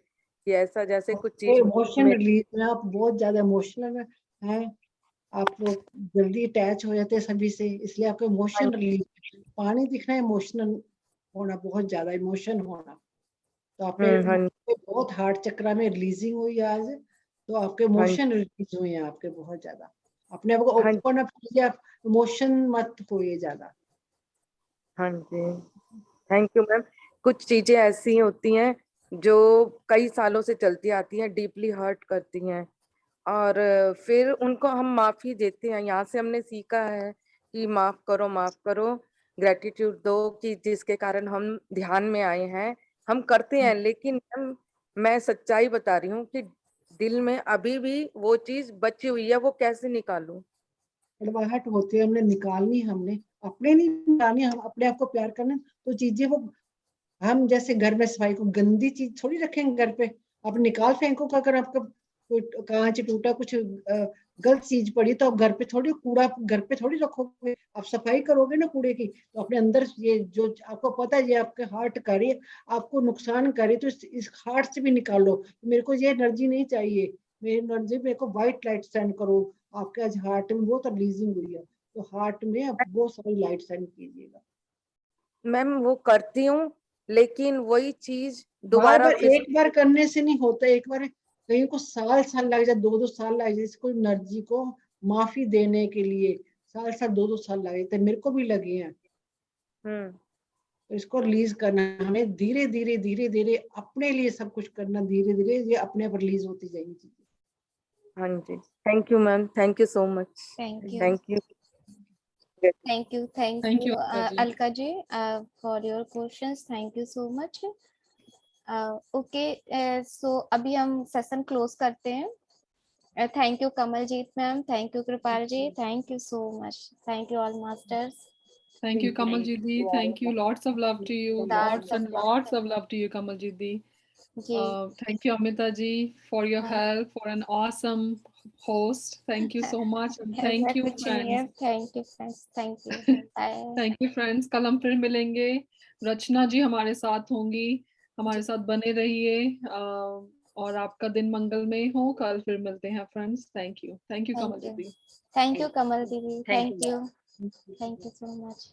कि ऐसा जैसे कुछ चीज इमोशन रिलीज में, आप बहुत ज्यादा इमोशनल हैं, आप लोग जल्दी अटैच हो जाते हैं सभी से, इसलिए आपको इमोशन रिलीज, पानी दिखना इमोशनल होना, बहुत ज्यादा इमोशन होना, तो आपके बहुत हार्ट चक्रा में रिलीजिंग हुई आज, तो आपके इमोशन रिलीज हुए हैं आपके बहुत ज्यादा। अपने आप को ओपन अप कीजिए, आप इमोशन मत होइए ज्यादा। हाँ जी, थैंक यू मैम। कुछ चीजें ऐसी होती हैं जो कई सालों से चलती आती हैं, डीपली हर्ट करती हैं, और फिर उनको हम माफी देते हैं। यहाँ से हमने सीखा है कि माफ करो, ग्रेटिट्यूड दो, कि जिसके कारण हम ध्यान में आए हैं, हम करते हैं। लेकिन मैं सच्चाई बता रही हूँ कि दिल में अभी भी वो चीज बची हुई है, वो कैसे निकालूं? कड़वाहट होती है, हमने निकालनी, हमने अपने नहीं निकालनी, हम अपने आप को प्यार करना, तो चीजें वो, हम जैसे घर में सफाई को गंदी चीज थोड़ी रखेंगे घर पे, आप निकाल फेंको, अगर आपका कोई कांच टूटा, कुछ गलत चीज पड़ी, तो आप घर पे थोड़ी, कूड़ा घर पे थोड़ी रखोगे, आप सफाई करोगे ना कूड़े की, तो अपने अंदर ये जो आपको पता है ये आपके हार्ट करे, आपको नुकसान करे, तो इस हार्ट से भी निकाल लो, मेरे को ये एनर्जी नहीं चाहिए, मेरी एनर्जी, मेरे को व्हाइट लाइट सेंड करो। आपके आज हार्ट में बहुत रिलीजिंग हुई है, तो हार्ट में आप बहुत सारी लाइट सेंड कीजिएगा। मैम वो करती हूँ, लेकिन वही चीज बार दोबारा बार फिर एक बार करने से नहीं होता, एक बार कहीं को साल साल लग जाए, 2-2 साल लग जाए, इसको एनर्जी को माफी देने के लिए साल साल 2-2 साल लगे, तो मेरे को भी लगे हैं। तो इसको रिलीज करना, हमें धीरे धीरे धीरे धीरे अपने लिए सब कुछ करना, धीरे धीरे ये अपने आप रिलीज होती जाएगी चीजें। हाँ जी, thank you ma'am, thank you so much, thank you, thank you. Thank you, thank Thank you you, Alka ji. Alka ji for your questions, thank you so much. Okay, so अभी हम सेशन क्लोज करते हैं। Thank you Kamaljeet ma'am, thank you Kripal ji, thank you so much, thank you all masters. Thank you, Kamaljeet Di. Thank you. Lots of love to you. Lots and lots of love to you, Kamaljeet Di. जी Thank you, Amita ji, for your help, for an awesome host. Thank you so much. And thank you, कुछ नहीं है, friends. Thank you friends, thank you, bye. Thank you, friends. कल हम फिर मिलेंगे। रचना जी हमारे साथ होंगी, हमारे साथ बने रहिए। और आपका दिन मंगलमय हो। कल फिर मिलते हैं, friends. Thank you, thank Kamaljeet you, दी। थैंक यू कमल दीदी, Thank thank you, thank you so much.